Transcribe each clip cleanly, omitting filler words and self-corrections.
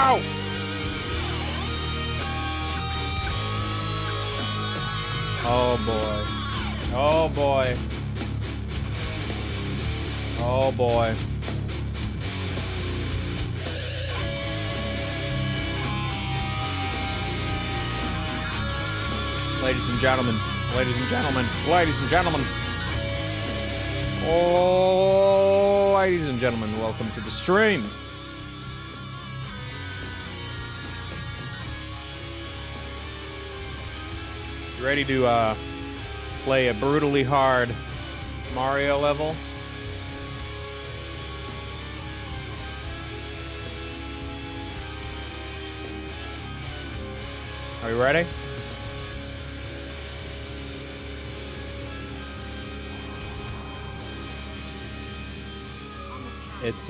Ow! Oh boy. Oh boy. Oh boy. Ladies and gentlemen. Ladies and gentlemen. Ladies and gentlemen. Oh, ladies and gentlemen, welcome to the stream. You ready to play a brutally hard Mario level? Are you ready? It's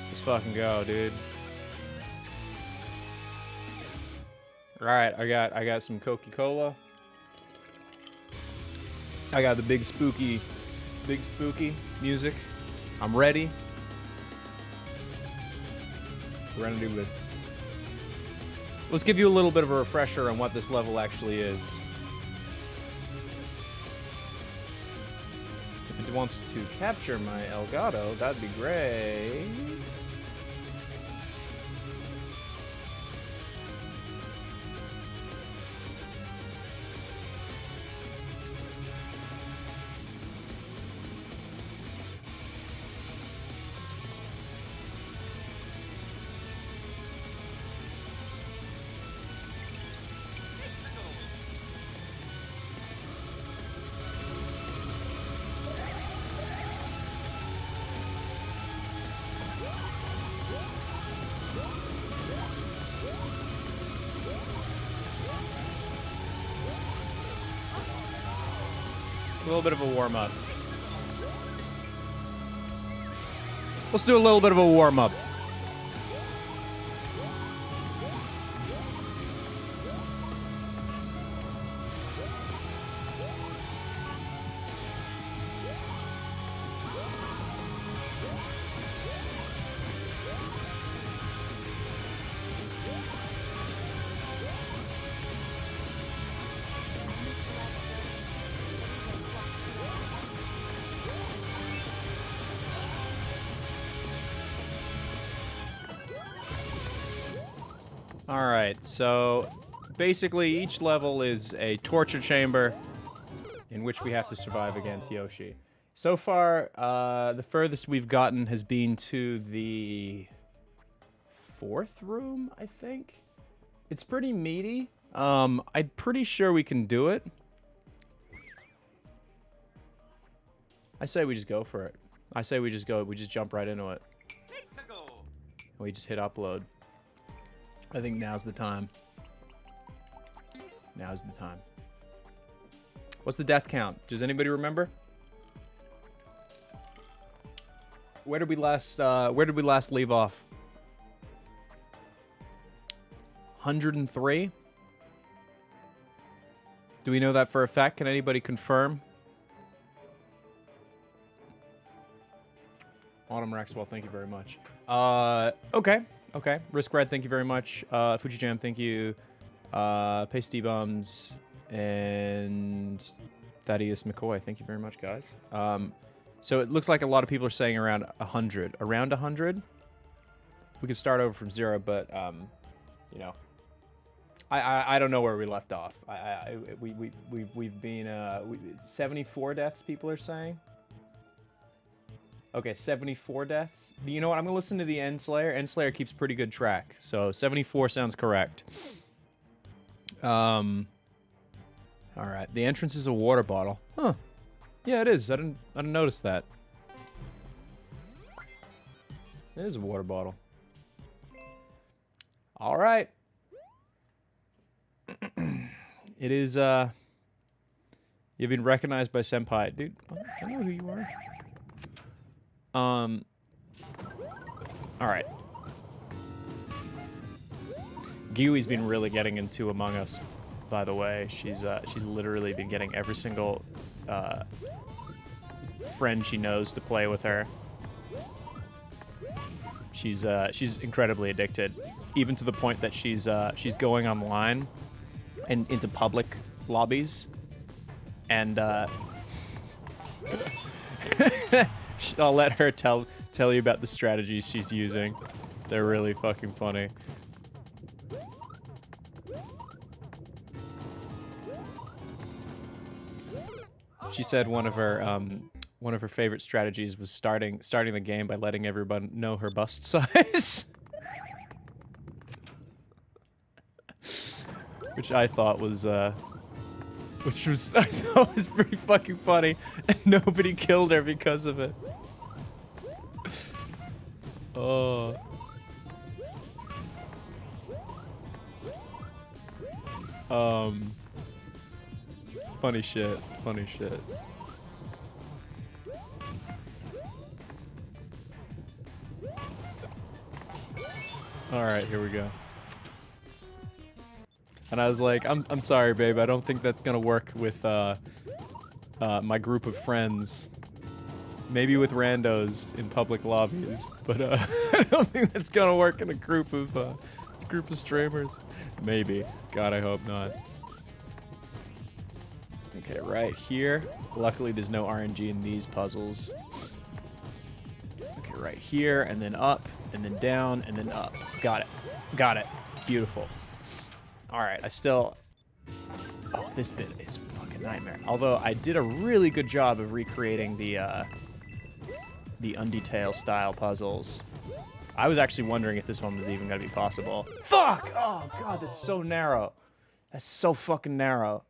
Let's fucking go, dude. Alright, I got some Coca-Cola. I got the big spooky music. I'm ready. We're gonna do this. Let's give you a little bit of a refresher on what this level actually is. If it wants to capture my Elgato, that'd be great. A little bit of a warm-up. Let's do a little bit of a warm-up. Alright, so basically each level is a torture chamber in which we have to survive against Yoshi. So far, the furthest we've gotten has been to the 4th room, I think. It's pretty meaty. I'm pretty sure we can do it. I say we just go for it. I say we just jump right into it. We just hit upload. I think now's the time. Now's the time. What's the death count? Does anybody remember? Where did we last leave off? 103? Do we know that for a fact? Can anybody confirm? Autumn Rexwell, thank you very much. Okay. Okay, Risk Red, thank you very much. Fuji Jam, thank you. Pasty Bums and Thaddeus McCoy, thank you very much, guys. So it looks like a lot of people are saying around 100. Around 100? We could start over from 0, but you know, I don't know where we left off. We've been 74 deaths. People are saying. Okay, 74 deaths. You know what? I'm going to listen to the End Slayer. End Slayer keeps pretty good track. So 74 sounds correct. All right. The entrance is a water bottle. Huh. Yeah, it is. I didn't notice that. It is a water bottle. All right. It is, you've been recognized by Senpai. Dude, I know who you are. Alright. Giwi's been really getting into Among Us, by the way. She's literally been getting every single friend she knows to play with her. She's incredibly addicted, even to the point that she's going online and into public lobbies, and I'll let her tell you about the strategies she's using. They're really fucking funny. She said one of her favorite strategies was starting the game by letting everyone know her bust size. Which I thought was I thought was pretty fucking funny, and nobody killed her because of it. Oh. Funny shit. Funny shit. All right, here we go. And I was like, I'm sorry, babe. I don't think that's gonna work with my group of friends. Maybe with randos in public lobbies, but I don't think that's gonna work in a group of streamers. Maybe. God, I hope not. Okay, right here. Luckily, there's no RNG in these puzzles. Okay, right here, and then up, and then down, and then up. Got it. Got it. Beautiful. Alright, I still... Oh, this bit is a fucking nightmare. Although, I did a really good job of recreating the Undetail style puzzles. I was actually wondering if this one was even gonna be possible. Fuck! Oh, God, that's so narrow. That's so fucking narrow.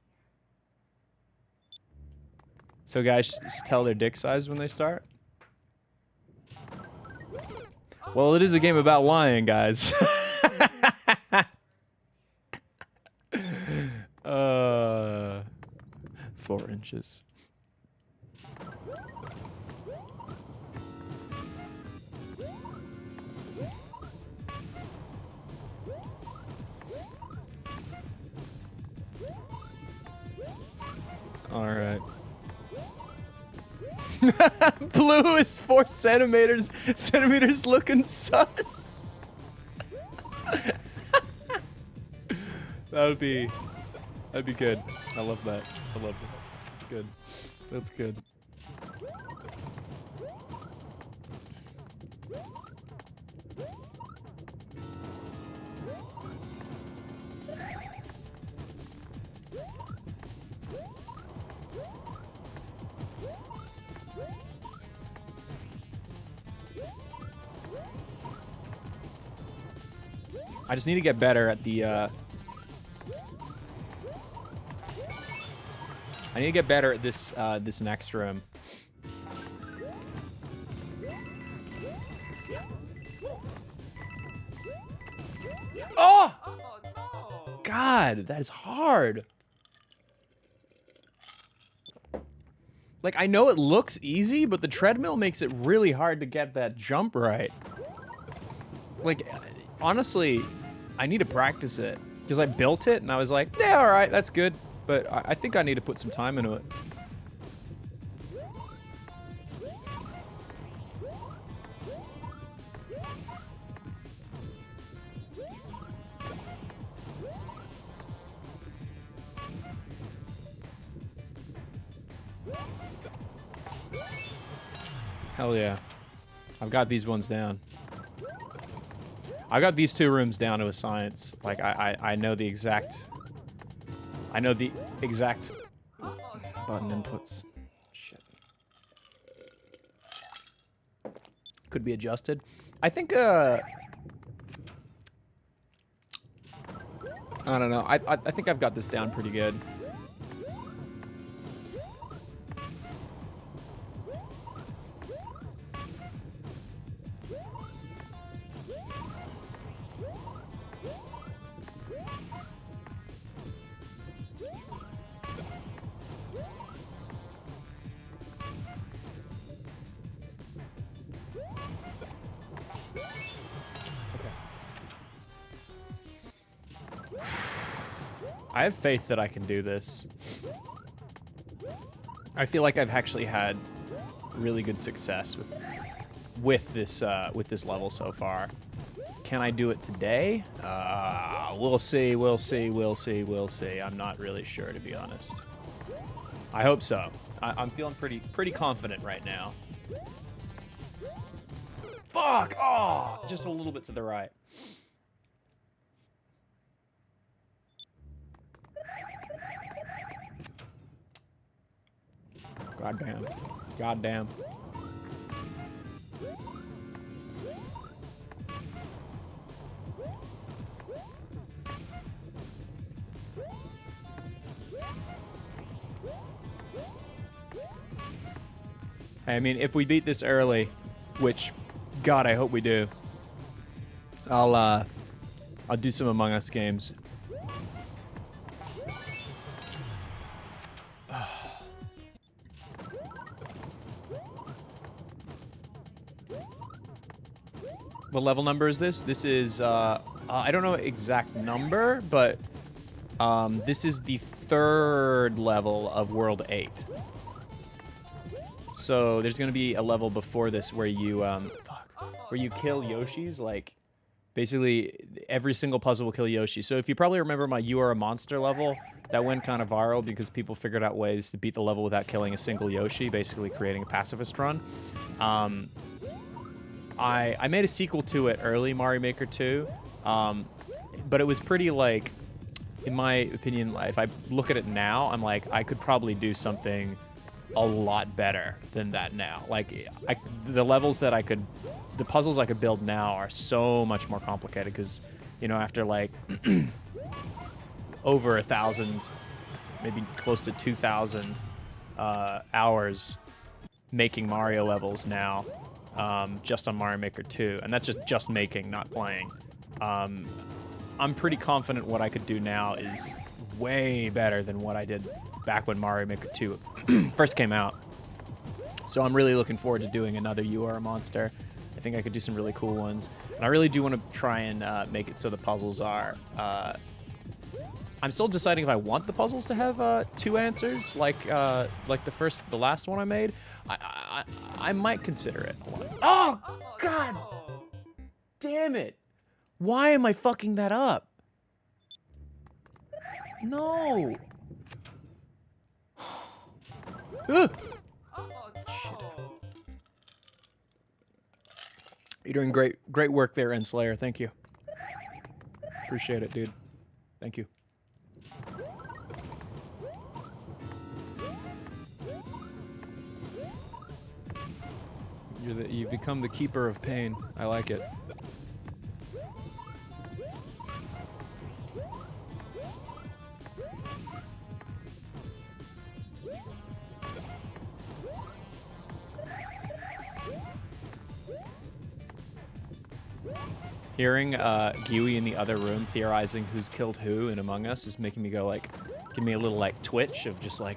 So guys just tell their dick size when they start? Well, it is a game about lying, guys. 4 inches. All right. Blue is 4 centimeters looking sus. That'd be good. I love that. I love it. That's good. That's good. I just need to get better at the, I need to get better at this, this next room. Oh! God, that is hard. Like, I know it looks easy, but the treadmill makes it really hard to get that jump right. Like, honestly, I need to practice it. Because I built it, and I was like, yeah, alright, that's good. But I think I need to put some time into it. Hell yeah. I've got these ones down. I got these 2 rooms down to a science. Like, I know the exact... I know the exact button inputs. Shit. Could be adjusted. I think, I don't know. I think I've got this down pretty good. I have faith that I can do this. I feel like I've actually had really good success with this level so far. Can I do it today? We'll see. I'm not really sure, to be honest. I hope so. I'm feeling pretty confident right now. Fuck! Oh, just a little bit to the right. Goddamn. Goddamn. I mean, if we beat this early, which, God, I hope we do, I'll do some Among Us games. What level number is this? This is, I don't know exact number, but this is the 3rd level of World 8. So there's gonna be a level before this where you, where you kill Yoshis. Like, basically, every single puzzle will kill Yoshi. So if you probably remember my You Are a Monster level, that went kind of viral because people figured out ways to beat the level without killing a single Yoshi, basically creating a pacifist run. I made a sequel to it early, Mario Maker 2, but it was pretty, like, in my opinion, if I look at it now, I'm like, I could probably do something a lot better than that now. Like, the levels that the puzzles I could build now are so much more complicated because, you know, after like over 1,000, maybe close to 2,000 hours making Mario levels now, just on Mario Maker 2, and that's just making, not playing. I'm pretty confident what I could do now is way better than what I did back when Mario Maker 2 first came out. So I'm really looking forward to doing another You Are a Monster. I think I could do some really cool ones. And I really do want to try and make it so the puzzles are... I'm still deciding if I want the puzzles to have 2 answers, like the last one I made. I might consider it. Oh, God! Damn it! Why am I fucking that up? No! Shit. You're doing great work there, Enslayer. Thank you. Appreciate it, dude. Thank you. You've become the keeper of pain. I like it. Hearing Gui in the other room theorizing who's killed who in Among Us is making me go like, give me a little like twitch of just like,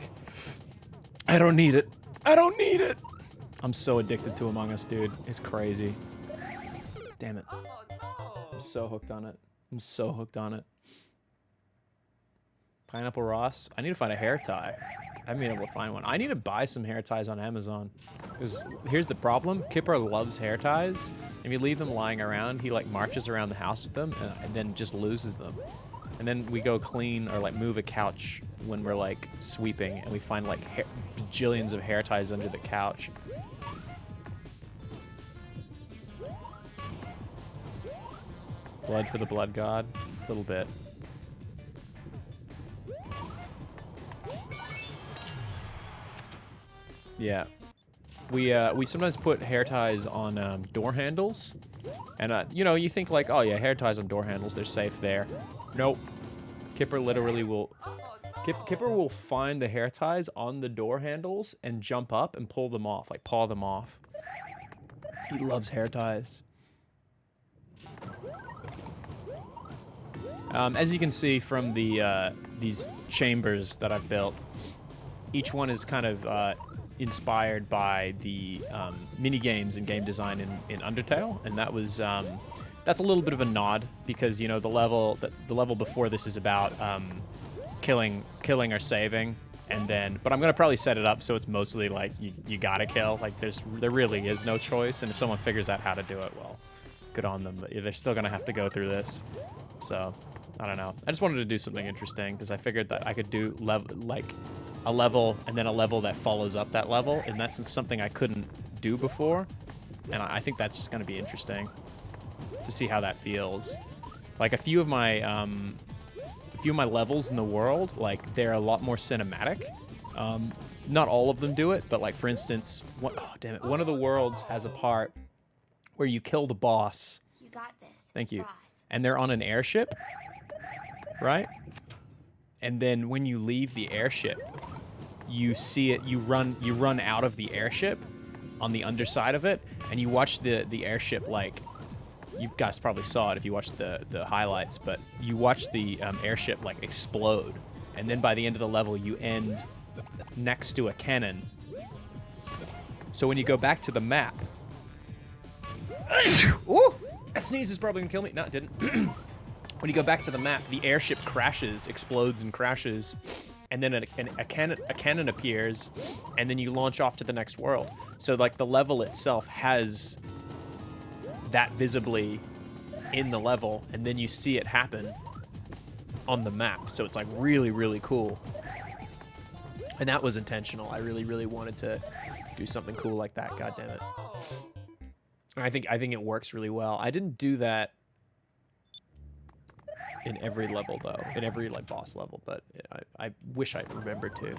I don't need it. I don't need it. I'm so addicted to Among Us, dude. It's crazy. Damn it. I'm so hooked on it. I'm so hooked on it. Pineapple Ross. I need to find a hair tie. I haven't been able to find one. I need to buy some hair ties on Amazon. Because here's the problem. Kipper loves hair ties. If you leave them lying around, he like marches around the house with them and then just loses them. And then we go clean or like move a couch when we're like sweeping and we find like bajillions of hair ties under the couch. Blood for the blood god? A little bit. Yeah. We sometimes put hair ties on door handles. And, you know, you think like, oh yeah, hair ties on door handles, they're safe there. Nope. Kipper literally will... Kipper will find the hair ties on the door handles and jump up and pull them off, like paw them off. He loves hair ties. As you can see from the these chambers that I've built, each one is kind of inspired by the mini games and game design in Undertale, and that was that's a little bit of a nod because, you know, the level before this is about killing or saving, And then, but I'm gonna probably set it up so it's mostly like you gotta kill. Like there really is no choice. And if someone figures out how to do it, well, good on them. But they're still gonna have to go through this. So I don't know. I just wanted to do something interesting because I figured that I could do like a level and then a level that follows up that level, and that's something I couldn't do before. And I think that's just gonna be interesting to see how that feels. Like a few of my levels in the world, like they're a lot more cinematic. Not all of them do it, but like for instance, one of the worlds has a part where you kill the boss. You got this. Thank you. Ross. And they're on an airship, right? And then when you leave the airship, you see it. You run out of the airship on the underside of it, and you watch the airship like. You guys probably saw it if you watched the highlights, but you watch the airship like explode, and then by the end of the level, you end next to a cannon. So when you go back to the map, ooh, that sneeze is probably gonna kill me. No, it didn't. When you go back to the map, the airship crashes, explodes, and crashes, and then a cannon appears, and then you launch off to the next world. So like the level itself has that visibly in the level, and then you see it happen on the map. So it's like really, really cool. And that was intentional. I really, really wanted to do something cool like that. God damn it. And I think it works really well. I didn't do that in every level though, in every like boss level, but I wish I remembered to.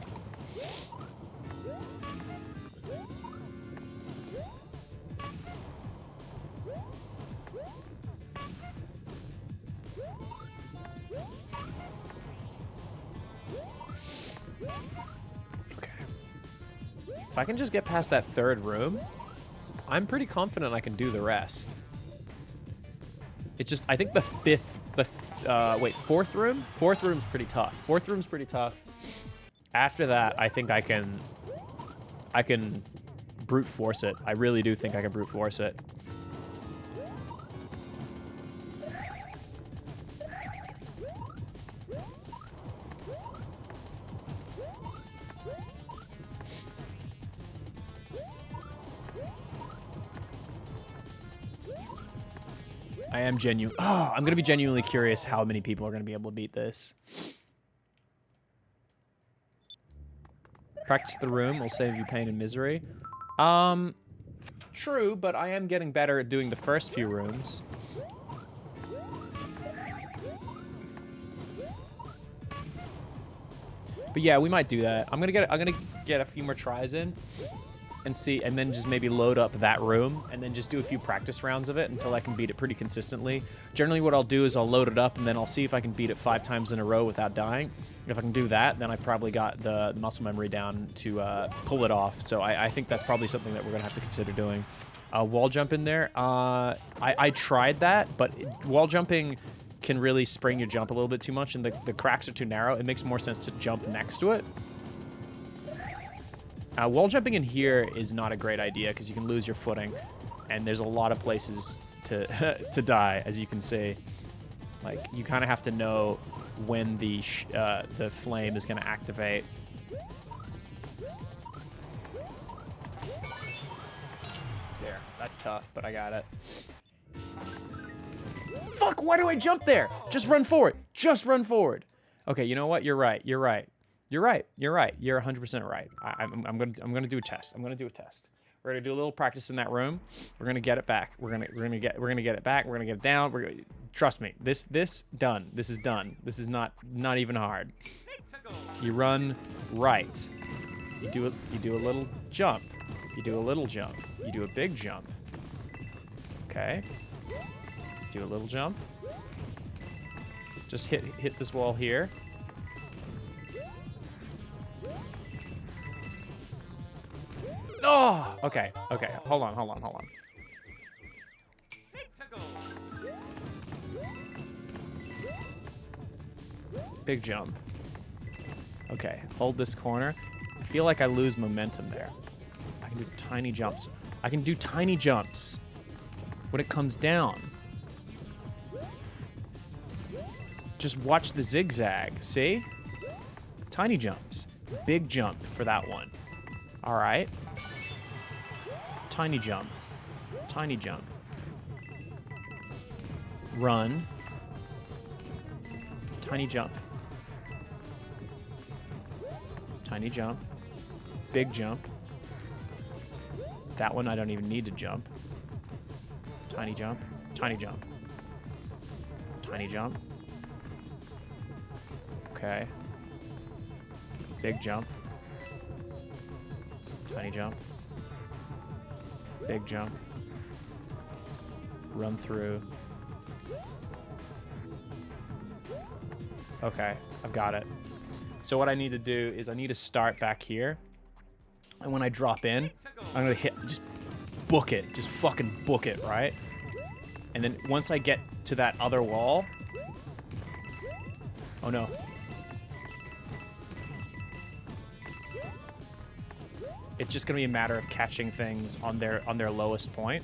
If I can just get past that third room, I'm pretty confident I can do the rest. It's just, I think the fourth room? Fourth room's pretty tough. Fourth room's pretty tough. After that, I think I can brute force it. I really do think I can brute force it. I am genuine. Oh, I'm gonna be genuinely curious how many people are gonna be able to beat this. Practice the room will save you pain and misery. True, but I am getting better at doing the first few rooms. But yeah, we might do that. I'm gonna get a few more tries in. And see, and then just maybe load up that room and then just do a few practice rounds of it until I can beat it pretty consistently. Generally what I'll do is I'll load it up and then I'll see if I can beat it 5 times in a row without dying. If I can do that, then I've probably got the muscle memory down to pull it off. So I think that's probably something that we're gonna have to consider doing. Wall jump in there. I tried that, but wall jumping can really spring your jump a little bit too much and the cracks are too narrow. It makes more sense to jump next to it. Wall jumping in here is not a great idea because you can lose your footing, and there's a lot of places to to die, as you can see. Like you kind of have to know when the flame is going to activate. There, that's tough, but I got it. Fuck! Why do I jump there? Just run forward. Just run forward. Okay, you know what? You're right. You're right. You're right. You're right. You're 100% right. I'm gonna do a test. I'm gonna do a test. We're gonna do a little practice in that room. We're gonna get it back. We're gonna get it back. We're gonna get it down. Trust me. This done. This is done. This is not even hard. You run right. You do a little jump. You do a little jump. You do a big jump. Okay. Do a little jump. Just hit this wall here. Oh, okay. Hold on. Big jump. Okay, hold this corner. I feel like I lose momentum there. I can do tiny jumps. When it comes down. Just watch the zigzag, see? Tiny jumps. Big jump for that one. All right. Tiny jump. Tiny jump. Run. Tiny jump. Tiny jump. Big jump. That one I don't even need to jump. Tiny jump. Tiny jump. Tiny jump. Okay. Big jump. Tiny jump. Big jump. Run through. Okay, I've got it. So what I need to do is I need to start back here. And when I drop in, I'm gonna hit, just book it. Just fucking book it, right? And then once I get to that other wall. Oh no. It's just gonna be a matter of catching things on their lowest point.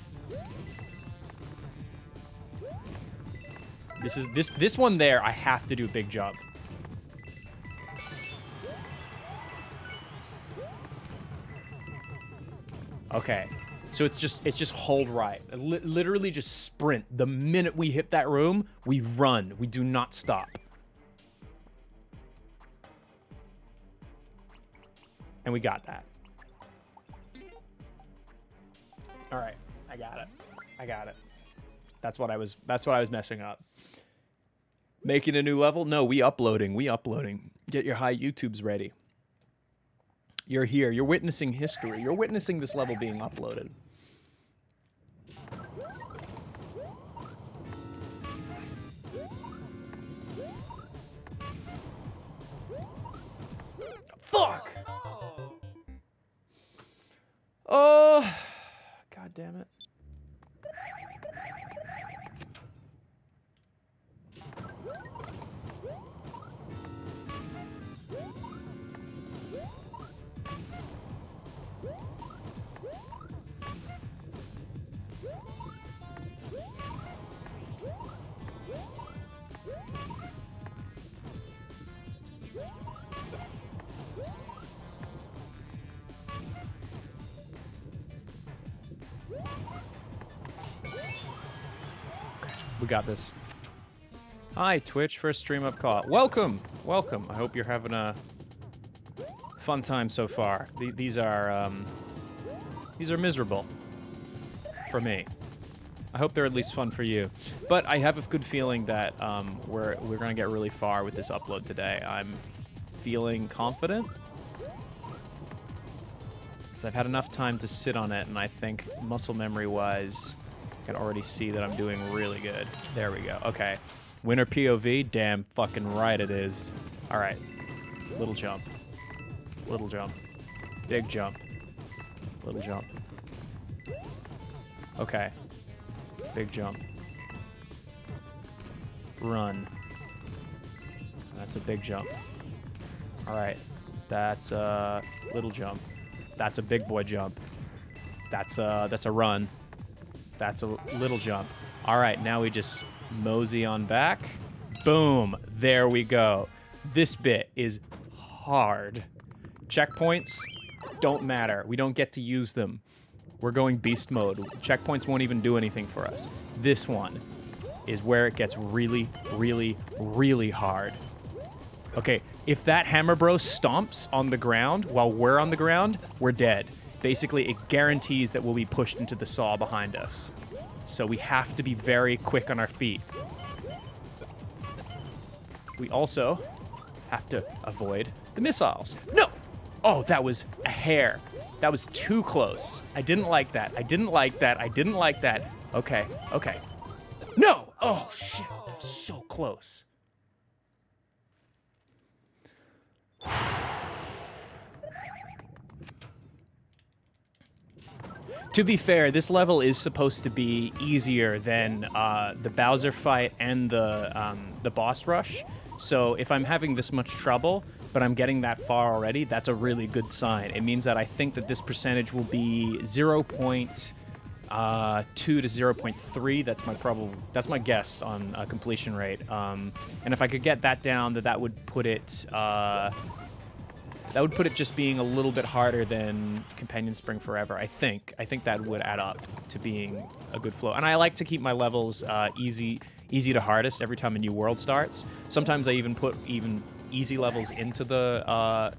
This one there, I have to do a big jump. Okay, so it's just hold right. Literally just sprint. The minute we hit that room, we run. We do not stop. And we got that. All right, I got it. I got it. That's what I was messing up. Making a new level? No, we uploading. Get your high YouTubes ready. You're here. You're witnessing history. You're witnessing this level being uploaded. Fuck! Oh, God damn it. We got this. Hi, Twitch. First stream I've caught. Welcome. Welcome. I hope you're having a fun time so far. These are miserable for me. I hope they're at least fun for you. But I have a good feeling that we're gonna get really far with this upload today. I'm feeling confident. Because I've had enough time to sit on it, and I think muscle memory-wise, I can already see that I'm doing really good. There we go. Okay. Winner POV? Damn fucking right it is. All right. Little jump. Little jump. Big jump. Little jump. Okay. Big jump. Run. That's a big jump. All right. That's a little jump. That's a big boy jump. That's a run. That's a little jump. All right, now we just mosey on back. Boom, there we go. This bit is hard. Checkpoints don't matter. We don't get to use them. We're going beast mode. Checkpoints won't even do anything for us. This one is where it gets really, really, really hard. Okay, if that Hammer Bro stomps on the ground while we're on the ground, we're dead. Basically, it guarantees that we'll be pushed into the saw behind us. So we have to be very quick on our feet. We also have to avoid the missiles. No! Oh, that was a hair. That was too close. I didn't like that. I didn't like that. I didn't like that. Okay, okay. No! Oh, shit. That was so close. To be fair, this level is supposed to be easier than the Bowser fight and the boss rush. So if I'm having this much trouble, but I'm getting that far already, that's a really good sign. It means that I think that this percentage will be 0.2 to 0.3. That's my guess on completion rate. And if I could get that down, that would put it That would put it just being a little bit harder than Companion Spring Forever, I think. I think that would add up to being a good flow. And I like to keep my levels easy to hardest every time a new world starts. Sometimes I even put easy levels into the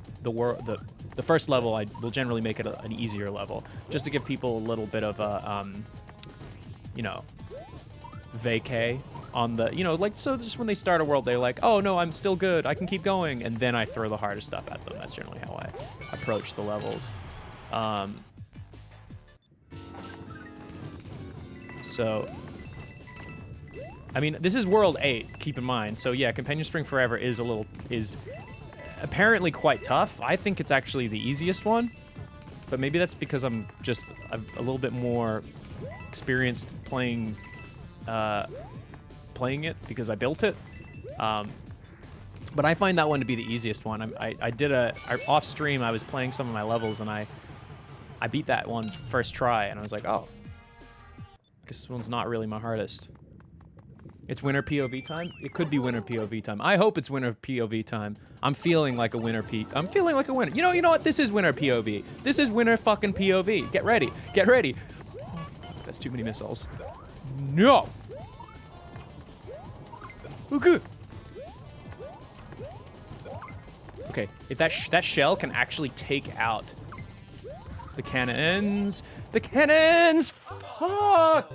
first level. I will generally make it an easier level, just to give people a little bit of a, you know, vacay on the, you know, like, so just when they start a world, they're like, oh no, I'm still good, I can keep going, and then I throw the hardest stuff at them. That's generally how I approach the levels. So, I mean, this is World 8, keep in mind. So yeah, Companion Spring Forever is apparently quite tough. I think it's actually the easiest one, but maybe that's because I'm just a little bit more experienced playing it because I built it. But I find that one to be the easiest one. I did off stream, I was playing some of my levels, and I beat that one first try, and I was like, oh, I guess this one's not really my hardest. It's winter POV time? It could be winter POV time. I hope it's winter POV time. I'm feeling like a winter I'm feeling like a winter. You know what? This is winter POV. This is winter fucking POV. Get ready. Get ready. Oh, fuck, that's too many missiles. No! Okay. Okay, if that shell can actually take out the cannons. The cannons! Fuck!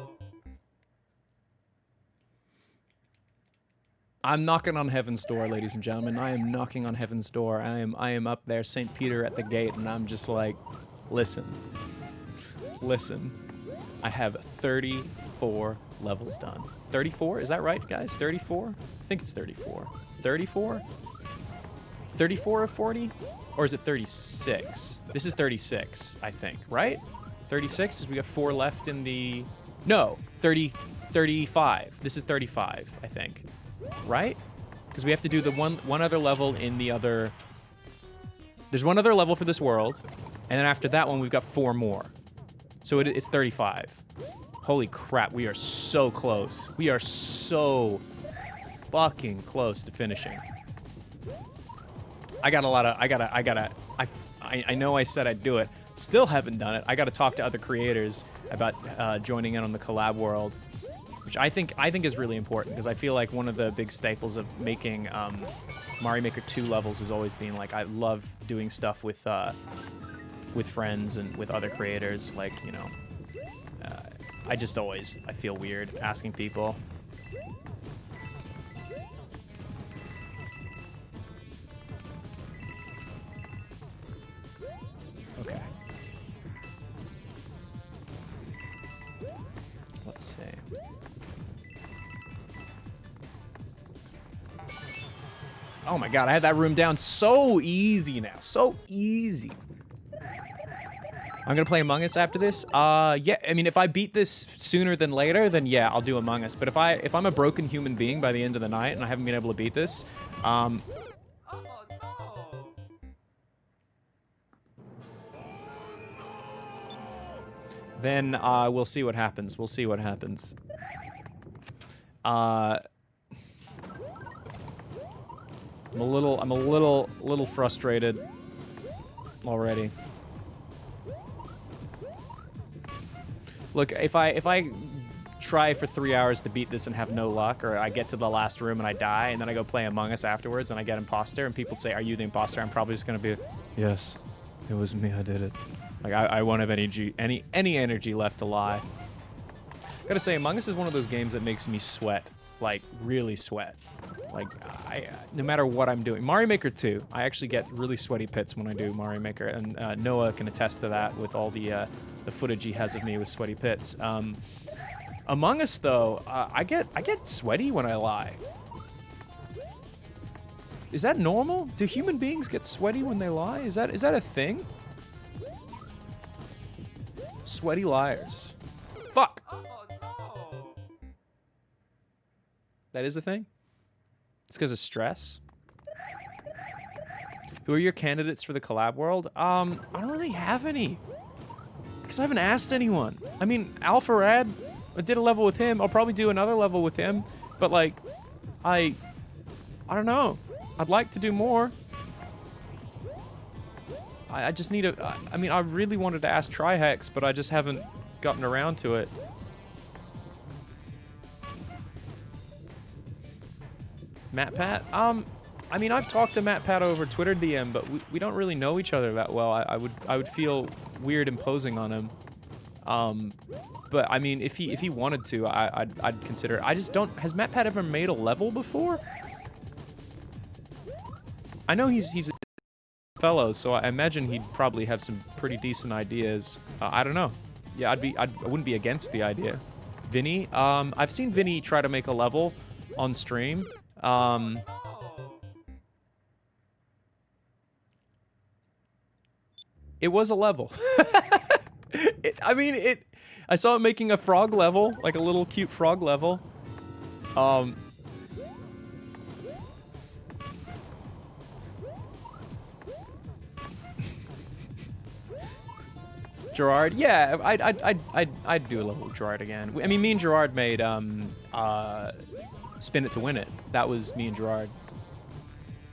I'm knocking on heaven's door, ladies and gentlemen. I am knocking on heaven's door. I am up there, St. Peter at the gate, and I'm just like, listen. Listen. I have 34 levels done. 34? Is that right, guys? 34? I think it's 34. 34? 34 of 40? Or is it 36? This is 36, I think, right? 36, we got 4 left in the... No, 35. This is 35, I think. Right? Because we have to do the one other level in the other... There's one other level for this world, and then after that one, we've got 4 more. So it's 35. Holy crap, we are so close. We are so fucking close to finishing. I know I said I'd do it. Still haven't done it. I gotta talk to other creators about joining in on the collab world, which I think is really important, because I feel like one of the big staples of making Mario Maker 2 levels has always been like, I love doing stuff with friends and with other creators. Like, you know, I feel weird asking people. Okay. Let's see. Oh my god, I had that room down so easy now. So easy. I'm gonna play Among Us after this. Yeah, I mean, if I beat this sooner than later, then yeah, I'll do Among Us. But if I'm a broken human being by the end of the night and I haven't been able to beat this, then we'll see what happens. We'll see what happens. I'm a little frustrated already. Look, if I try for 3 hours to beat this and have no luck, or I get to the last room and I die, and then I go play Among Us afterwards and I get imposter, and people say, "Are you the imposter?" I'm probably just gonna be, "Yes, it was me. I did it." Like I won't have any energy left to lie. Gotta say, Among Us is one of those games that makes me sweat, like really sweat. Like no matter what I'm doing. Mario Maker 2, I actually get really sweaty pits when I do Mario Maker, and Noah can attest to that with all the footage he has of me with sweaty pits. Among Us, though, I get sweaty when I lie. Is that normal? Do human beings get sweaty when they lie? Is that a thing? Sweaty liars. Fuck. Oh, no. That is a thing? It's because of stress? Who are your candidates for the collab world? I don't really have any. Because I haven't asked anyone. I mean, Alpharad, I did a level with him. I'll probably do another level with him. But like, I don't know. I'd like to do more. I just need a... I mean, I really wanted to ask Trihex, but I just haven't gotten around to it. MatPat? I mean, I've talked to MatPat over Twitter DM, but we don't really know each other that well. I would feel weird imposing on him. But I mean, if he wanted to, I'd consider it. I just don't... Has MatPat ever made a level before? I know he's a fellow, so I imagine he'd probably have some pretty decent ideas. I don't know. Yeah, I wouldn't be against the idea. Vinny? I've seen Vinny try to make a level on stream. It was a level. I saw him making a frog level, like a little cute frog level. Gerard, yeah, I'd do a level with Gerard again. I mean, me and Gerard made Spin It to Win It. That was me and Gerard.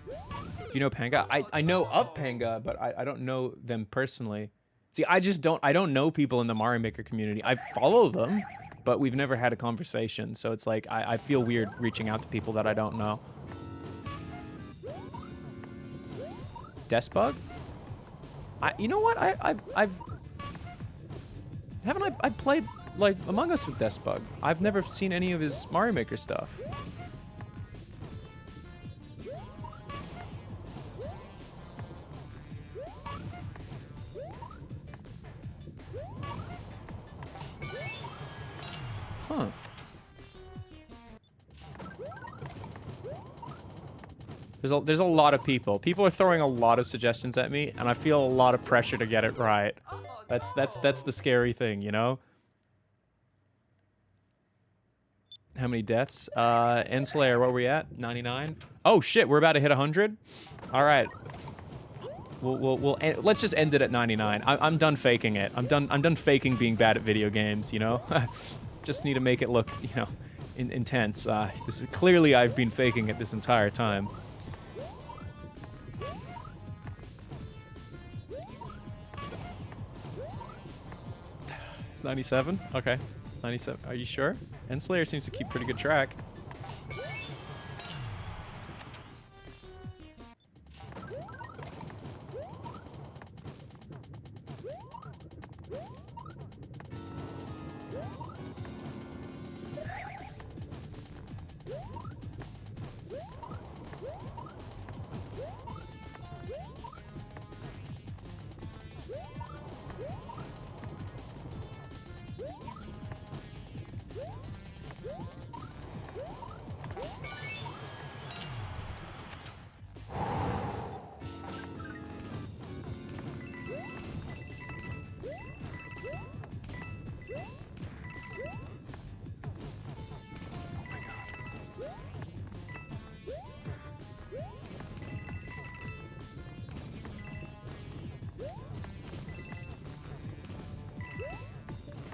Do you know Panga? I know of Panga, but I don't know them personally. See, I don't know people in the Mario Maker community. I follow them, but we've never had a conversation. So it's like, I feel weird reaching out to people that I don't know. Despug? You know what? I've played, like, Among Us with Despug. I've never seen any of his Mario Maker stuff. Huh. There's a lot of people. People are throwing a lot of suggestions at me, and I feel a lot of pressure to get it right. That's the scary thing, you know? How many deaths? Enslayer, what were we at? 99? Oh shit, we're about to hit 100? Alright. Let's just end it at 99. I'm done faking it. I'm done faking being bad at video games, you know? Just need to make it look, you know, intense. This is clearly I've been faking it this entire time. It's 97? Okay. It's 97. Are you sure? Enslayer seems to keep pretty good track.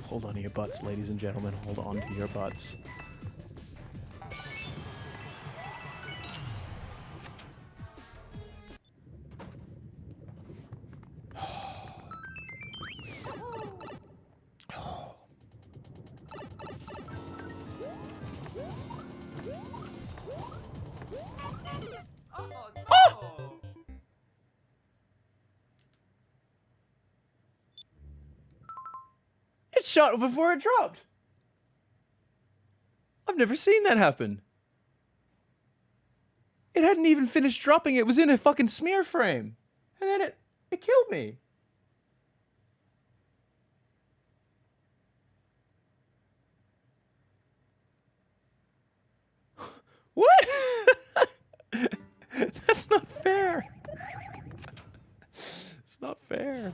Hold on to your butts, ladies and gentlemen. Hold on to your butts. Shot before it dropped. I've never seen that happen. It hadn't even finished dropping. It was in a fucking smear frame. And then it killed me. What? That's not fair. It's not fair.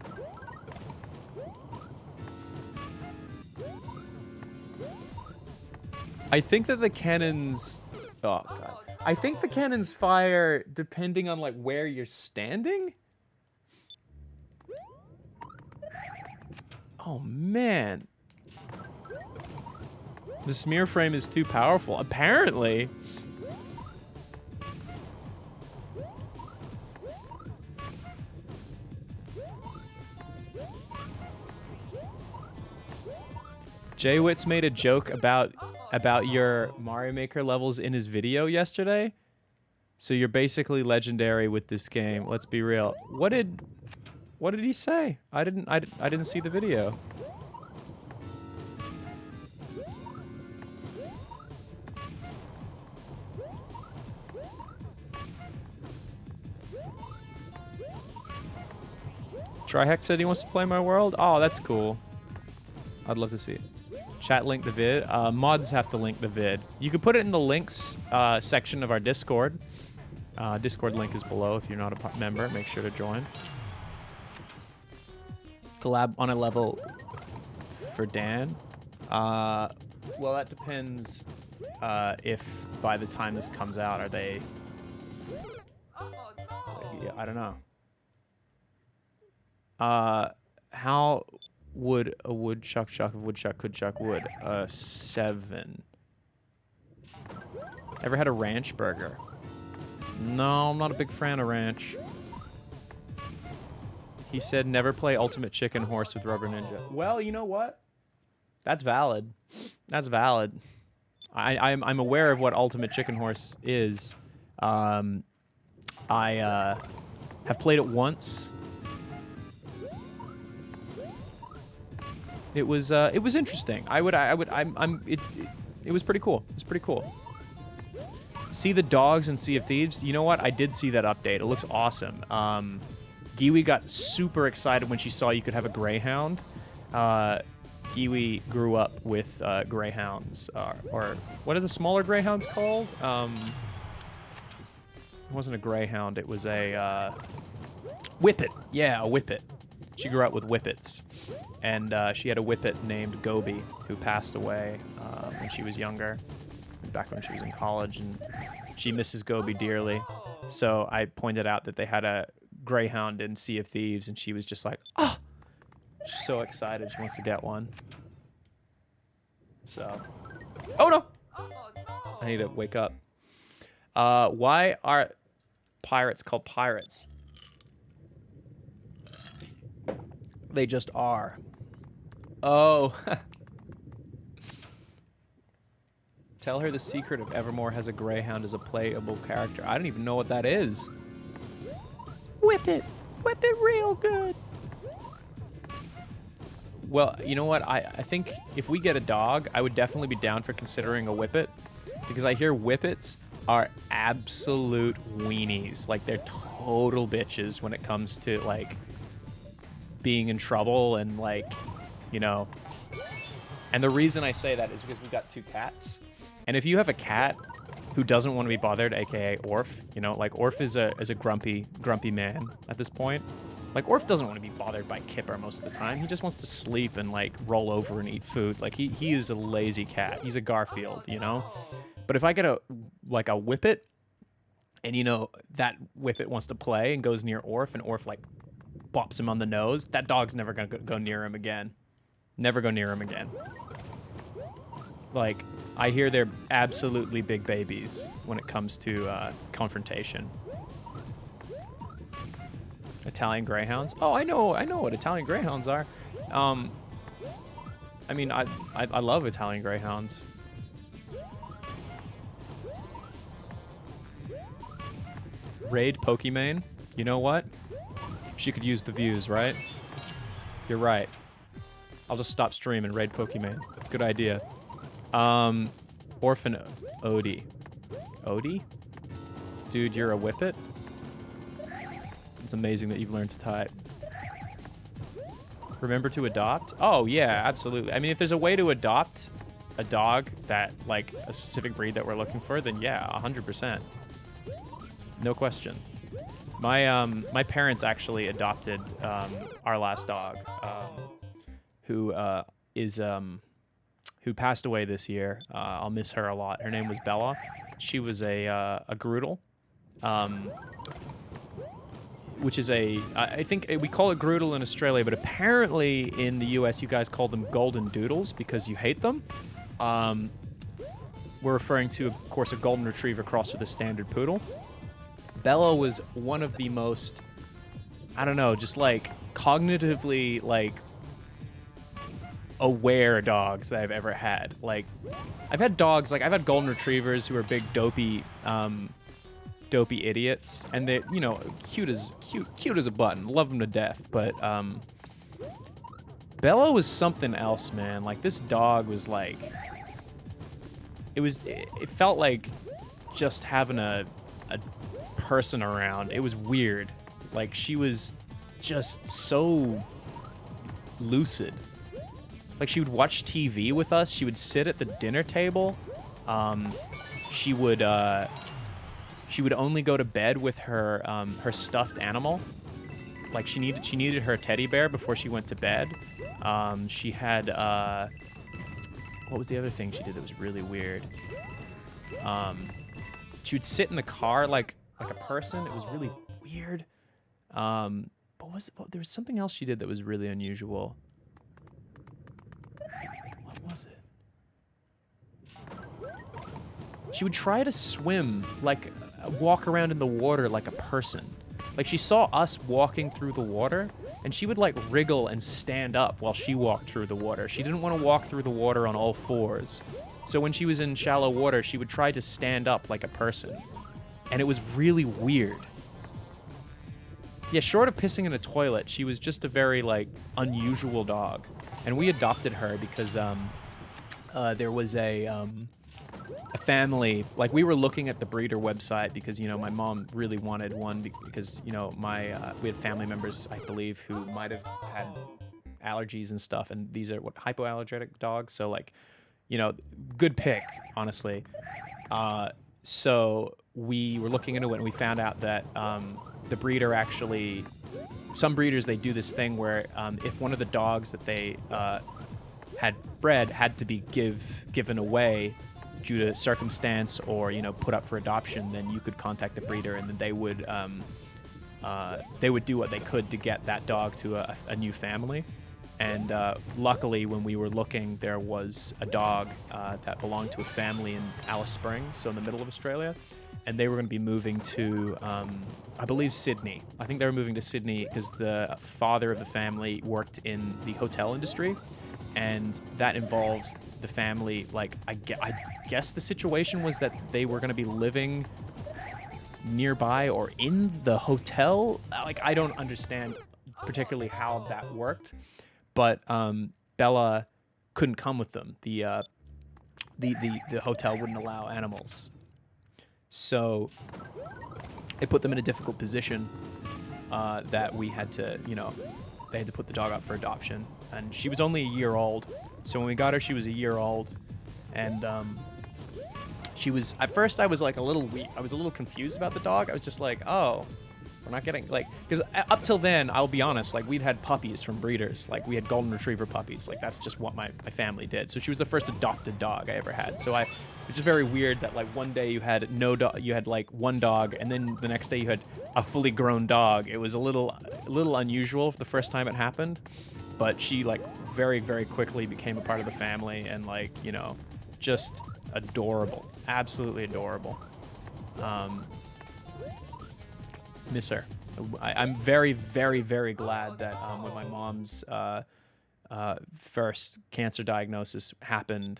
I think that the cannons... Oh, God. I think the cannons fire depending on, like, where you're standing? Oh, man. The smear frame is too powerful. Apparently. Jaywitz made a joke about your Mario Maker levels in his video yesterday. So you're basically legendary with this game. Let's be real. What did he say? I didn't see the video. Trihex said he wants to play my world. Oh, that's cool. I'd love to see it. Chat link the vid. Mods have to link the vid. You can put it in the links section of our Discord. Discord link is below if you're not a member. Make sure to join. Collab on a level for Dan. Well, that depends if by the time this comes out, are they... Yeah, I don't know. How would a woodchuck chuck if woodchuck could chuck wood? 7. Ever had a ranch burger? No, I'm not a big fan of ranch. He said never play Ultimate Chicken Horse with Rubber Ninja. Well, you know what? That's valid. That's valid. I'm aware of what Ultimate Chicken Horse is. I have played it once. It was interesting. It was pretty cool. It was pretty cool. See the dogs in Sea of Thieves? You know what? I did see that update. It looks awesome. Giwi got super excited when she saw you could have a greyhound. Giwi grew up with greyhounds, or what are the smaller greyhounds called? It wasn't a greyhound. It was a whippet. Yeah, a whippet. She grew up with whippets, and she had a whippet named Gobi who passed away when she was younger, back when she was in college, and she misses Gobi dearly. So I pointed out that they had a greyhound in Sea of Thieves, and she was just like, oh, she's so excited. She wants to get one. So, oh no, I need to wake up. Why are pirates called pirates? They just are. Oh. Tell her the secret of Evermore has a greyhound as a playable character. I don't even know what that is. Whip it. Whip it real good. Well, you know what? I think if we get a dog, I would definitely be down for considering a whippet. Because I hear whippets are absolute weenies. Like, they're total bitches when it comes to, like, being in trouble and, like, you know. And the reason I say that is because we've got 2 cats. And if you have a cat who doesn't want to be bothered, aka Orf, you know, like Orf is a grumpy man at this point. Like, Orf doesn't want to be bothered by Kipper most of the time. He just wants to sleep and, like, roll over and eat food. Like, he is a lazy cat. He's a Garfield, you know? But if I get a whippet, and, you know, that whippet wants to play and goes near Orf, and Orf, like, bops him on the nose, that dog's never gonna go near him again. Never go near him again. Like, I hear they're absolutely big babies when it comes to confrontation. Italian greyhounds? Oh, I know what Italian greyhounds are. I mean, I love Italian greyhounds. Raid Pokimane? You know what? She could use the views, right? You're right. I'll just stop stream and raid Pokimane. Good idea. Orphan Odie. Odie? Dude, you're a whippet? It's amazing that you've learned to type. Remember to adopt? Oh, yeah, absolutely. I mean, if there's a way to adopt a dog that, like, a specific breed that we're looking for, then yeah, 100%. No question. My parents actually adopted our last dog, who passed away this year. I'll miss her a lot. Her name was Bella. She was a Groodle, which is I think we call it Groodle in Australia, but apparently in the US you guys call them Golden Doodles because you hate them. We're referring to, of course, a Golden Retriever crossed with a standard Poodle. Bella was one of the most, I don't know, just like cognitively like aware dogs that I've ever had. Like, I've had dogs, like I've had golden retrievers who are big dopey idiots, and they're, you know, cute as a button. Love them to death, but Bella was something else, man. Like, this dog was like, it felt like just having a person around. It was weird. Like, she was just so lucid. Like, she would watch TV with us. She would sit at the dinner table. She would only go to bed with her her stuffed animal. Like, she needed her teddy bear before she went to bed. She had what was the other thing she did that was really weird? She would sit in the car like a person. It was really weird. There was something else she did that was really unusual. What was it? She would try to swim, like walk around in the water like a person. Like, she saw us walking through the water, and she would like wriggle and stand up while she walked through the water. She didn't want to walk through the water on all fours. So when she was in shallow water, she would try to stand up like a person. And it was really weird. Yeah, short of pissing in a toilet, she was just a very, like, unusual dog. And we adopted her because there was a family, like, we were looking at the breeder website because, you know, my mom really wanted one because, you know, we had family members, I believe, who might have had allergies and stuff, and these are hypoallergenic dogs, so, like, you know, good pick, honestly. So we were looking into it, and we found out that the breeder actually, some breeders, they do this thing where if one of the dogs that they had bred had to be given away due to circumstance or, you know, put up for adoption, then you could contact the breeder, and then they would do what they could to get that dog to a new family. And luckily, when we were looking, there was a dog that belonged to a family in Alice Springs, so in the middle of Australia, and they were going to be moving to, I believe, Sydney. I think they were moving to Sydney because the father of the family worked in the hotel industry, and that involved the family, like, I guess the situation was that they were going to be living nearby or in the hotel. Like, I don't understand particularly how that worked, but Bella couldn't come with them. The hotel wouldn't allow animals, so it put them in a difficult position that we had to, you know, they had to put the dog up for adoption, and she was only a year old. So when we got her, she was a year old, and she was, at first I was like a little confused about the dog. I was just like, oh, we're not getting, like, because up till then, I'll be honest, like, we'd had puppies from breeders. Like, we had golden retriever puppies. Like, that's just what my family did. So she was the first adopted dog I ever had. So it's just very weird that, like, one day you had like one dog, and then the next day you had a fully grown dog. It was a little unusual the first time it happened, but she, like, very, very quickly became a part of the family, and, like, you know, just adorable. Absolutely adorable. Miss her. I'm very, very, very glad that when my mom's first cancer diagnosis happened,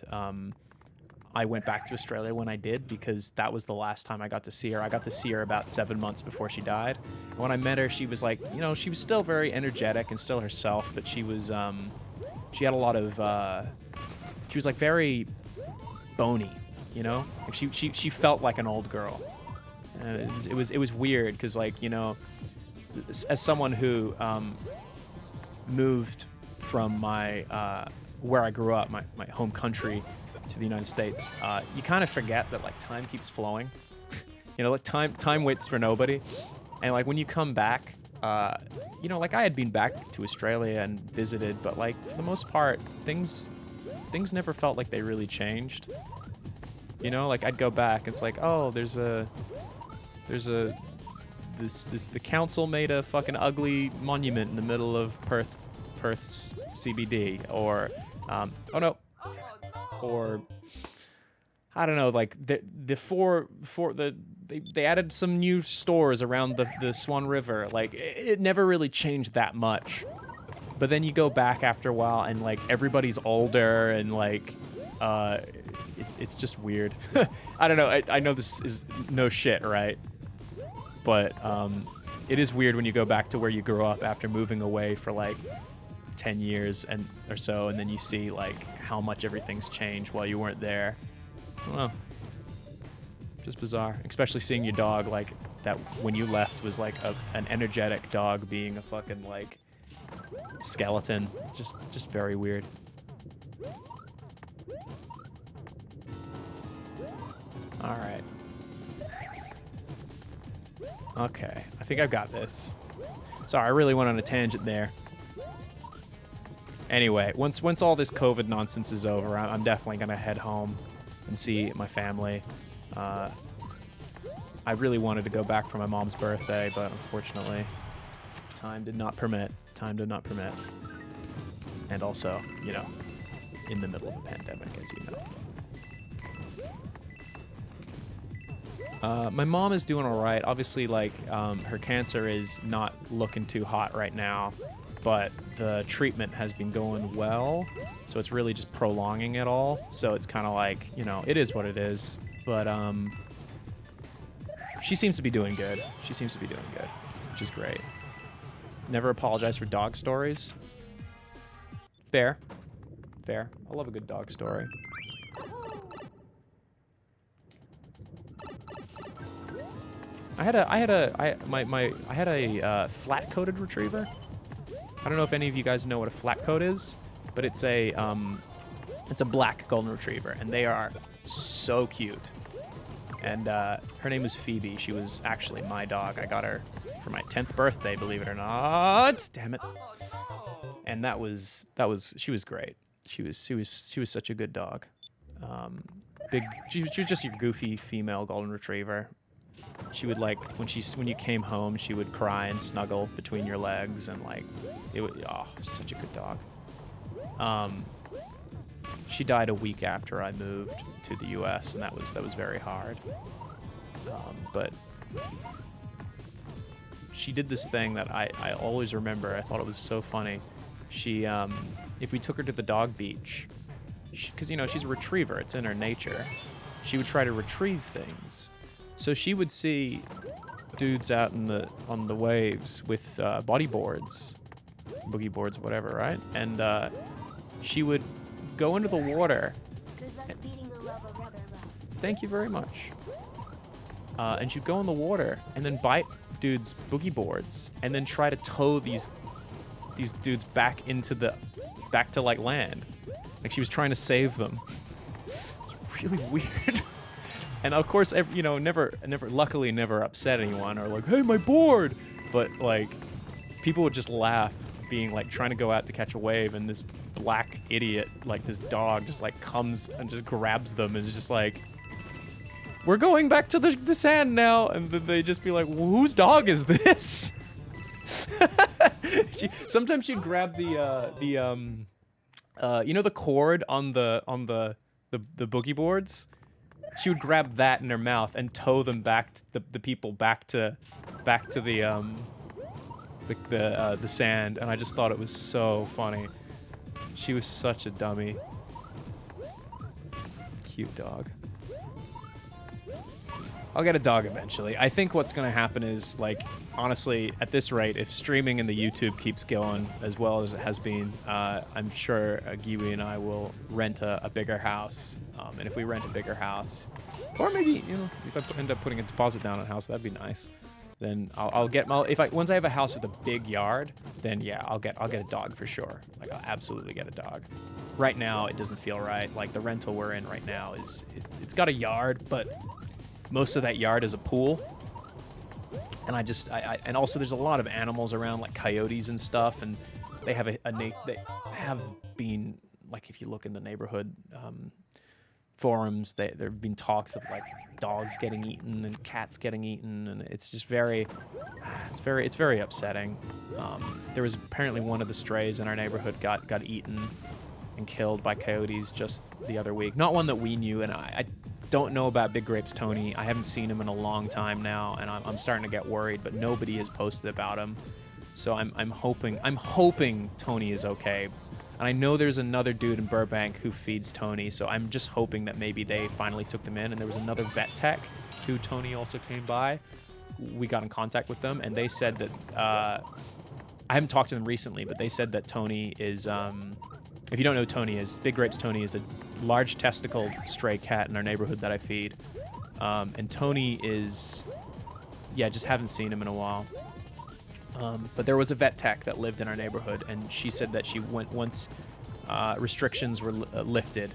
I went back to Australia when I did, because that was the last time I got to see her. I got to see her about 7 months before she died. And when I met her, she was like, you know, she was still very energetic and still herself, but she was, she had a lot of, she was like very bony, you know? Like she felt like an old girl. It was weird, because, like, you know, as someone who moved from my where I grew up, my home country, to the United States, you kind of forget that, like, time keeps flowing. You know, like, time waits for nobody, and, like, when you come back, you know, like, I had been back to Australia and visited, but, like, for the most part, things never felt like they really changed. You know, like, I'd go back, it's like, oh, the council made a fucking ugly monument in the middle of Perth's CBD, or oh no, or I don't know, like they added some new stores around the Swan River. Like, it never really changed that much, But then you go back after a while, and like everybody's older, and like it's just weird. I don't know. I know this is no shit, right? But it is weird when you go back to where you grew up after moving away for like 10 years and or so, and then you see like how much everything's changed while you weren't there. I don't know. Just bizarre. Especially seeing your dog like that when you left was like an energetic dog being a fucking like skeleton. It's just very weird. All right. Okay, I think I've got this. Sorry, I really went on a tangent there. Anyway, once all this COVID nonsense is over, I'm definitely gonna head home and see my family. I really wanted to go back for my mom's birthday, but unfortunately, time did not permit. Time did not permit. And also, you know, in the middle of a pandemic, as you know. My mom is doing all right. Obviously, like, her cancer is not looking too hot right now, but the treatment has been going well, so it's really just prolonging it all. So it's kind of like, you know, it is what it is. But she seems to be doing good. She seems to be doing good, which is great. Never apologize for dog stories. Fair. Fair. I love a good dog story. I had a flat-coated retriever. I don't know if any of you guys know what a flat coat is, but it's a black golden retriever, and they are so cute. And her name is Phoebe. She was actually my dog. I got her for my 10th birthday, believe it or not. Damn it. And she was great. She was such a good dog. She was just your goofy female golden retriever. She would like when you came home, she would cry and snuggle between your legs, and like such a good dog. She died a week after I moved to the U.S., and that was very hard. But she did this thing that I always remember. I thought it was so funny. She if we took her to the dog beach, because you know she's a retriever, it's in her nature. She would try to retrieve things. So she would see dudes out on the waves with boogie boards, whatever, right? And she would go into the water. Thank you very much. And she'd go in the water and then bite dudes' boogie boards and then try to tow these dudes back to like land. Like she was trying to save them. It's really weird. And of course, you know, luckily never upset anyone or like, hey, my board. But like, people would just laugh, being like trying to go out to catch a wave, and this black idiot, like this dog, just like comes and just grabs them and is just like, we're going back to the sand now. And then they just be like, well, whose dog is this? Sometimes she'd grab the you know the cord on the boogie boards. She would grab that in her mouth and tow them back to the people back to the sand, and I just thought it was so funny. She was such a dummy. Cute dog. I'll get a dog eventually. I think what's gonna happen is, like, honestly, at this rate, if streaming in the YouTube keeps going as well as it has been, I'm sure Giwi and I will rent a bigger house. And if we rent a bigger house, or maybe, you know, if I end up putting a deposit down on a house, that'd be nice. Then I'll get once I have a house with a big yard, then yeah, I'll get a dog for sure. Like, I'll absolutely get a dog. Right now, it doesn't feel right. Like, the rental we're in right now it's got a yard, but most of that yard is a pool. And and also there's a lot of animals around, like coyotes and stuff, and they have they have been, like, if you look in the neighborhood forums, there have been talks of like dogs getting eaten and cats getting eaten, and it's just very upsetting. There was apparently one of the strays in our neighborhood got eaten and killed by coyotes just the other week. Not one that we knew, and I don't know about Big Grapes Tony. I haven't seen him in a long time now, and I'm starting to get worried, but nobody has posted about him. So I'm hoping Tony is okay. And I know there's another dude in Burbank who feeds Tony, so I'm just hoping that maybe they finally took them in. And there was another vet tech who Tony also came by. We got in contact with them, and they said that I haven't talked to them recently, but they said that Tony is, if you don't know who Tony is, Big Grapes Tony is a large testicled stray cat in our neighborhood that I feed. And Tony is, yeah, just haven't seen him in a while. But there was a vet tech that lived in our neighborhood, and she said that she went once restrictions were lifted,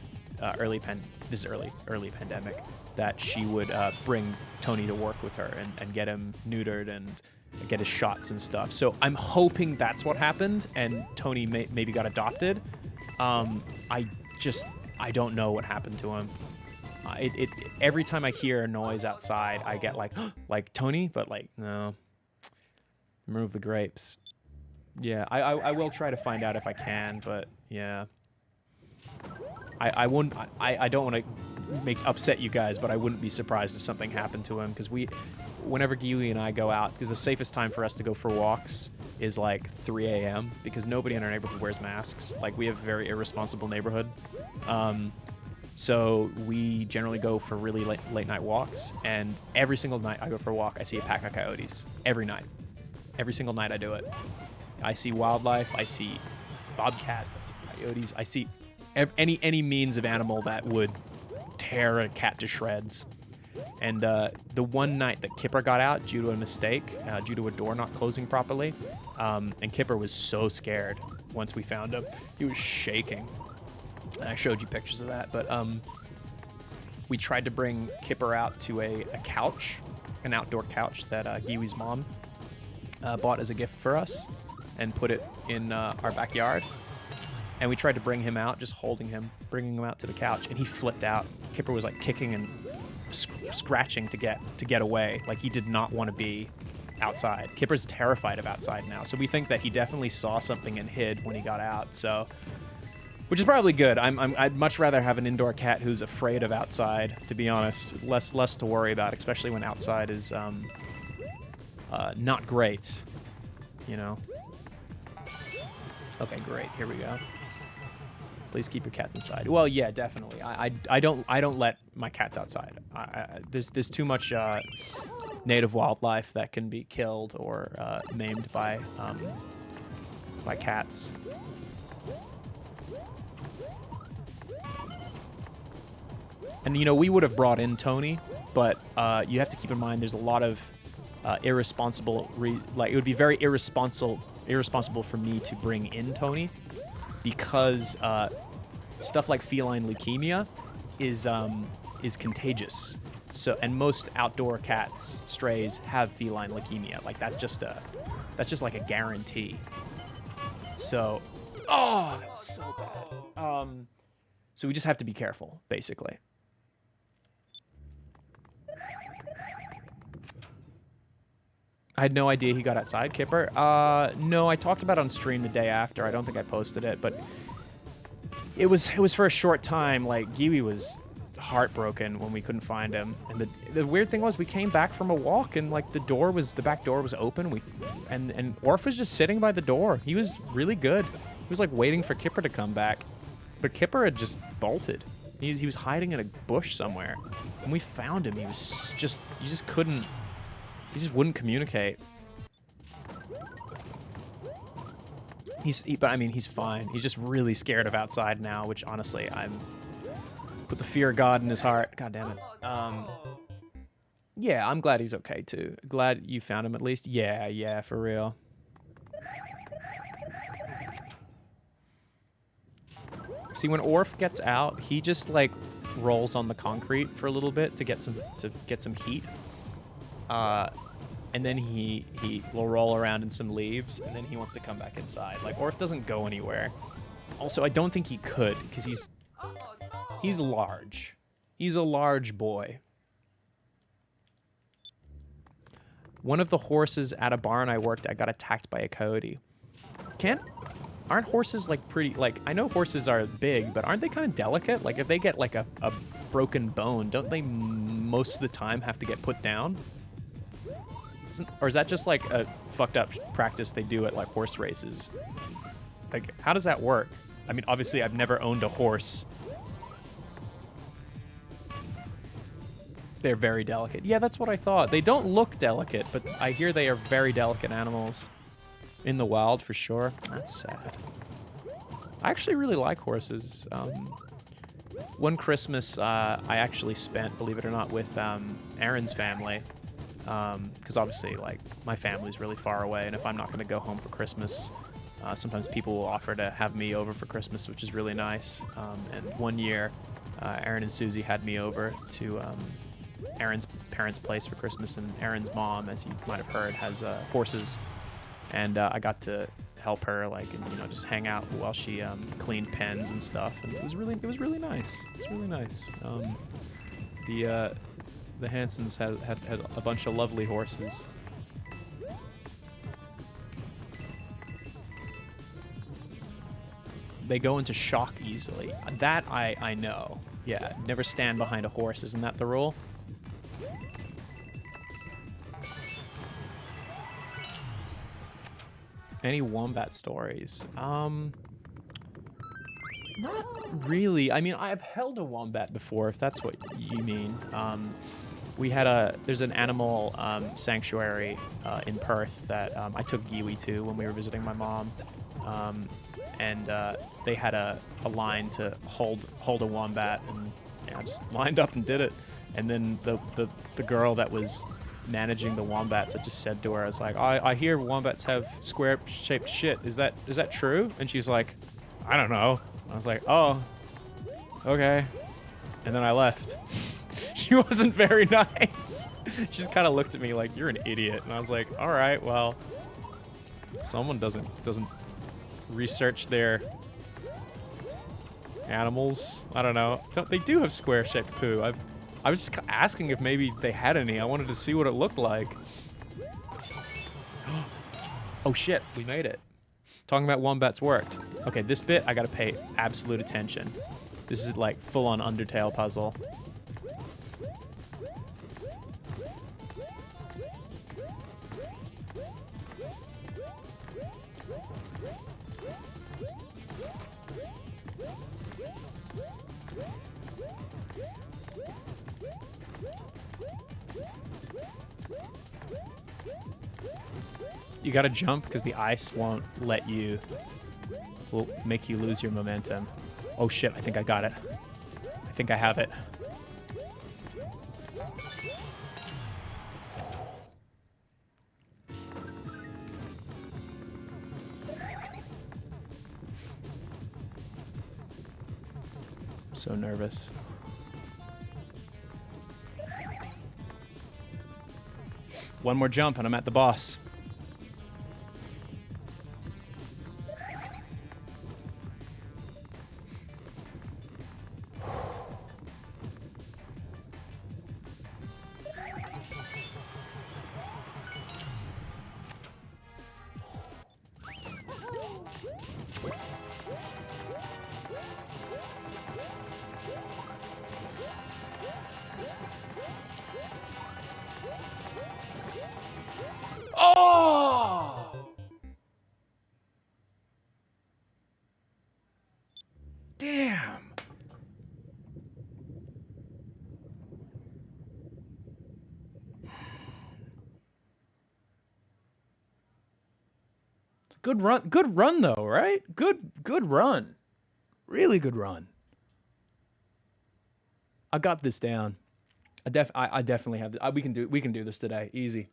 early pandemic, that she would bring Tony to work with her and get him neutered and get his shots and stuff. So I'm hoping that's what happened, and Tony maybe got adopted. I don't know what happened to him. Every time I hear a noise outside, I get like Tony, but like, no. Remove the grapes. Yeah, I will try to find out if I can, but yeah. I don't want to upset you guys, but I wouldn't be surprised if something happened to him, because whenever Kiwi and I go out, because the safest time for us to go for walks is like 3 a.m. because nobody in our neighborhood wears masks. Like, we have a very irresponsible neighborhood. So we generally go for really late night walks, and every single night I go for a walk, I see a pack of coyotes. Every night. Every single night I do it. I see wildlife, I see bobcats, I see coyotes, I see any means of animal that would tear a cat to shreds. And the one night that Kipper got out due to a mistake, due to a door not closing properly, and Kipper was so scared once we found him. He was shaking. And I showed you pictures of that, but we tried to bring Kipper out to a couch, an outdoor couch that Giwi's mom bought as a gift for us and put it in our backyard. And we tried to bring him out, just holding him, bringing him out to the couch, and he flipped out. Kipper was like kicking and scratching to get away. Like, he did not want to be outside. Kipper's terrified of outside now, so we think that he definitely saw something and hid when he got out. So, which is probably good. I'd much rather have an indoor cat who's afraid of outside, to be honest. Less to worry about, especially when outside is not great, you know. Okay, great. Here we go. Please keep your cats inside. Well, yeah, definitely. I don't let my cats outside. There's too much native wildlife that can be killed or maimed by cats. And you know, we would have brought in Tony, but you have to keep in mind there's a lot of irresponsible. It would be very irresponsible for me to bring in Tony, because stuff like feline leukemia is contagious. So, and most outdoor cats, strays, have feline leukemia. Like, that's just like a guarantee. So, oh, that was so bad. So we just have to be careful, basically. I had no idea he got outside, Kipper. No, I talked about it on stream the day after. I don't think I posted it, but it was for a short time. Like, Giwi was heartbroken when we couldn't find him. And the weird thing was, we came back from a walk and like the back door was open. And Orf was just sitting by the door. He was really good. He was like waiting for Kipper to come back, but Kipper had just bolted. He was hiding in a bush somewhere. When we found him, he just wouldn't communicate. But I mean, he's fine. He's just really scared of outside now, which honestly, put the fear of God in his heart. God damn it. Yeah, I'm glad he's okay too. Glad you found him at least. Yeah, for real. See, when Orf gets out, he just like rolls on the concrete for a little bit to get some heat. And then he will roll around in some leaves, and then he wants to come back inside. Like, Orf doesn't go anywhere. Also, I don't think he could, because he's large. He's a large boy. One of the horses at a barn I worked at got attacked by a coyote. Aren't horses like pretty, like, I know horses are big, but aren't they kind of delicate? Like, if they get like a broken bone, don't they most of the time have to get put down? Or is that just like a fucked up practice they do at like horse races? Like, how does that work? I mean, obviously I've never owned a horse. They're very delicate. Yeah, that's what I thought. They don't look delicate, but I hear they are very delicate animals. In the wild, for sure. That's sad. I actually really like horses. One Christmas, I actually spent, believe it or not, with Aaron's family. Because obviously, like, my family's really far away, and if I'm not going to go home for Christmas, sometimes people will offer to have me over for Christmas, which is really nice. And one year, Aaron and Susie had me over to Aaron's parents' place for Christmas, and Aaron's mom, as you might have heard, has horses, and I got to help her, like, and, you know, just hang out while she cleaned pens and stuff, and it was really nice. It was really nice. The Hansons had a bunch of lovely horses. They go into shock easily. That I know. Yeah, never stand behind a horse. Isn't that the rule? Any wombat stories? Not really. I mean, I've held a wombat before, if that's what you mean. We had there's an animal sanctuary in Perth that I took Giwi to when we were visiting my mom. And they had a line to hold a wombat, and I just lined up and did it. And then the girl that was managing the wombats, I just said to her, I was like, I hear wombats have square-shaped shit. Is that true? And she's like, I don't know. I was like, oh, okay. And then I left. She wasn't very nice. She just kind of looked at me like, you're an idiot. And I was like, all right, well, someone doesn't research their animals. I don't know. They do have square-shaped poo. I was just asking if maybe they had any. I wanted to see what it looked like. Oh shit, we made it. Talking about wombats worked. Okay, this bit I gotta pay absolute attention. This is like full-on Undertale puzzle. You gotta jump because the ice won't will make you lose your momentum. Oh shit, I think I got it. I think I have it. I'm so nervous. One more jump and I'm at the boss. Oh! Damn. Good run though, right? Good run. Really good run. I got this down. I definitely have we can do this today. Easy.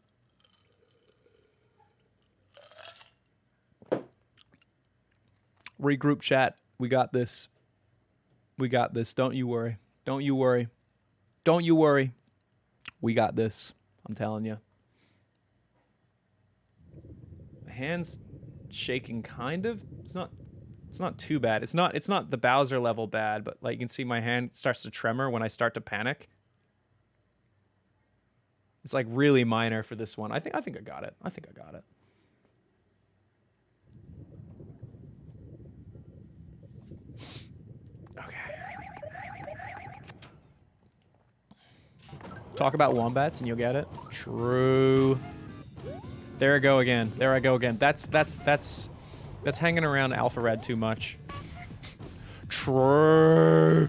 Regroup chat. We got this. We got this. Don't you worry. Don't you worry. Don't you worry. We got this. I'm telling you. My hand's shaking kind of. It's not too bad. It's not the Bowser level bad, but like you can see my hand starts to tremor when I start to panic. It's like really minor for this one. I think I got it. I think I got it. Talk about wombats and you'll get it. True. There I go again. There I go again. That's hanging around Alpha Rad too much. True.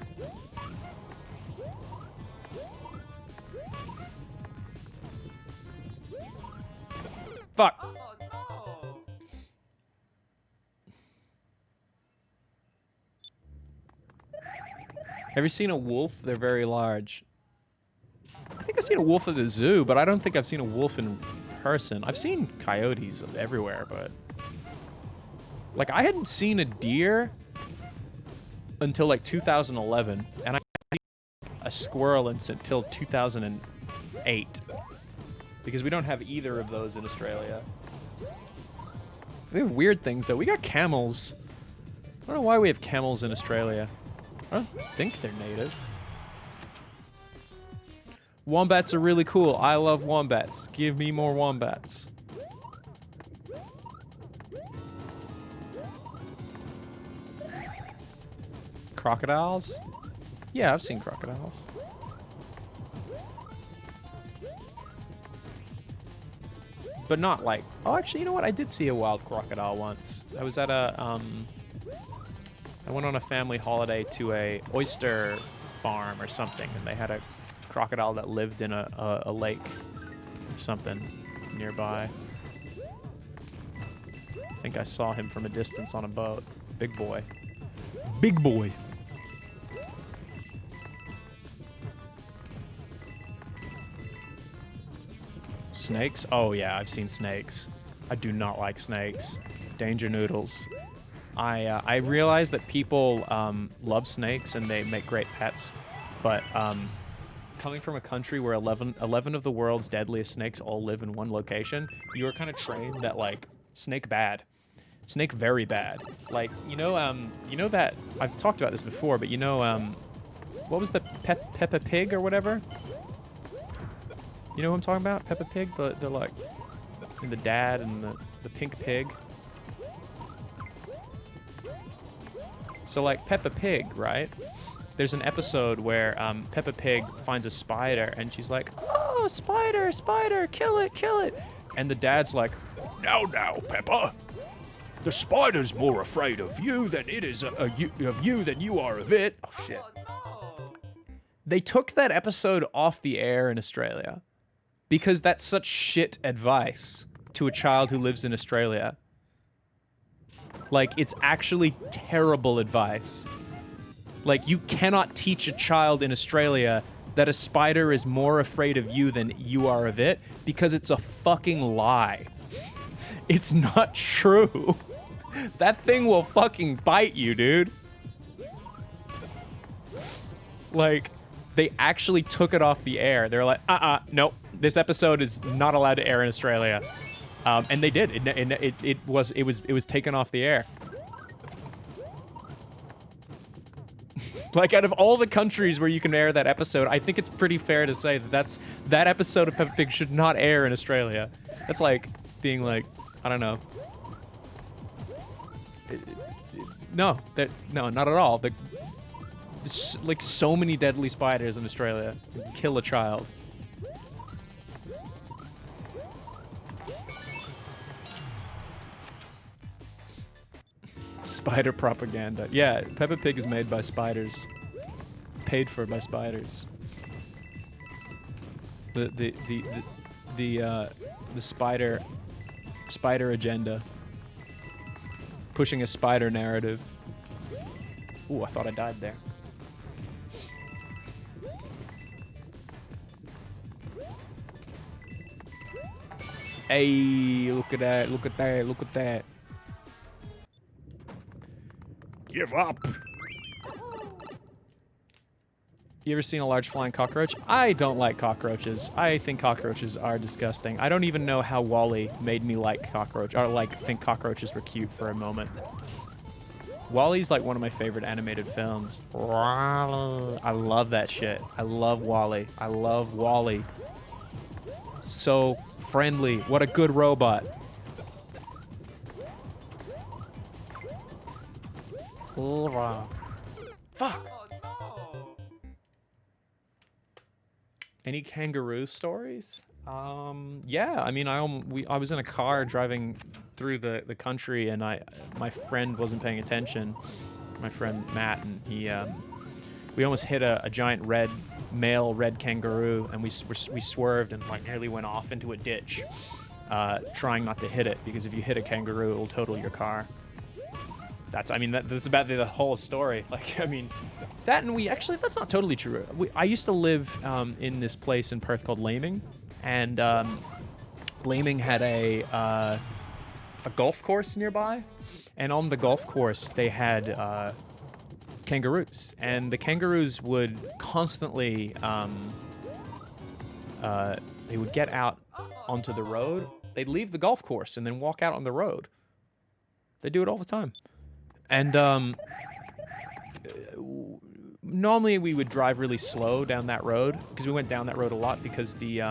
Fuck. Oh, no. Have you seen a wolf? They're very large. I think I've seen a wolf at the zoo, but I don't think I've seen a wolf in person. I've seen coyotes everywhere, but... Like, I hadn't seen a deer until, like, 2011, and I hadn't seen a squirrel until 2008. Because we don't have either of those in Australia. We have weird things, though. We got camels. I don't know why we have camels in Australia. I don't think they're native. Wombats are really cool. I love wombats. Give me more wombats. Crocodiles? Yeah, I've seen crocodiles. But not like... Oh, actually, you know what? I did see a wild crocodile once. I was at a, I went on a family holiday to a oyster farm or something, and they had a crocodile that lived in a lake or something nearby. I think I saw him from a distance on a boat. Big boy. Big boy. Snakes? Oh yeah, I've seen snakes. I do not like snakes. Danger noodles. I realize that people love snakes and they make great pets, but coming from a country where 11 of the world's deadliest snakes all live in one location, you are kind of trained that, like, snake bad. Snake very bad. Like, you know that, I've talked about this before, but you know, what was the Peppa Pig or whatever? You know who I'm talking about? Peppa Pig? The like, and the dad and the pink pig. So, like, Peppa Pig, right? There's an episode where Peppa Pig finds a spider, and she's like, "Oh, spider, spider, kill it, kill it." And the dad's like, "Now, Peppa. The spider's more afraid of you than it is of you than you are of it." Oh, shit. Oh, no. They took that episode off the air in Australia because that's such shit advice to a child who lives in Australia. Like, it's actually terrible advice. Like, you cannot teach a child in Australia that a spider is more afraid of you than you are of it, because it's a fucking lie. It's not true. That thing will fucking bite you, dude. Like, they actually took it off the air. They're like, nope, this episode is not allowed to air in Australia. And they did. It was taken off the air. Like, out of all the countries where you can air that episode, I think it's pretty fair to say that that episode of Peppa Pig should not air in Australia. That's like being like, I don't know. No, not at all. There's like so many deadly spiders in Australia. Kill a child. Spider propaganda. Yeah, Peppa Pig is made by spiders. Paid for by spiders. The spider agenda. Pushing a spider narrative. Ooh, I thought I died there. Hey, look at that, look at that, look at that. Give up. You ever seen a large flying cockroach? I don't like cockroaches. I think cockroaches are disgusting. I don't even know how WALL-E made me like cockroach, or like think cockroaches were cute for a moment. WALL-E's like one of my favorite animated films. I love that shit. I love WALL-E. I love WALL-E. So friendly. What a good robot. Fuck. Oh, no. Any kangaroo stories? Yeah. I mean, I was in a car driving through the country, and my friend wasn't paying attention. My friend Matt, and we almost hit a giant male red kangaroo, and we swerved and like nearly went off into a ditch, trying not to hit it, because if you hit a kangaroo, it will total your car. That's about the whole story. Like, I mean, that, and that's not totally true. I used to live in this place in Perth called Laming, and Laming had a golf course nearby, and on the golf course they had kangaroos, and the kangaroos would constantly they would get out onto the road. They'd leave the golf course and then walk out on the road. They do it all the time. And normally we would drive really slow down that road, because we went down that road a lot, because the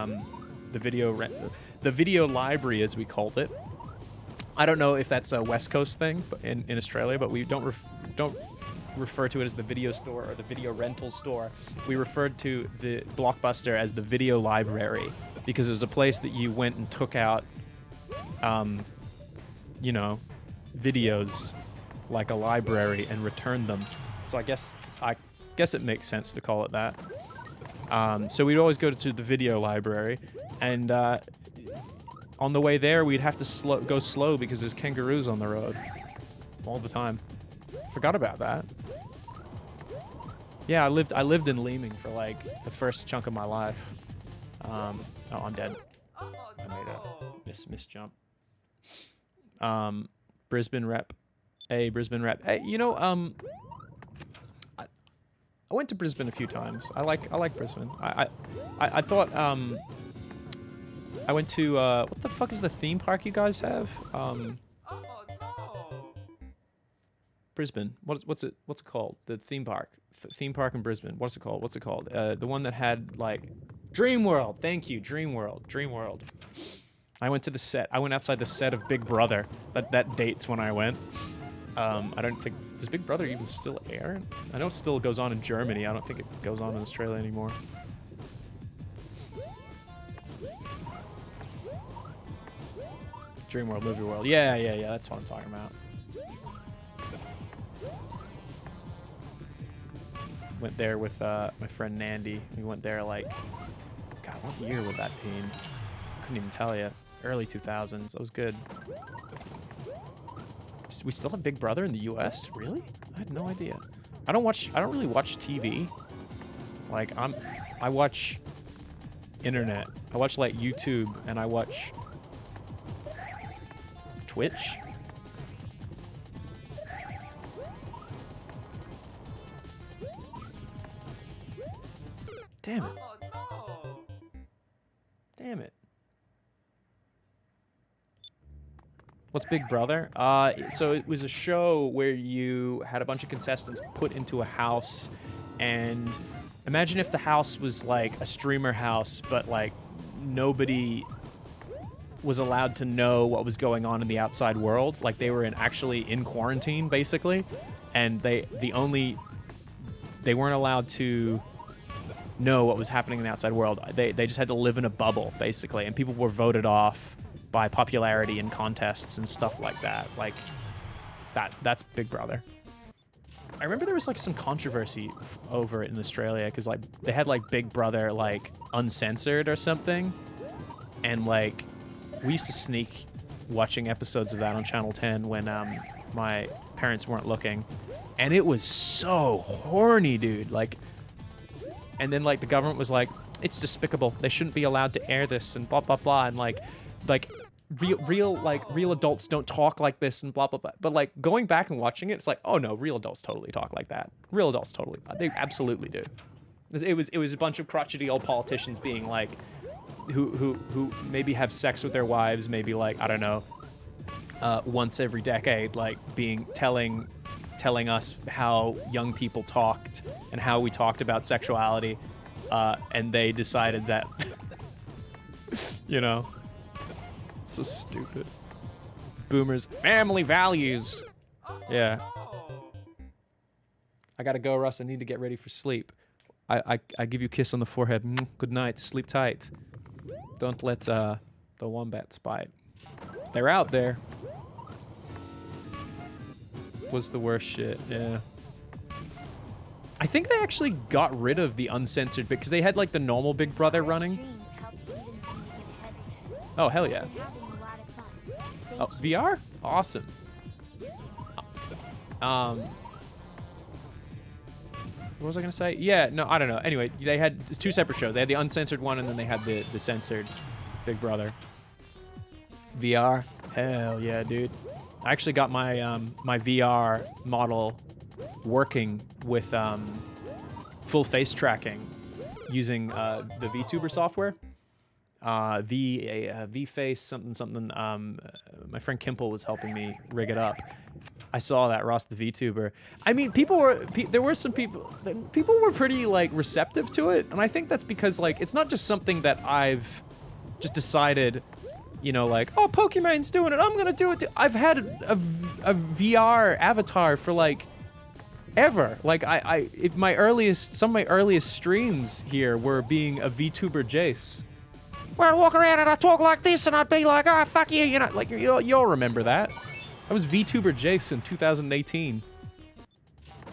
video library, as we called it. I don't know if that's a West Coast thing in Australia, but we don't refer to it as the video store or the video rental store. We referred to the Blockbuster as the video library, because it was a place that you went and took out, videos like a library and returned them. So I guess it makes sense to call it that. So we'd always go to the video library, and on the way there we'd have to go slow because there's kangaroos on the road all the time. Forgot about that. Yeah, I lived in Leeming for like the first chunk of my life. Oh, I'm dead. I made a miss jump. Brisbane rep. Hey, Brisbane rep. Hey, I went to Brisbane a few times. I like Brisbane. I thought I went to what the fuck is the theme park you guys have? Brisbane. What's it called? The theme park. Theme park in Brisbane. What's it called? The one that had like Dream World. Thank you, Dream World. I went to the set. I went outside the set of Big Brother. That dates when I went. I don't think, does Big Brother even still air? I know it still goes on in Germany. I don't think it goes on in Australia anymore. Dream World, Movie World. Yeah. That's what I'm talking about. Went there with my friend Nandy. We went there like, God, what year would that be? Couldn't even tell you. Early 2000s. That was good. We still have Big Brother in the U.S. Really? I had no idea. I don't really watch TV. Like I watch internet. I watch like YouTube, and I watch Twitch. Damn it. Damn it. What's Big Brother? So it was a show where you had a bunch of contestants put into a house, and imagine if the house was like a streamer house, but like nobody was allowed to know what was going on in the outside world. Like they were actually in quarantine, basically, and they weren't allowed to know what was happening in the outside world. They just had to live in a bubble, basically, and people were voted off by popularity in contests and stuff like that. Like that's Big Brother. I remember there was like some controversy over it in Australia, because like they had like Big Brother like uncensored or something, and like we used to sneak watching episodes of that on Channel 10 when my parents weren't looking, and it was so horny, dude. Like, and then like the government was like, it's despicable, they shouldn't be allowed to air this, and blah blah blah, and like real adults don't talk like this, and blah blah blah. But like going back and watching it, it's like, oh no, real adults totally talk like that. Real adults totally, they absolutely do. It was a bunch of crotchety old politicians being like, who maybe have sex with their wives, maybe like, I don't know, once every decade, like telling us how young people talked and how we talked about sexuality, and they decided that so stupid. Boomers, family values. Yeah. I gotta go, Russ. I need to get ready for sleep. I give you a kiss on the forehead. Good night. Sleep tight. Don't let the wombats bite. They're out there. Was the worst shit, yeah. I think they actually got rid of the uncensored bit because they had like the normal Big Brother running. Oh, hell yeah. Oh, VR? Awesome. What was I gonna say? Yeah, no, I don't know. Anyway, they had two separate shows. They had the uncensored one and then they had the censored Big Brother. VR? Hell yeah, dude. I actually got my my VR model working with full face tracking using the VTuber software. V-Face something. My friend Kimple was helping me rig it up. I saw that, Ross the VTuber. I mean, there were some people were pretty like receptive to it, and I think that's because like it's not just something that I've just decided, you know, like, oh, Pokemon's doing it, I'm gonna do it too. I've had a VR avatar for like ever. Like some of my earliest streams here were being a VTuber Jace. Where I'd walk around and I'd talk like this and I'd be like, ah, oh, fuck you, you know, like you'll remember that. I was VTuber Jace in 2018.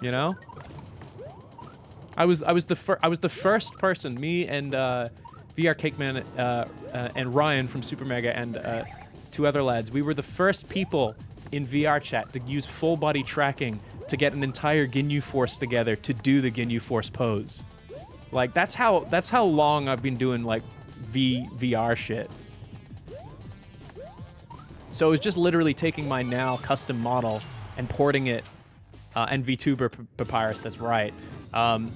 You know? I was the first person, me and VR Cakeman and Ryan from Super Mega and two other lads, we were the first people in VR chat to use full body tracking to get an entire Ginyu Force together to do the Ginyu Force pose. Like that's how long I've been doing like VR shit. So it was just literally taking my now custom model and porting it, and VTuber Papyrus, that's right. And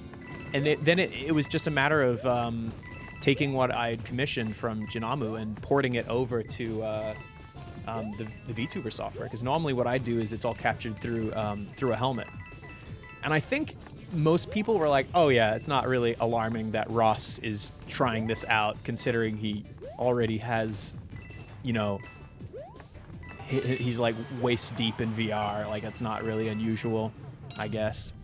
then it was just a matter of taking what I'd commissioned from Jinamu and porting it over to the VTuber software. Because normally what I do is it's all captured through a helmet. And I think most people were like, oh yeah, it's not really alarming that Ross is trying this out, considering he already has, you know, he's like waist deep in VR. Like, that's not really unusual, I guess.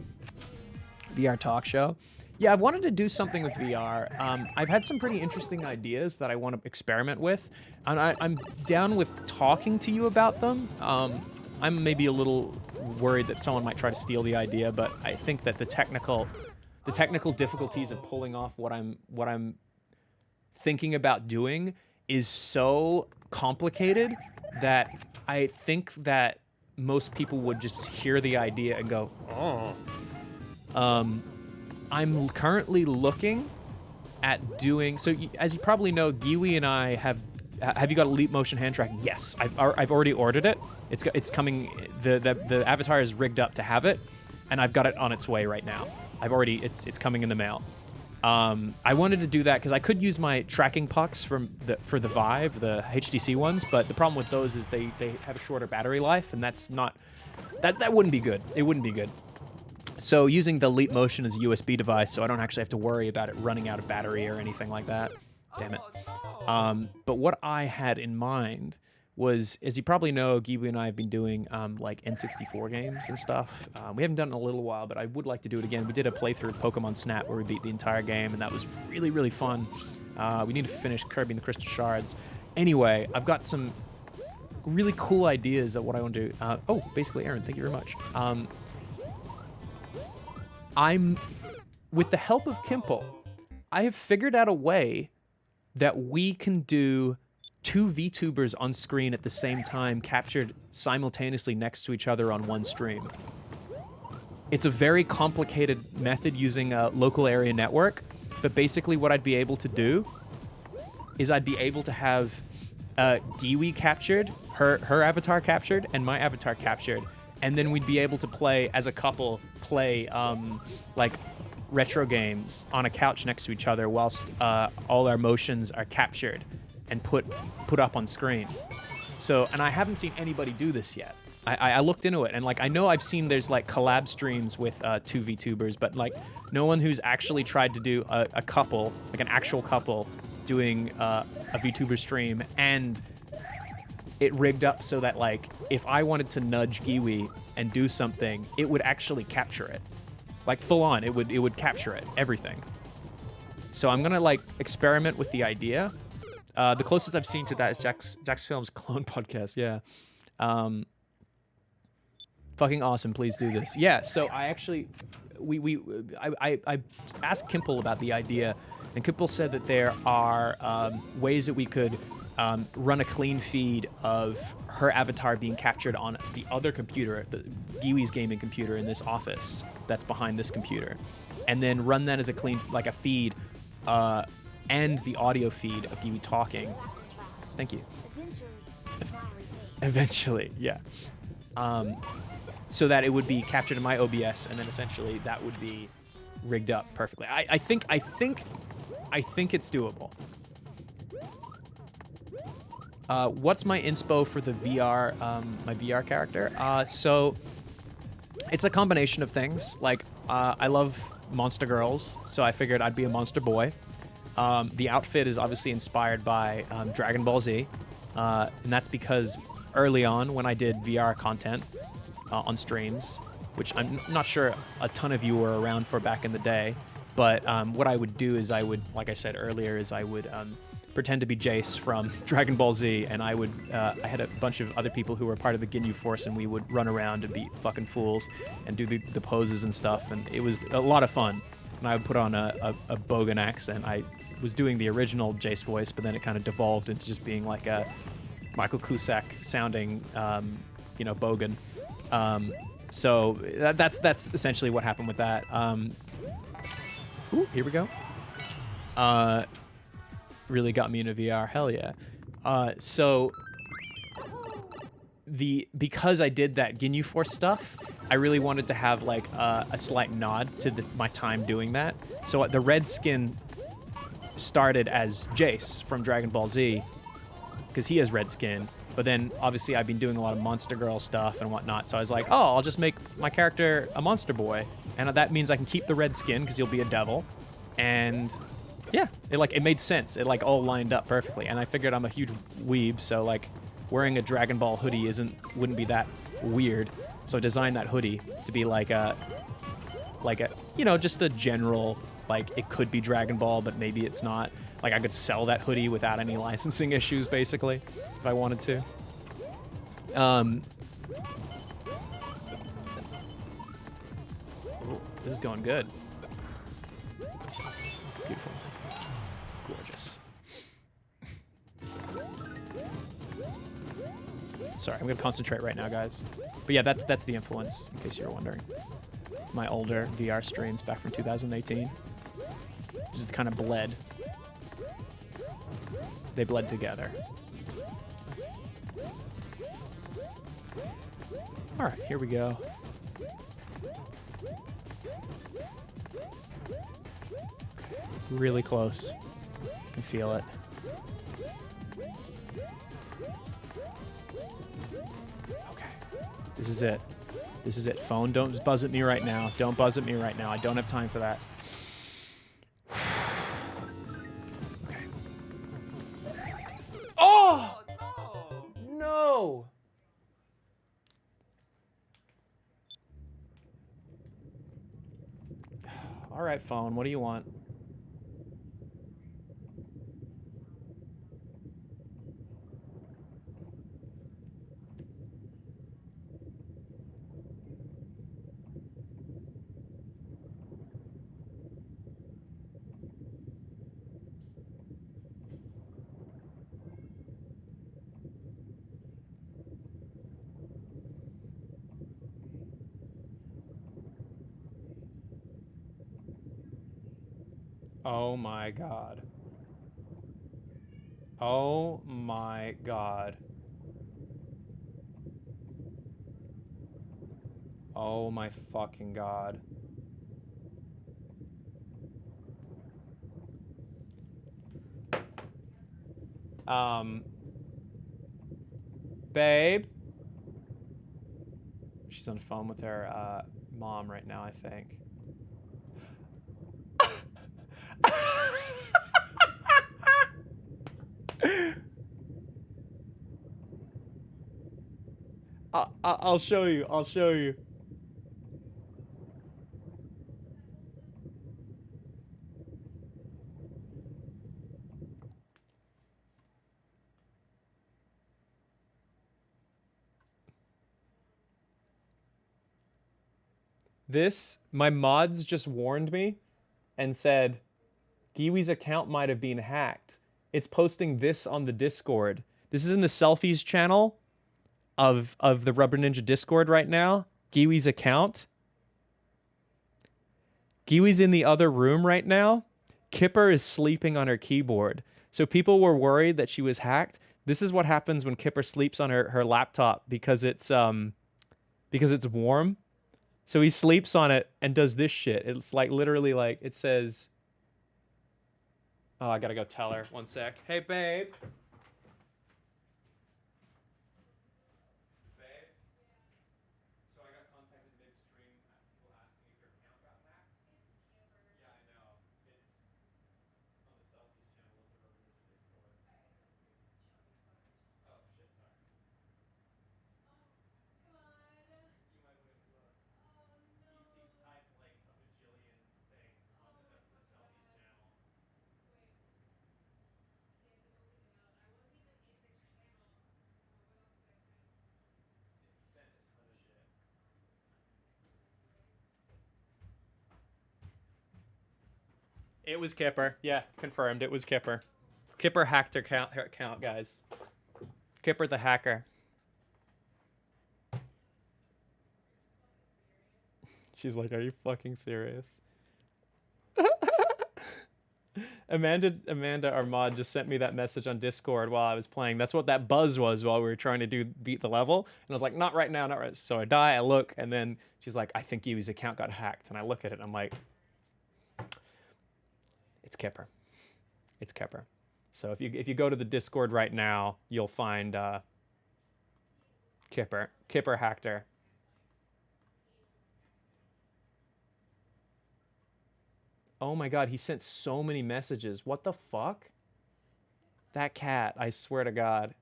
VR talk show. Yeah, I wanted to do something with VR. I've had some pretty interesting ideas that I want to experiment with, and I'm down with talking to you about them. I'm maybe a little worried that someone might try to steal the idea, but I think that the technical difficulties of pulling off what I'm thinking about doing is so complicated that I think that most people would just hear the idea and go, oh. I'm currently looking at doing, so as you probably know, Giwi and I have you got a Leap Motion hand tracking? Yes, I've already ordered it. It's coming, the avatar is rigged up to have it, and I've got it on its way right now. It's coming in the mail. I wanted to do that because I could use my tracking pucks for the Vive, the HTC ones, but the problem with those is they have a shorter battery life, and that's not, that wouldn't be good. It wouldn't be good. So using the Leap Motion as a USB device, so I don't actually have to worry about it running out of battery or anything like that. Damn it. But what I had in mind was, as you probably know, Gibu and I have been doing like N64 games and stuff. We haven't done it in a little while, but I would like to do it again. We did a playthrough of Pokemon Snap where we beat the entire game, and that was really, really fun. We need to finish Kirby and the Crystal Shards. Anyway, I've got some really cool ideas of what I want to do. Basically, Aaron, thank you very much. With the help of Kimple, I have figured out a way that we can do two VTubers on screen at the same time, captured simultaneously next to each other on one stream. It's a very complicated method using a local area network, but basically what I'd be able to do is I'd be able to have Giwi captured, her avatar captured, and my avatar captured, and then we'd be able to play, as a couple, like retro games on a couch next to each other whilst all our motions are captured and put up on screen. So, and I haven't seen anybody do this yet. I looked into it, and like I know I've seen there's like collab streams with two VTubers, but like no one who's actually tried to do a couple, like an actual couple, doing a VTuber stream and it rigged up so that like if I wanted to nudge Giwi and do something, it would actually capture it. Like full on, it would capture it, everything. So I'm gonna like experiment with the idea The closest I've seen to that is Jack's Films Clone Podcast. Yeah. Fucking awesome. Please do this. Yeah. So I actually, I asked Kimple about the idea, and Kimple said that there are ways that we could run a clean feed of her avatar being captured on the other computer, the Giwi's gaming computer in this office that's behind this computer, and then run that as a clean, like a feed, and the audio feed of Giwi talking. Thank you. Eventually, yeah. So that it would be captured in my OBS, and then essentially that would be rigged up perfectly. I think it's doable. What's my inspo for the VR, my VR character? So it's a combination of things. Like, I love monster girls, so I figured I'd be a monster boy. The outfit is obviously inspired by Dragon Ball Z, and that's because early on when I did VR content on streams, which I'm not sure a ton of you were around for back in the day, but what I would do is I would, like I said earlier, is I would pretend to be Jace from Dragon Ball Z, and I had a bunch of other people who were part of the Ginyu Force, and we would run around and be fucking fools and do the poses and stuff, and it was a lot of fun. And I would put on a Bogan accent. I was doing the original Jace voice, but then it kind of devolved into just being like a Michael Cusack sounding, Bogan. So that's essentially what happened with that. Ooh, here we go. Really got me into VR. Hell yeah. So because I did that Ginyu Force stuff, I really wanted to have like a slight nod to my time doing that. So the red skin started as Jace from Dragon Ball Z, because he has red skin. But then obviously I've been doing a lot of Monster Girl stuff and whatnot, so I was like, oh, I'll just make my character a monster boy, and that means I can keep the red skin because he'll be a devil. And yeah, it made sense. It like all lined up perfectly. And I figured I'm a huge weeb, so like wearing a Dragon Ball hoodie wouldn't be that weird. So I designed that hoodie to be like a just a general, like, it could be Dragon Ball, but maybe it's not. Like, I could sell that hoodie without any licensing issues, basically, if I wanted to. Ooh, this is going good. Beautiful. Gorgeous. Sorry, I'm gonna concentrate right now, guys. But yeah, that's the influence, in case you were wondering. My older VR streams back from 2018 just kind of bled. They bled together. All right, here we go. Really close. I can feel it. Okay. This is it. This is it. Phone, don't buzz at me right now. Don't buzz at me right now. I don't have time for that. Okay. Oh! No! All right, phone, what do you want? Oh my god. Oh my god. Oh my fucking god. Babe? She's on the phone with her mom right now, I think. I'll show you. I'll show you. My mods just warned me and said, Giwi's account might have been hacked. It's posting this on the Discord. This is in the selfies channel of the Rubber Ninja Discord right now. Giwi's account. Giwi's in the other room right now. Kipper is sleeping on her keyboard. So people were worried that she was hacked. This is what happens when Kipper sleeps on her laptop because it's warm. So he sleeps on it and does this shit. It's like literally like it says. Oh, I gotta go tell her. One sec. Hey, babe. Babe. So I got contacted midstream. People asking if your account got hacked. Yeah, I know. It's on the selfies channel of the Rubber Ninja Discord. Oh shit, sorry. You might want to look. He's typed like a bajillion things onto the selfies channel. He sent a ton of shit. It was Kipper. Yeah, confirmed. It was Kipper. Kipper hacked her account, guys. Kipper the hacker. She's like, are you fucking serious? Amanda, our mod, just sent me that message on Discord while I was playing. That's what that buzz was while we were trying to beat the level. And I was like, not right now, not right. So I die, I look, and then she's like, I think Yui's account got hacked. And I look at it, and I'm like, it's Kipper. It's Kipper. So if you go to the Discord right now, you'll find Kipper. Kipper hacked her. Oh my god, he sent so many messages. What the fuck? That cat, I swear to god.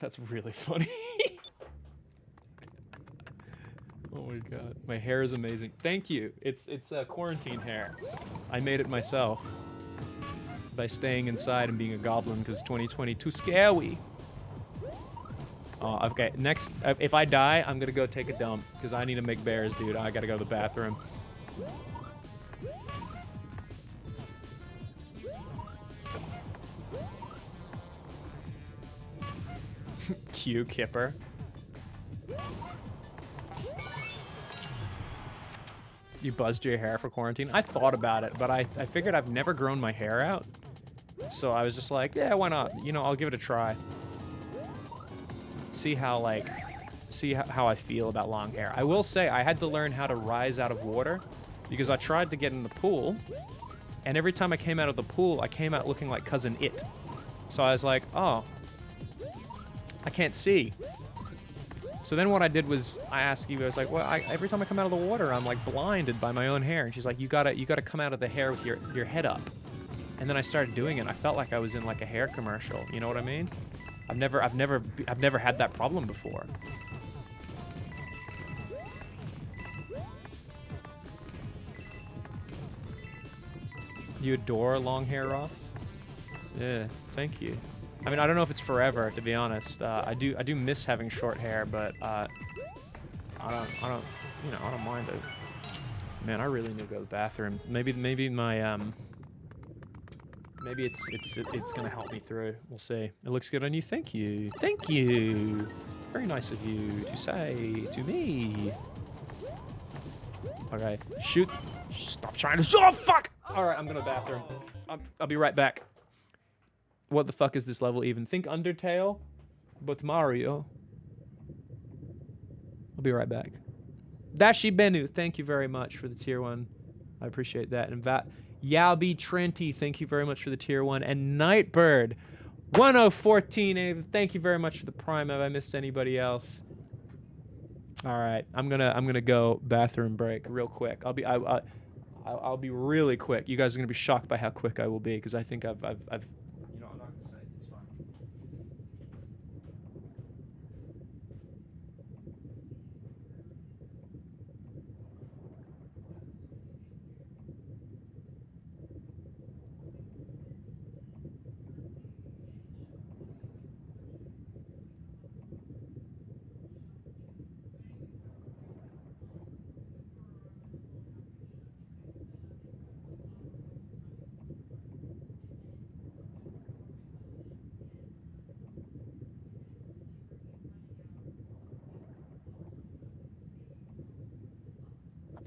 That's really funny. Oh my god. My hair is amazing. Thank you. It's quarantine hair. I made it myself. By staying inside and being a goblin because 2020 too scary. Oh, okay. Next, if I die, I'm gonna go take a dump because I need to make bears, dude. I gotta go to the bathroom. Q Kipper. You buzzed your hair for quarantine? I thought about it, but I figured I've never grown my hair out. So I was just like, yeah, why not? You know, I'll give it a try. See how I feel about long hair. I will say I had to learn how to rise out of water because I tried to get in the pool, and every time I came out of the pool, I came out looking like Cousin It. So I was like, oh, I can't see. So then what I did was I asked Eva, I was like, well, every time I come out of the water, I'm like blinded by my own hair. And she's like, you gotta come out of the hair with your head up. And then I started doing it. I felt like I was in like a hair commercial. You know what I mean? I've never had that problem before. You adore long hair, Ross? Yeah, thank you. I mean, I don't know if it's forever, to be honest. I do miss having short hair, but I don't mind it. Man, I really need to go to the bathroom. Maybe my maybe it's gonna help me through. We'll see. It looks good on you. Thank you. Thank you. Very nice of you to say to me. Okay, shoot. Stop trying to. Oh fuck! All right, I'm gonna bathroom. I'll be right back. What the fuck is this level even? Think Undertale, but Mario. I'll be right back. Dashi Benu, thank you very much for the tier 1. I appreciate that. And Yabi Trenti, thank you very much for the tier 1. And Nightbird, 1014, thank you very much for the prime. Have I missed anybody else? All right, I'm gonna go bathroom break real quick. I'll be really quick. You guys are gonna be shocked by how quick I will be because I think I've you know, I'm not gonna say it. It's fine.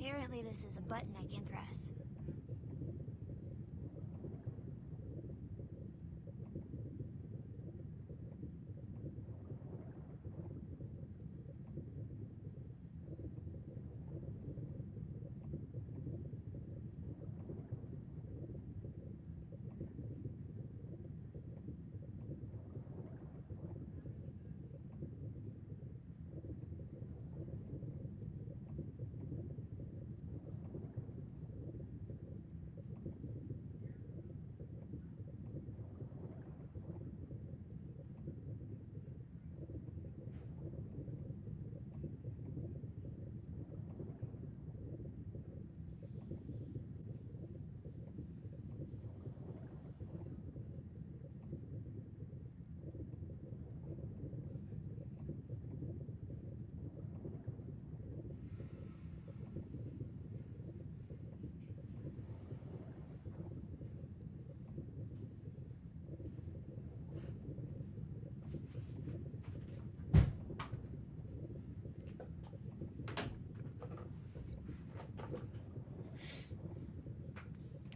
Apparently this is a button I can press.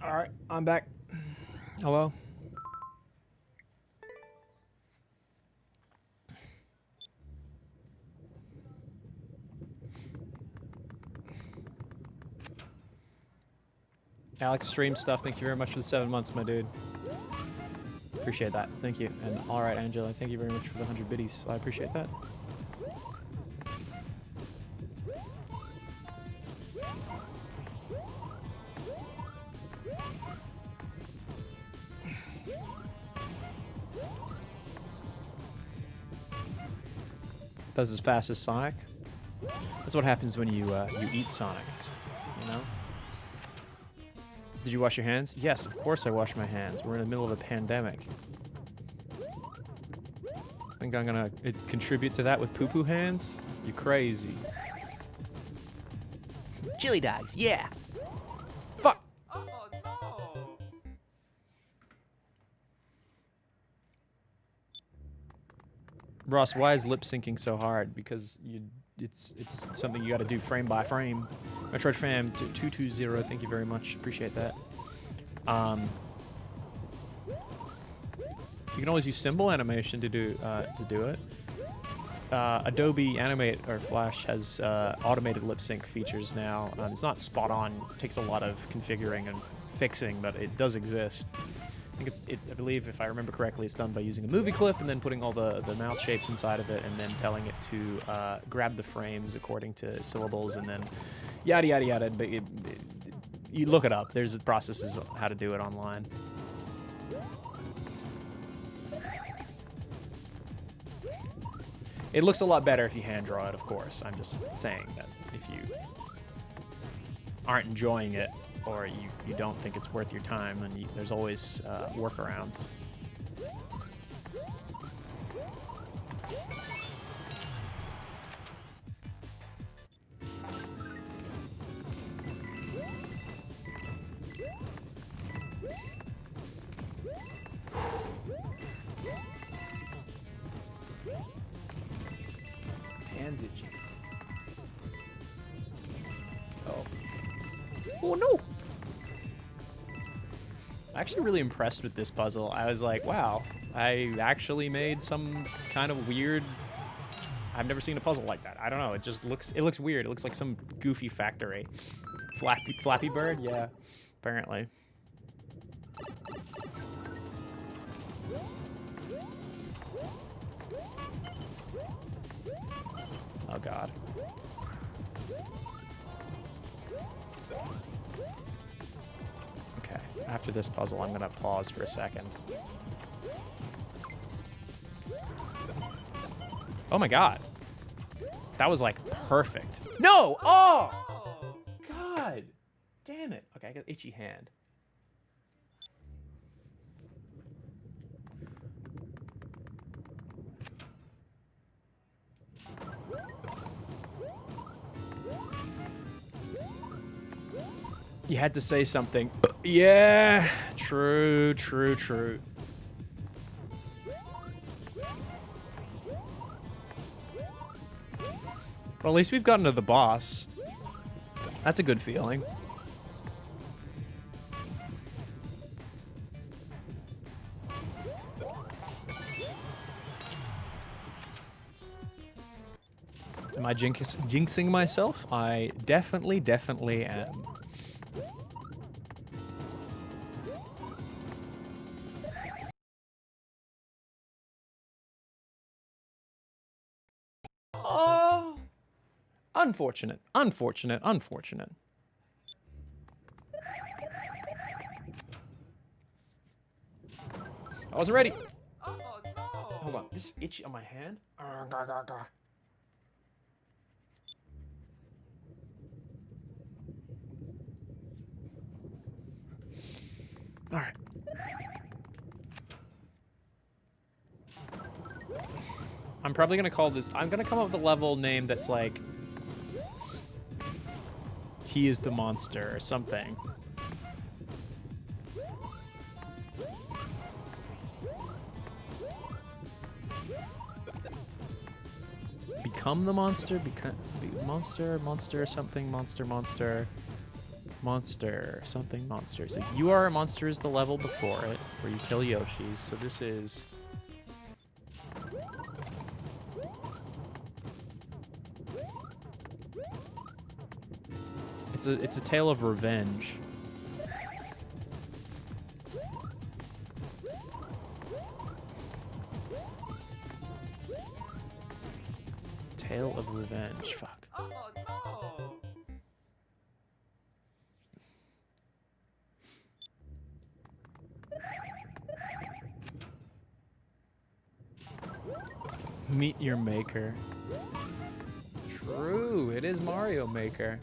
All right, I'm back. Hello. Alex, stream stuff. Thank you very much for the 7 months, my dude. Appreciate that. Thank you. And all right, Angela, thank you very much for the 100 biddies. I appreciate that. That's as fast as Sonic. That's what happens when you eat Sonics, you know? Did you wash your hands? Yes, of course I wash my hands. We're in the middle of a pandemic. Think I'm gonna contribute to that with poo-poo hands? You crazy. Chili dogs, yeah! Fuck! Oh no! Ross, why is lip syncing so hard? Because it's something you gotta do frame by frame. Metroid Fam 220, thank you very much. Appreciate that. You can always use symbol animation to do it. Adobe Animate or Flash has automated lip sync features now. It's not spot on. It takes a lot of configuring and fixing, but it does exist. I think I believe, if I remember correctly, it's done by using a movie clip and then putting all the mouth shapes inside of it and then telling it to grab the frames according to syllables and then yada yada yada. But you look it up. There's processes on how to do it online. It looks a lot better if you hand draw it, of course. I'm just saying that if you aren't enjoying it or you don't think it's worth your time, then there's always workarounds. Hands itchy. Oh. Oh no! I'm actually really impressed with this puzzle. I was like, wow, I actually made some kind of weird... I've never seen a puzzle like that. I don't know, it looks weird. It looks like some goofy factory. Flappy Bird? Yeah, apparently. Oh god. Okay, after this puzzle, I'm gonna pause for a second. Oh my god. That was like perfect. No! Oh! Oh! God! Damn it. Okay, I got an itchy hand. You had to say something. Yeah, true. Well, at least we've gotten to the boss. That's a good feeling. Am I jinxing myself? I definitely am. Oh, unfortunate. I wasn't ready. Oh no! Hold on, this is itchy on my hand. All right. I'm probably gonna call this. I'm gonna come up with a level name that's like, he is the monster or something. Become the monster. Monster something. Monster something monster. So you are a monster is the level before it, where you kill Yoshis. So this is. It's a tale of revenge. Tale of revenge. Fuck. Oh no! Meet your maker. True, it is Mario Maker.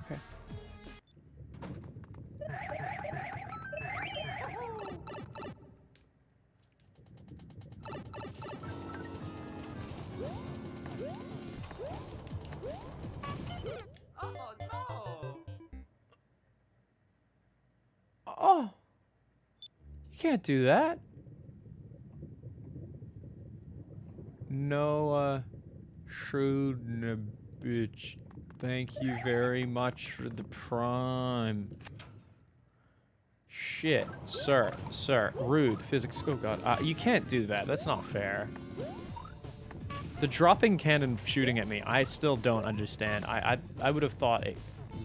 Okay. Oh no! Oh, you can't do that. No, shrewd bitch. Thank you very much for the prime. Shit, sir, rude, physics. Oh god, you can't do that. That's not fair. The dropping cannon shooting at me, I still don't understand. I would have thought it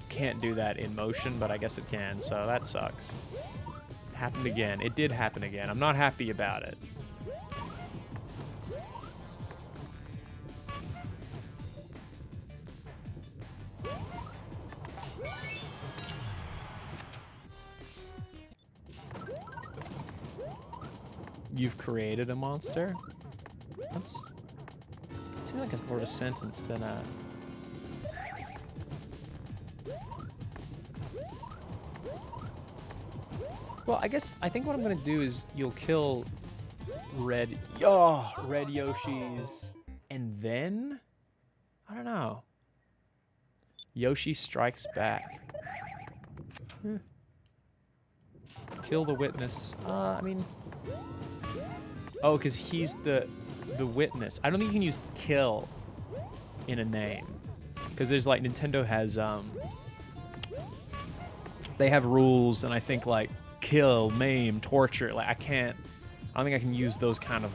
can't do that in motion, but I guess it can, so that sucks. It happened again. It did happen again. I'm not happy about it. You've created a monster? That seems like more of a sentence than a... Well, I think what I'm gonna do is you'll kill red Yoshis, and then I don't know. Yoshi strikes back. Kill the witness. I mean, Oh, because he's the witness. I don't think you can use kill in a name. Because there's like, Nintendo has, they have rules, and I think like kill, maim, torture. Like I don't think I can use those kind of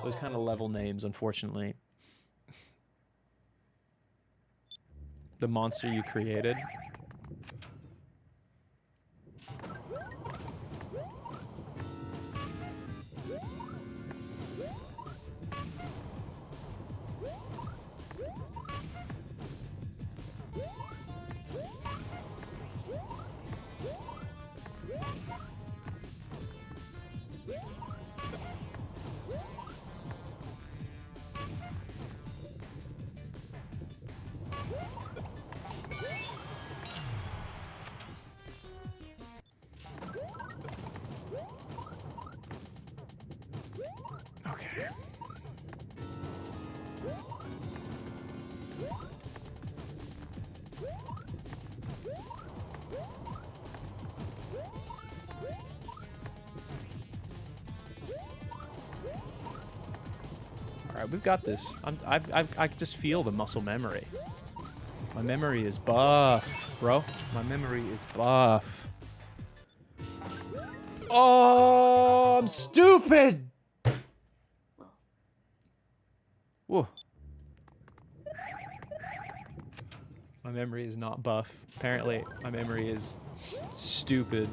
those kind of level names, unfortunately. The monster you created. Okay. All right, we've got this. I just feel the muscle memory. My memory is buff, bro. My memory is buff. Oh, I'm stupid. Whoa. My memory is not buff. Apparently, my memory is stupid.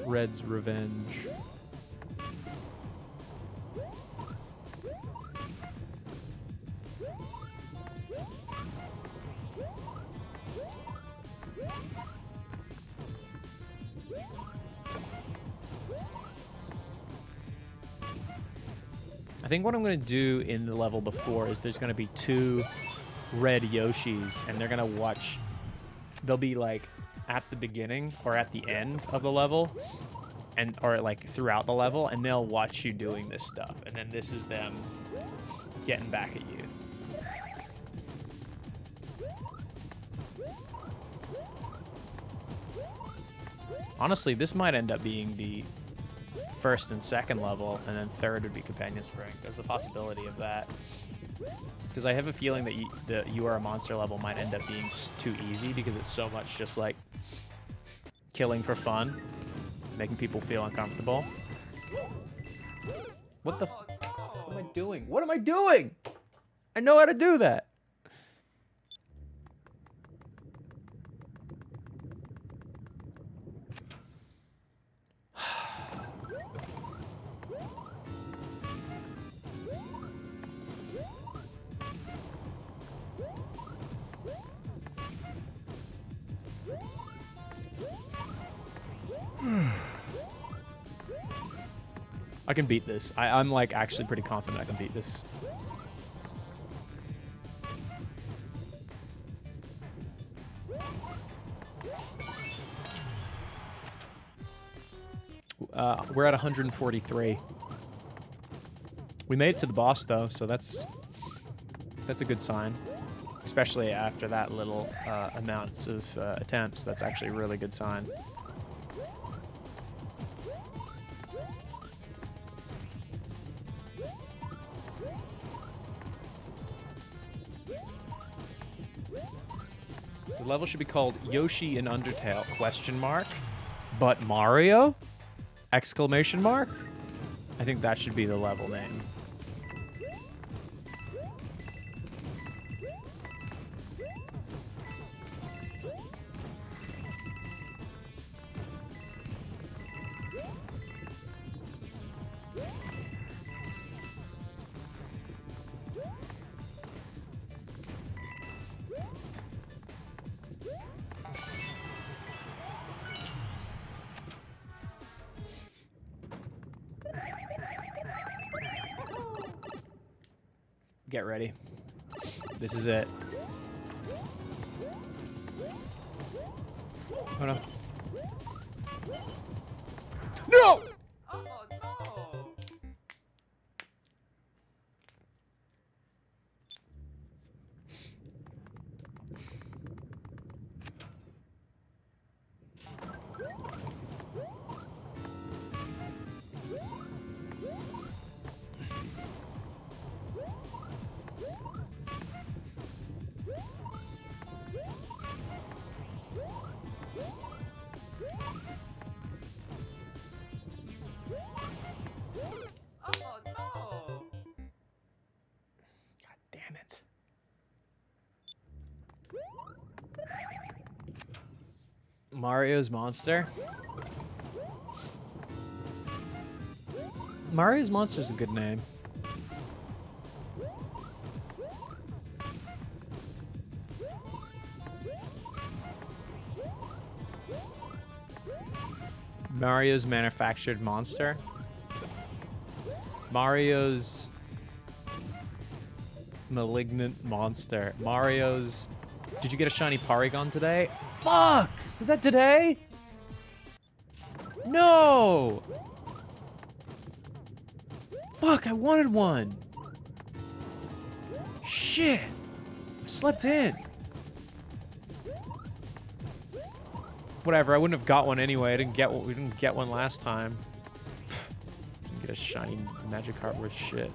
Red's Revenge. I think what I'm going to do in the level before is there's going to be 2 red Yoshis, and they're going to watch. They'll be like at the beginning or at the end of the level, or like throughout the level, and they'll watch you doing this stuff. And then this is them getting back at you. Honestly, this might end up being the first and second level, and then third would be Companion Spring. There's a possibility of that. Because I have a feeling that You Are a Monster level might end up being too easy, because it's so much just like killing for fun, making people feel uncomfortable. What the what am I doing? What am I doing? I know how to do that. I can beat this. I'm like actually pretty confident I can beat this. We're at 143. We made it to the boss though, so that's a good sign. Especially after that little amounts of attempts, that's actually a really good sign. The level should be called Yoshi in Undertale, question mark, but Mario? Exclamation mark? I think that should be the level name. Get ready. This is it. Oh no. No! Oh no! Mario's Monster. Mario's Monster is a good name. Mario's Manufactured Monster. Mario's Malignant Monster. Mario's... Did you get a shiny Porygon today? Fuck! Was that today? No! Fuck, I wanted one. Shit. I slept in. Whatever, I wouldn't have got one anyway. We didn't get one last time. Didn't get a shiny Magikarp worth shit.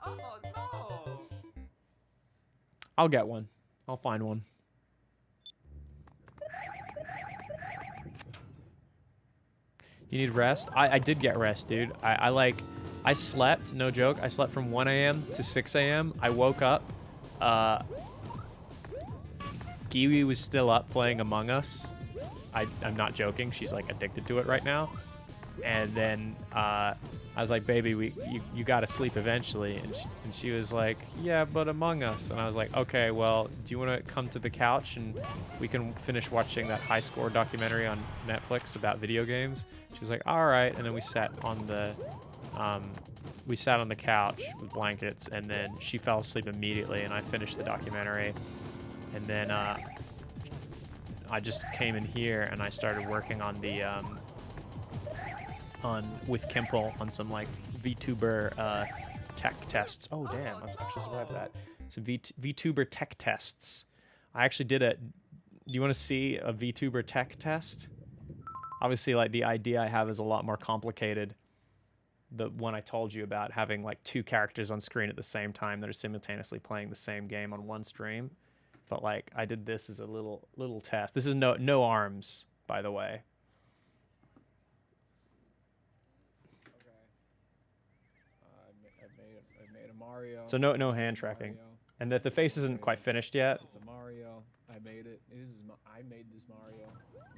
Oh no! I'll get one. I'll find one. You need rest? I did get rest, dude. I slept, no joke. I slept from 1 a.m. to 6 a.m. I woke up. Kiwi was still up playing Among Us. I'm not joking. She's like addicted to it right now. And then I was like, baby, you gotta sleep eventually. And she was like, yeah, but Among Us. And I was like, okay, well, do you want to come to the couch and we can finish watching that high score documentary on Netflix about video games? She was like, all right. And then we sat on the couch with blankets, and then she fell asleep immediately, and I finished the documentary. And then I just came in here and I started working on the with Kimple on some like VTuber tech tests. Oh damn, I'm actually survived that. Some VTuber tech tests. I actually did it. Do you want to see a VTuber tech test? Obviously, like the idea I have is a lot more complicated. The one I told you about, having like two characters on screen at the same time that are simultaneously playing the same game on one stream. But like I did this as a little test. This is no arms, by the way. Okay. I made a Mario. So no hand tracking, Mario. and that the face isn't quite finished yet. It's a Mario. I made it. I made this Mario.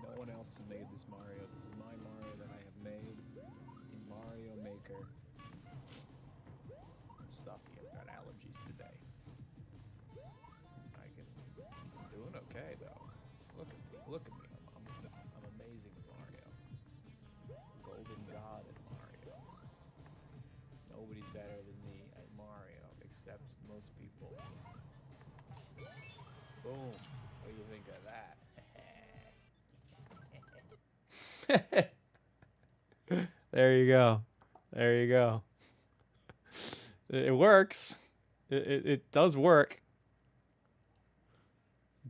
No one else has made this Mario. This is my Mario that I have made in Mario Maker. I'm stuffy. I've got allergies today. I'm doing okay though. Look at me. Look at me. I'm amazing at Mario. Golden God at Mario. Nobody's better than me at Mario, except most people. Boom. What do you think of that? There you go. There you go. It works. It does work.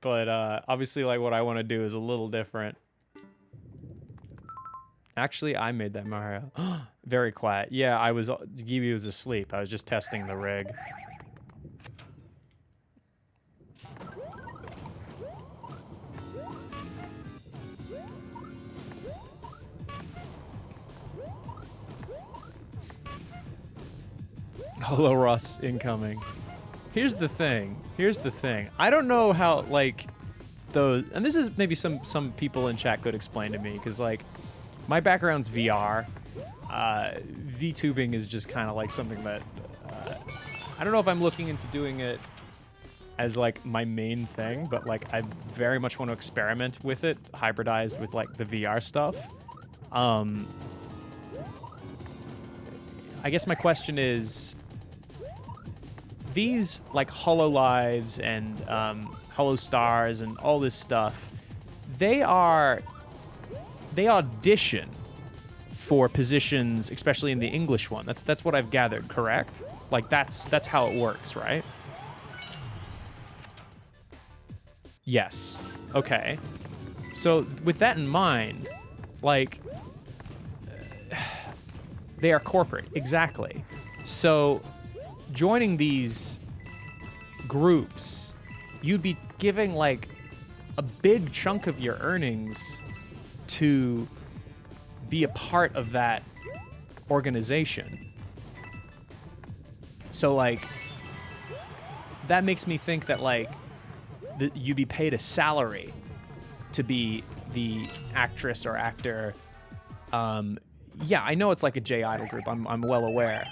But obviously, like, what I want to do is a little different. Actually, I made that Mario. Very quiet. Yeah, Gibi was asleep. I was just testing the rig. RubberRoss incoming. Here's the thing. I don't know how, like, those... And this is maybe some people in chat could explain to me, because, like, my background's VR. VTubing is just kind of like something that... I don't know if I'm looking into doing it as, like, my main thing, but, like, I very much want to experiment with it, hybridized with, like, the VR stuff. I guess my question is... These, like, HoloLives and HoloStars and all this stuff, they audition for positions, especially in the English one. That's what I've gathered, correct? Like, that's how it works, right? Yes. Okay. So with that in mind, like, they are corporate, exactly. So joining these groups, you'd be giving like a big chunk of your earnings to be a part of that organization. So like that makes me think that like you'd be paid a salary to be the actress or actor. Yeah, I know it's like a J Idol group. I'm well aware.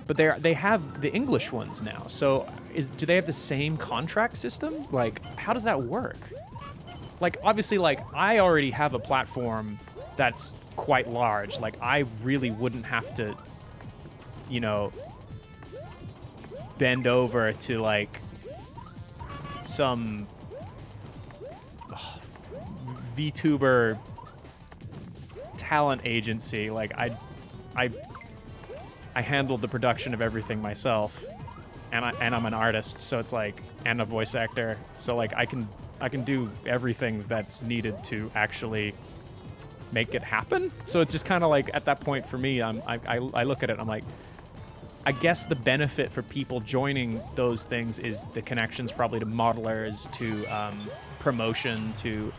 But they have the English ones now. So do they have the same contract system? Like, how does that work? Like, obviously, like, I already have a platform that's quite large. Like, I really wouldn't have to, you know, bend over to, like, some VTuber talent agency. Like, I handled the production of everything myself, and I'm an artist, so it's like, and a voice actor, so like I can do everything that's needed to actually make it happen. So it's just kind of like at that point for me, I look at it, I'm like, I guess the benefit for people joining those things is the connections probably to modelers, to promotion, to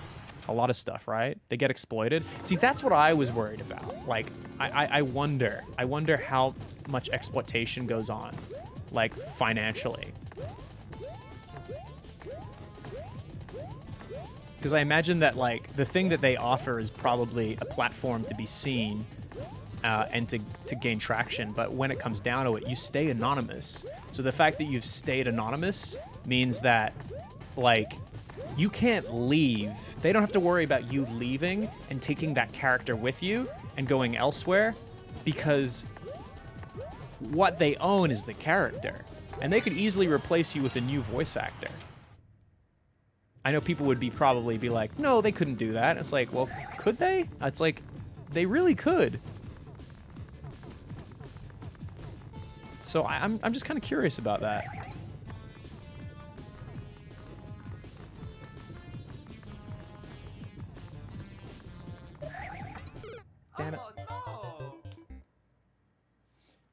a lot of stuff, right? They get exploited. See, that's what I was worried about. Like, I wonder how much exploitation goes on, like, financially. Because I imagine that, like, the thing that they offer is probably a platform to be seen and to gain traction. But when it comes down to it, you stay anonymous. So the fact that you've stayed anonymous means that, like, you can't leave. They don't have to worry about you leaving and taking that character with you and going elsewhere, because what they own is the character. And they could easily replace you with a new voice actor. I know people would probably be like, no, they couldn't do that. It's like, well, could they? It's like, they really could. So I'm just kind of curious about that. Damn it. Oh no!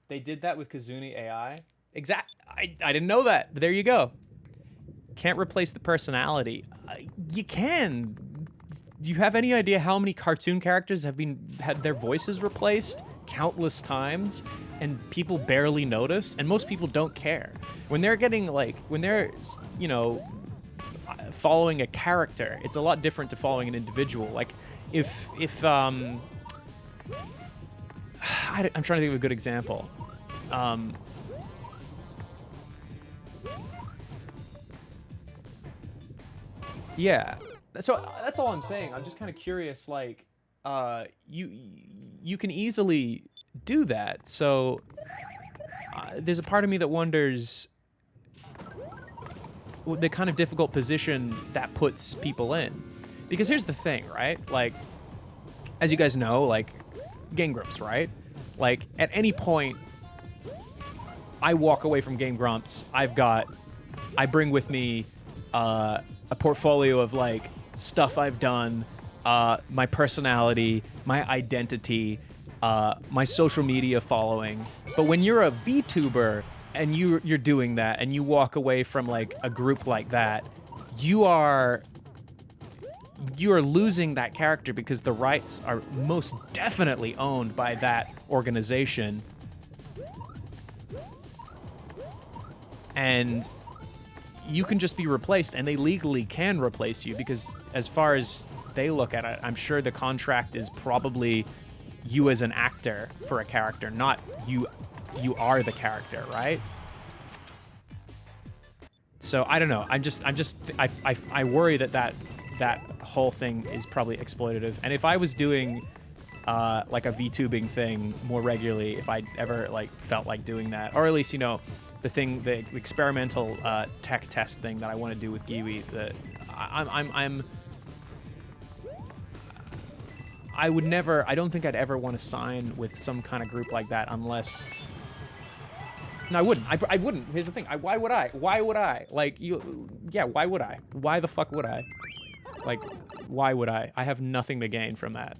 They did that with Kazuni AI? I didn't know that, but there you go. Can't replace the personality. You can. Do you have any idea how many cartoon characters have had their voices replaced countless times, and people barely notice, and most people don't care? When they're getting, like, when they're, you know, following a character, it's a lot different to following an individual. Like, if I'm trying to think of a good example. Yeah, so that's all I'm saying. I'm just kind of curious, like, you can easily do that. So there's a part of me that wonders the kind of difficult position that puts people in. Because here's the thing, right? Like, as you guys know, like, Game Grumps, right? Like, at any point, I walk away from Game Grumps, I bring with me a portfolio of, like, stuff I've done, my personality, my identity, my social media following. But when you're a VTuber and you're doing that, and you walk away from, like, a group like that, you are losing that character, because the rights are most definitely owned by that organization. And you can just be replaced, and they legally can replace you, because as far as they look at it, I'm sure the contract is probably you as an actor for a character, not you are the character, right? So I don't know. I worry that whole thing is probably exploitative. And if I was doing like a VTubing thing more regularly, if I ever, like, felt like doing that, or at least, you know, the experimental tech test thing that I want to do with Giwi, I don't think I'd ever want to sign with some kind of group like that unless. No, I wouldn't. I wouldn't. Here's the thing. Why would I? Why would I? Like, yeah, why would I? Why the fuck would I? Like, why would I? I have nothing to gain from that.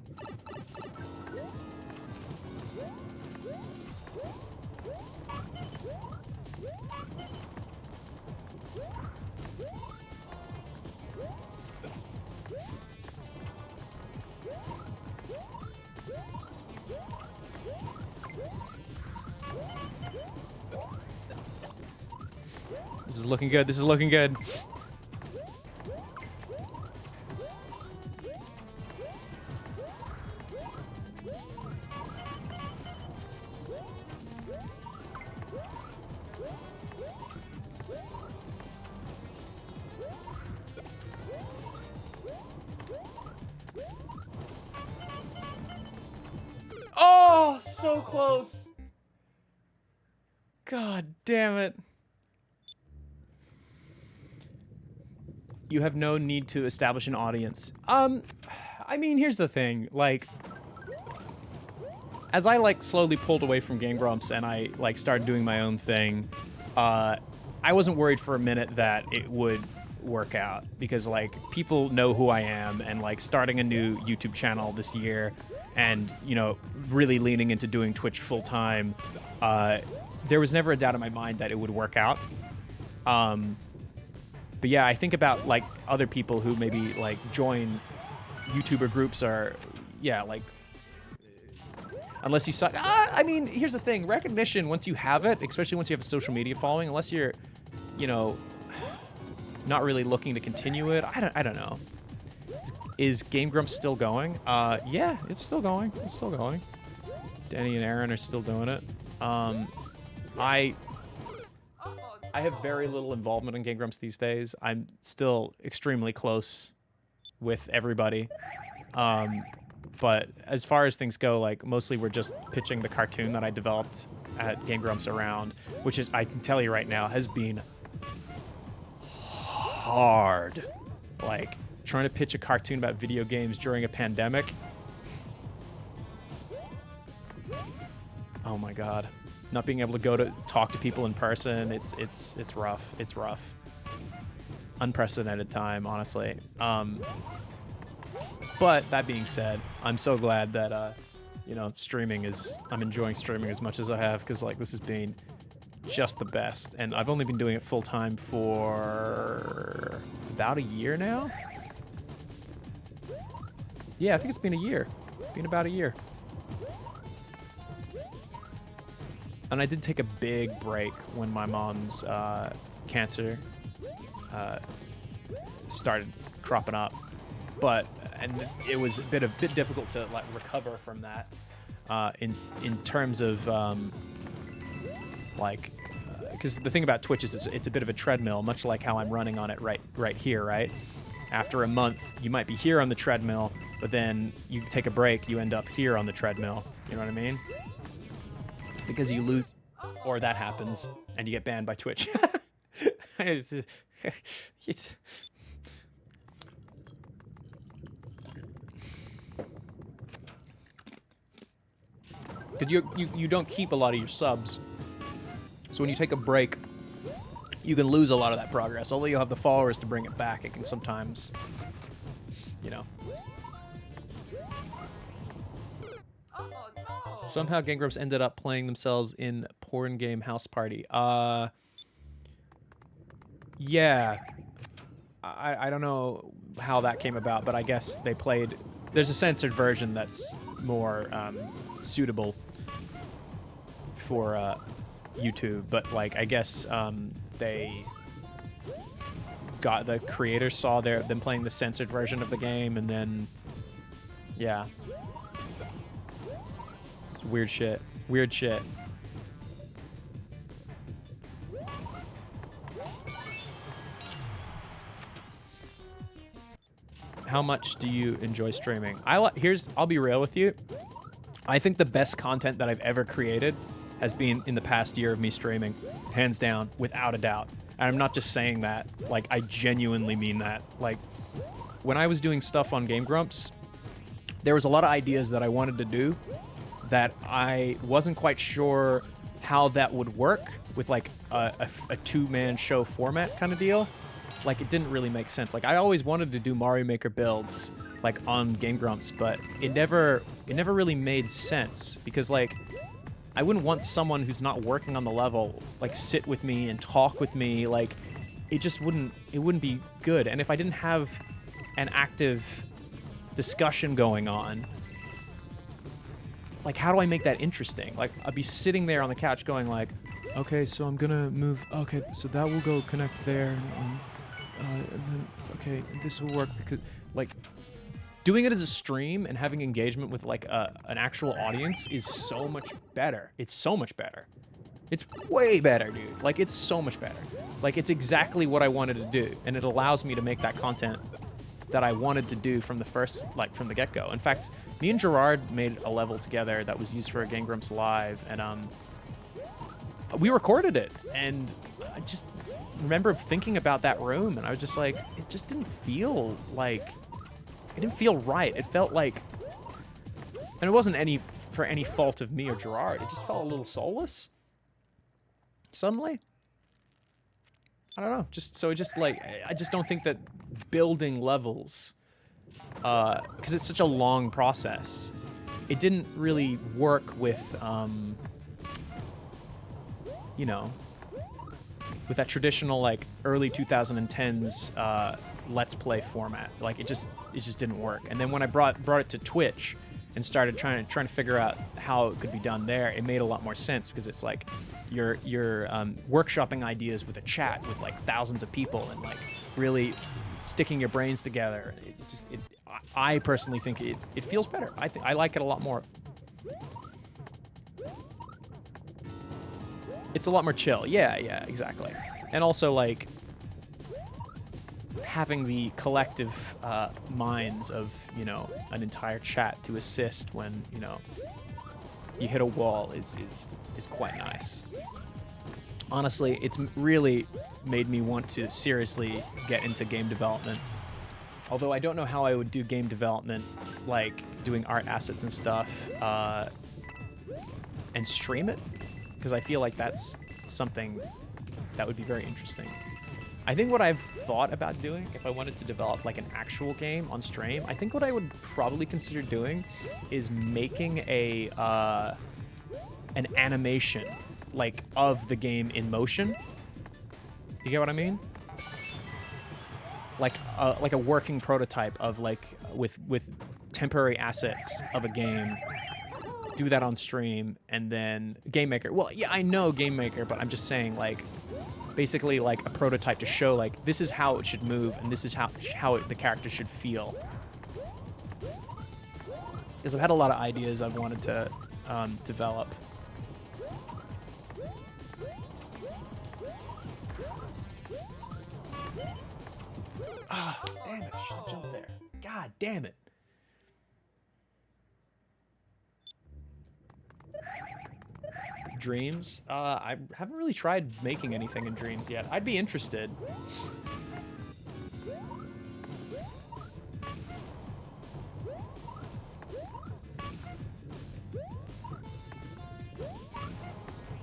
This is looking good. This is looking good. Oh, so close. God damn it. You have no need to establish an audience. I mean, here's the thing. Like, as I, like, slowly pulled away from Game Grumps and I, like, started doing my own thing, I wasn't worried for a minute that it would work out. Because, like, people know who I am, and, like, starting a new YouTube channel this year and, you know, really leaning into doing Twitch full-time, there was never a doubt in my mind that it would work out. But yeah, I think about, like, other people who maybe, like, join YouTuber groups or, yeah, like, unless you suck. I mean, here's the thing. Recognition, once you have it, especially once you have a social media following, unless you're, you know, not really looking to continue it, I don't know. Is Game Grumps still going? Yeah, it's still going. It's still going. Denny and Aaron are still doing it. I have very little involvement in Game Grumps these days. I'm still extremely close with everybody. But as far as things go, like, mostly we're just pitching the cartoon that I developed at Game Grumps around, which is, I can tell you right now, has been hard. Like, trying to pitch a cartoon about video games during a pandemic. Oh my God. Not being able to go to talk to people in person, it's rough. It's rough. Unprecedented time, honestly. But that being said, I'm so glad that you know, I'm enjoying streaming as much as I have, because, like, this has been just the best. And I've only been doing it full time for about a year now. Yeah, I think it's been a year. Been about a year. And I did take a big break when my mom's cancer started cropping up, and it was a bit difficult to, like, recover from that. In terms of like, because the thing about Twitch is it's a bit of a treadmill, much like how I'm running on it right here, right? After a month, you might be here on the treadmill, but then you take a break, you end up here on the treadmill. You know what I mean? Because you lose, or that happens, and you get banned by Twitch. it's because you don't keep a lot of your subs, so when you take a break, you can lose a lot of that progress. Although you'll have the followers to bring it back, it can sometimes, you know. Somehow Game Grumps ended up playing themselves in porn game House Party. Yeah. I don't know how that came about, but I guess they played... There's a censored version that's more suitable for YouTube, but, like, I guess they got... The creators saw them playing the censored version of the game, and then... Yeah. It's weird shit. Weird shit. How much do you enjoy streaming? I'll be real with you. I think the best content that I've ever created has been in the past year of me streaming. Hands down, without a doubt. And I'm not just saying that. Like, I genuinely mean that. Like, when I was doing stuff on Game Grumps, there was a lot of ideas that I wanted to do that I wasn't quite sure how that would work with, like, a two-man show format kind of deal. Like, it didn't really make sense. Like, I always wanted to do Mario Maker builds, like, on Game Grumps, but it never really made sense, because, like, I wouldn't want someone who's not working on the level, like, sit with me and talk with me. Like, it just wouldn't be good. And if I didn't have an active discussion going on, like, how do I make that interesting? Like, I'd be sitting there on the couch going, like, Okay, so I'm gonna move. Okay, so that will go connect there, and then okay, this will work because like doing it as a stream and having engagement with like an actual audience is so much better. It's so much better. It's way better, dude. Like it's so much better. Like it's exactly what I wanted to do, and it allows me to make that content that I wanted to do from the first, like from the get-go. In fact, me and Gerard made a level together that was used for a Game Grumps Live, and we recorded it, and I just remember thinking about that room, and I was just like, it just didn't feel like, it didn't feel right. It felt like, and it wasn't for any fault of me or Gerard, it just felt a little soulless. Suddenly. I don't know, so it just like, I just don't think that building levels, because it's such a long process, it didn't really work with, you know, with that traditional like early 2010s Let's Play format. Like it just didn't work. And then when I brought it to Twitch and started trying to figure out how it could be done there, it made a lot more sense because it's like you're workshopping ideas with a chat with like thousands of people and like really sticking your brains together. I personally think it feels better. I like it a lot more. It's a lot more chill. Yeah, exactly. And also like having the collective minds of, you know, an entire chat to assist when, you know, you hit a wall is quite nice. Honestly, it's really made me want to seriously get into game development. Although I don't know how I would do game development, like doing art assets and stuff, and stream it, because I feel like that's something that would be very interesting. I think what I've thought about doing, if I wanted to develop like an actual game on stream, I think what I would probably consider doing is making an animation like of the game in motion. You get what I mean? Like a working prototype of like with temporary assets of a game. Do that on stream, and then Game Maker. Well, yeah, I know Game Maker, but I'm just saying like basically like a prototype to show like this is how it should move and this is how the character should feel. Because I've had a lot of ideas I've wanted to develop. Ah, damn it! I should have jumped there. God damn it! Dreams? I haven't really tried making anything in Dreams yet. I'd be interested.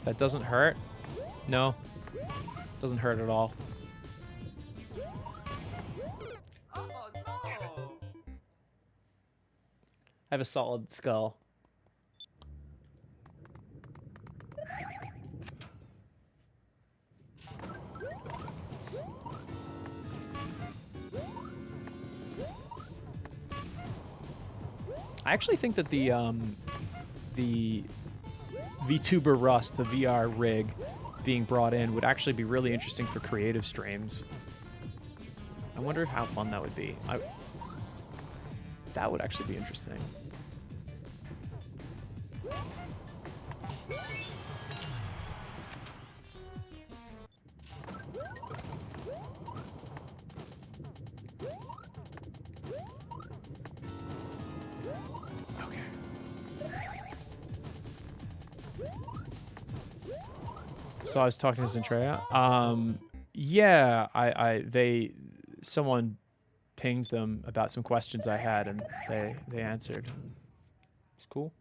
That doesn't hurt? No. Doesn't hurt at all. Oh no! I have a solid skull. I actually think that the RubberRoss, the VR rig being brought in would actually be really interesting for creative streams. I wonder how fun that would be. That would actually be interesting. So I was talking to Zentrea. Yeah, someone pinged them about some questions I had, and they answered. It's cool.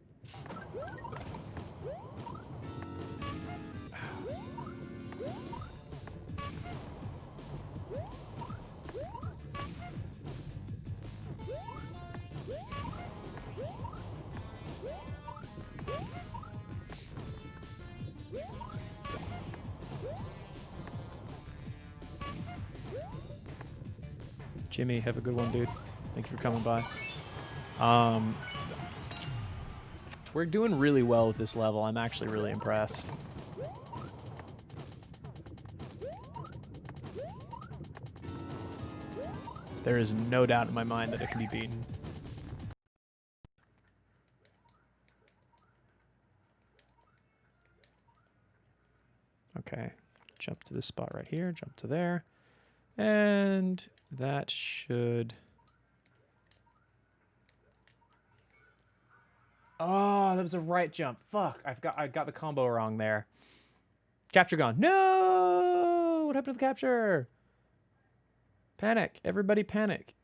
Jimmy, have a good one, dude. Thank you for coming by. We're doing really well with this level. I'm actually really impressed. There is no doubt in my mind that it can be beaten. Okay, jump to this spot right here, jump to there. And that should... Oh, that was a right jump. Fuck, I got the combo wrong there. Capture gone. No! What happened to the capture? Panic. Everybody panic.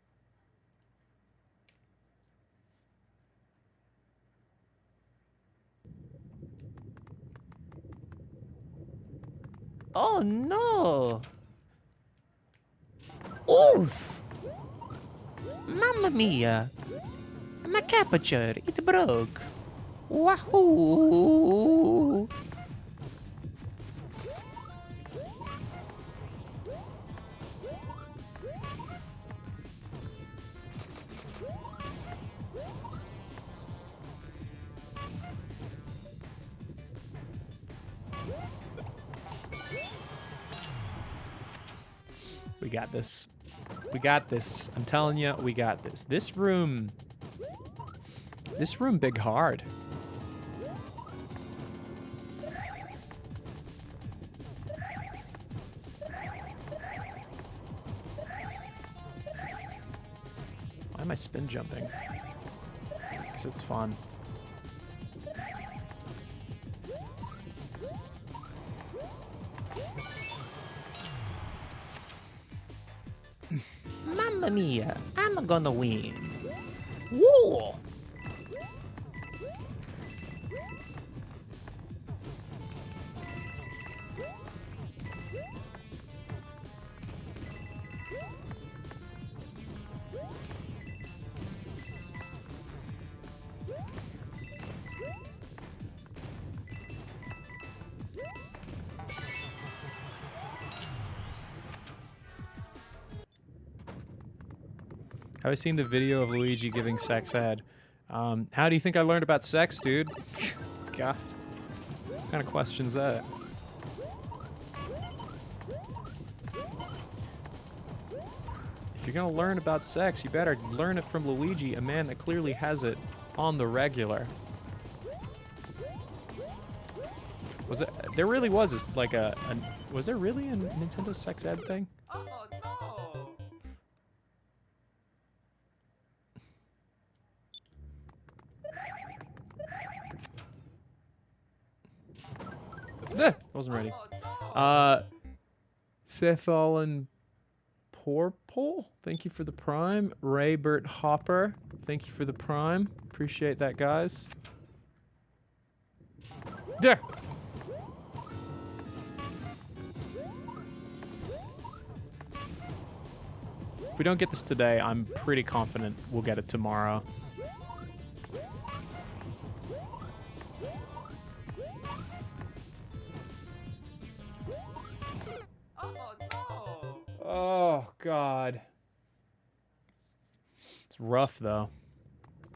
Oh no! Oof! Mamma mia! My capture, it broke. Wahoo! We got this. We got this. I'm telling you, we got this. This room big hard. Why am I spin jumping? Because it's fun. Mamma mia, I'm gonna win. Whoa! I was seeing the video of Luigi giving sex ed. How do you think I learned about sex, dude? God, what kind of question's that? If you're gonna learn about sex, you better learn it from Luigi, a man that clearly has it on the regular. Was it? There really was this, like was there really a Nintendo sex ed thing? Oh no! I wasn't ready. Oh no! Cephalon Porpole, thank you for the prime. Raybert Hopper, thank you for the prime. Appreciate that, guys. There. If we don't get this today, I'm pretty confident we'll get it tomorrow. Oh no! Oh, God. It's rough, though.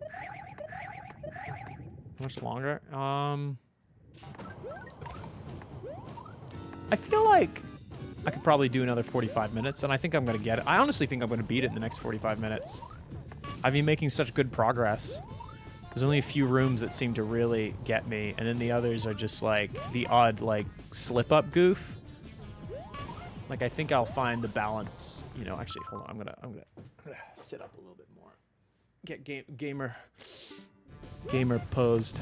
How much longer? I feel like I could probably do another 45 minutes, and I think I'm going to get it. I honestly think I'm going to beat it in the next 45 minutes. I've been making such good progress. There's only a few rooms that seem to really get me, and then the others are just like the odd like slip-up goof. Like I think I'll find the balance. You know, actually, hold on. I'm gonna sit up a little bit more. Get gamer posed.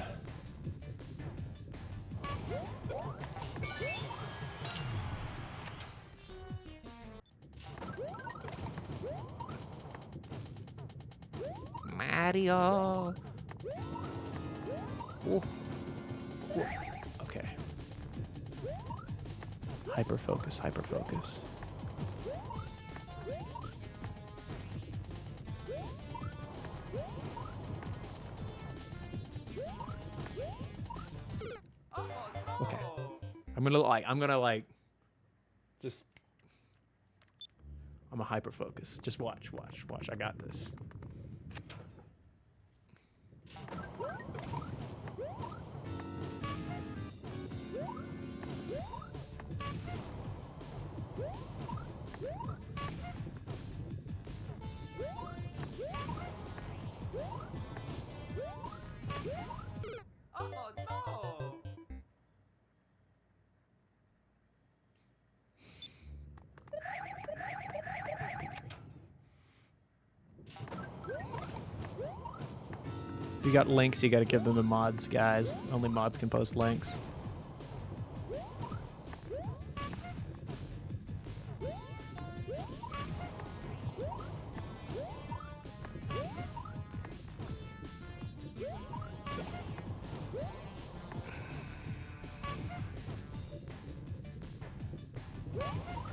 Mario. Whoa. Whoa. Okay. Hyper focus, hyper focus. Okay. I'm gonna just I'm a hyper focus. Just watch. I got this. You got links, you gotta give them to mods, guys. Only mods can post links.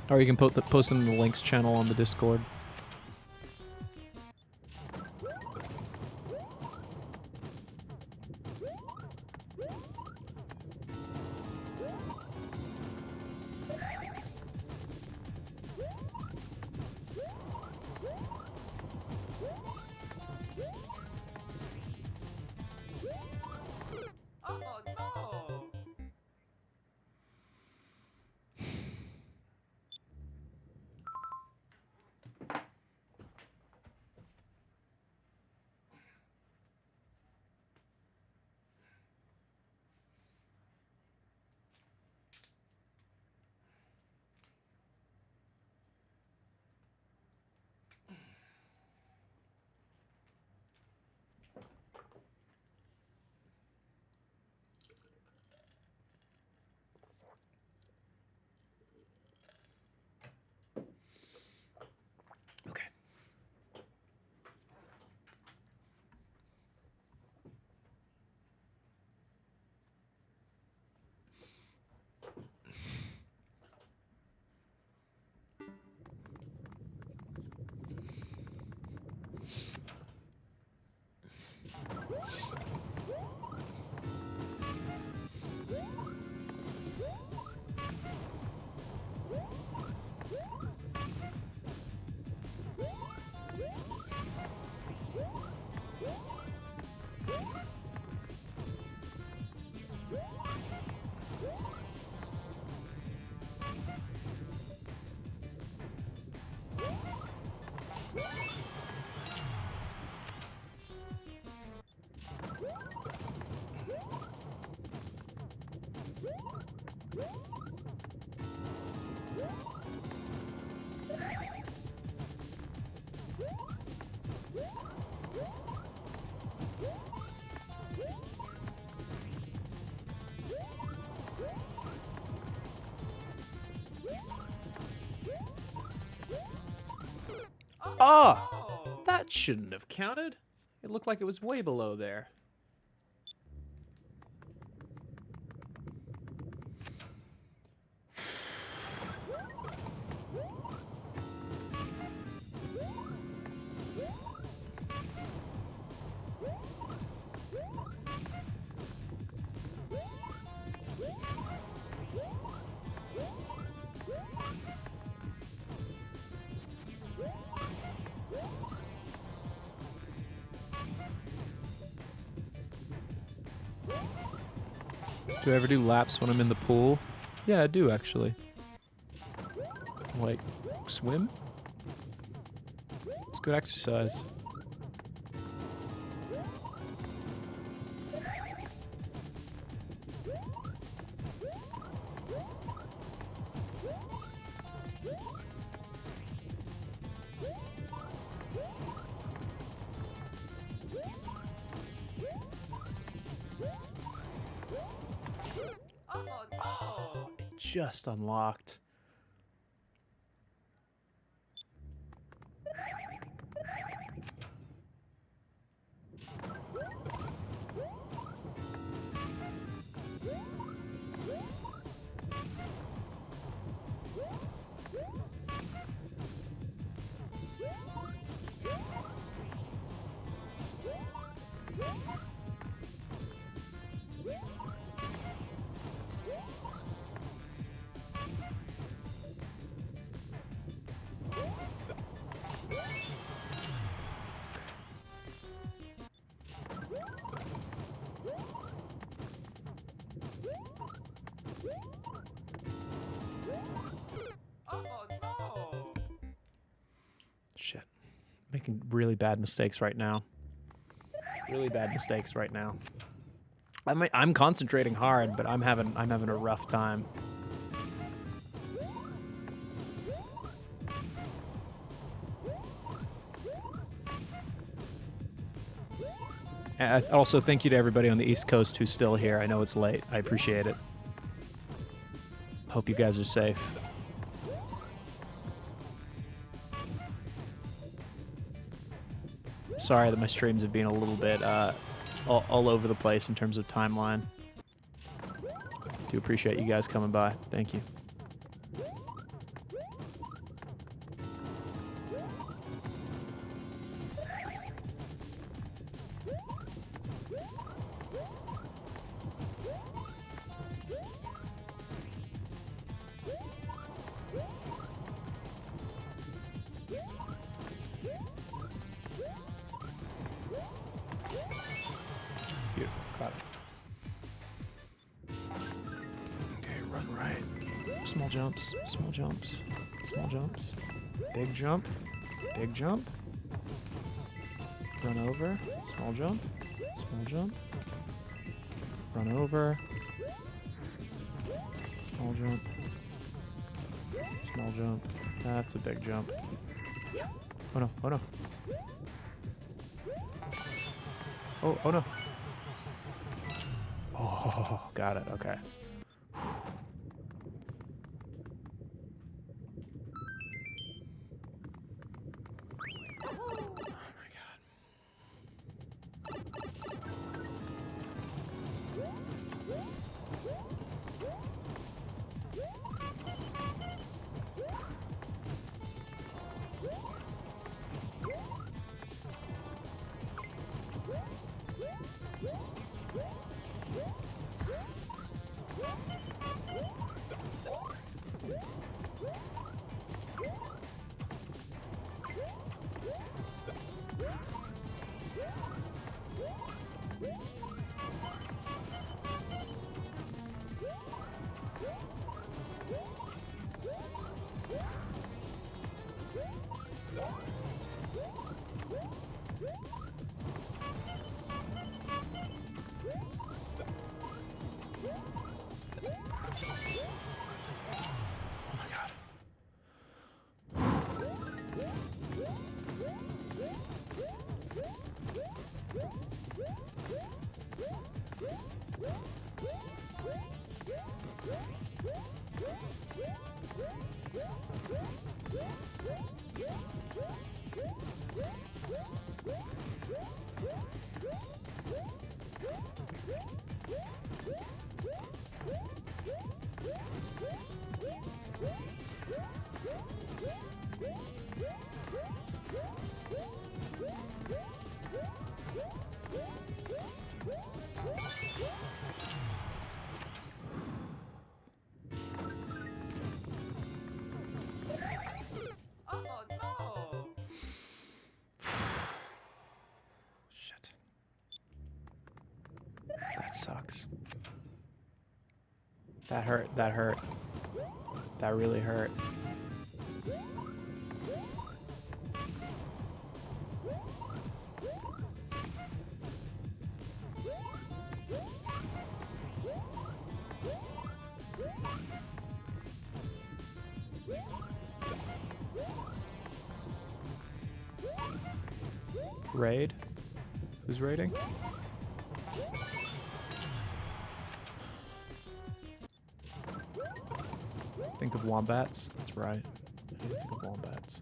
Or you can post them in the links channel on the Discord. Oh no! Okay. Oh! Oh! That shouldn't have counted. It looked like it was way below there. Do I ever do laps when I'm in the pool? Yeah, I do actually. Like, swim? It's good exercise. Oh no! It just unlocked. Oh no! Shit. Making really bad mistakes right now. Really bad mistakes right now. I'm concentrating hard, but I'm having a rough time. And also, thank you to everybody on the East Coast who's still here. I know it's late. I appreciate it. Hope you guys are safe. Sorry that my streams have been a little bit all over the place in terms of timeline. Do appreciate you guys coming by. Thank you. Beautiful. Got it. Okay, run right. Small jumps, small jumps, small jumps. Big jump, big jump. Run over, small jump, small jump. Run over. Small jump. Small jump. That's a big jump. Oh no, oh no. Oh no. Oh, got it, okay. Oh no! Shit. That sucks. That hurt, that hurt. That really hurt. Raid? Who's raiding? Think of wombats? That's right. I didn't think of wombats.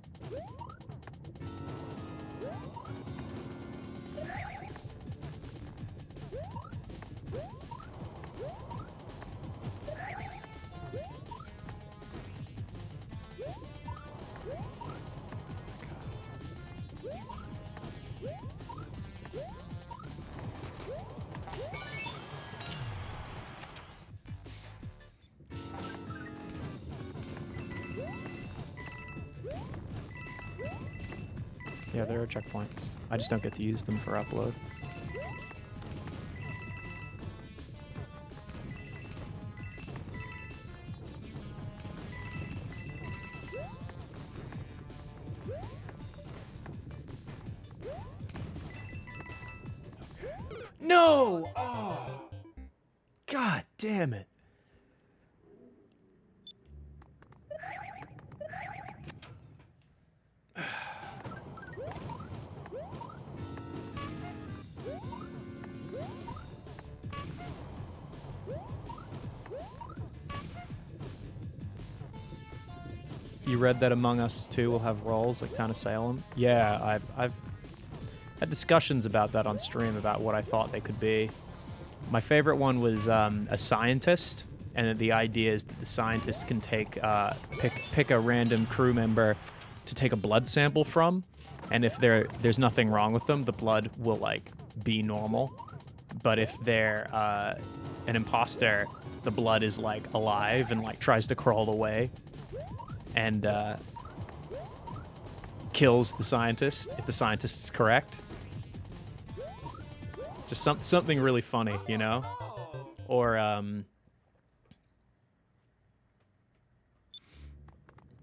Yeah, there are checkpoints. I just don't get to use them for upload. No! Oh! God damn it. You read that Among Us 2 will have roles like Town of Salem? Yeah, I've had discussions about that on stream about what I thought they could be. My favorite one was a scientist, and the idea is that the scientist can take pick a random crew member to take a blood sample from, and if there's nothing wrong with them, the blood will like be normal. But if they're an imposter, the blood is like alive and like tries to crawl away and kills the scientist if the scientist is correct. Just something really funny, you know? Or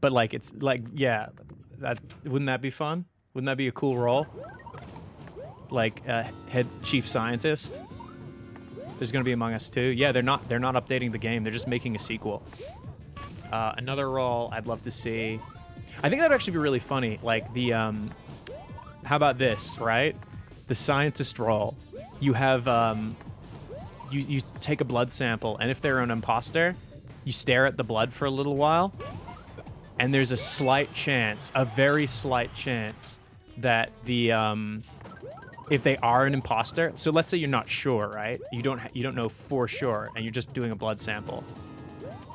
but like it's like, yeah, that wouldn't that be fun? Wouldn't that be a cool role? Like head chief scientist. There's gonna be Among Us 2. Yeah, they're not updating the game. They're just making a sequel. Another role I'd love to see. I think that'd actually be really funny. Like the how about this, right? The scientist role. You have you take a blood sample, and if they're an imposter, you stare at the blood for a little while, and there's a slight chance, a very slight chance, that the if they are an imposter, so let's say you're not sure, right? You don't know for sure, and you're just doing a blood sample.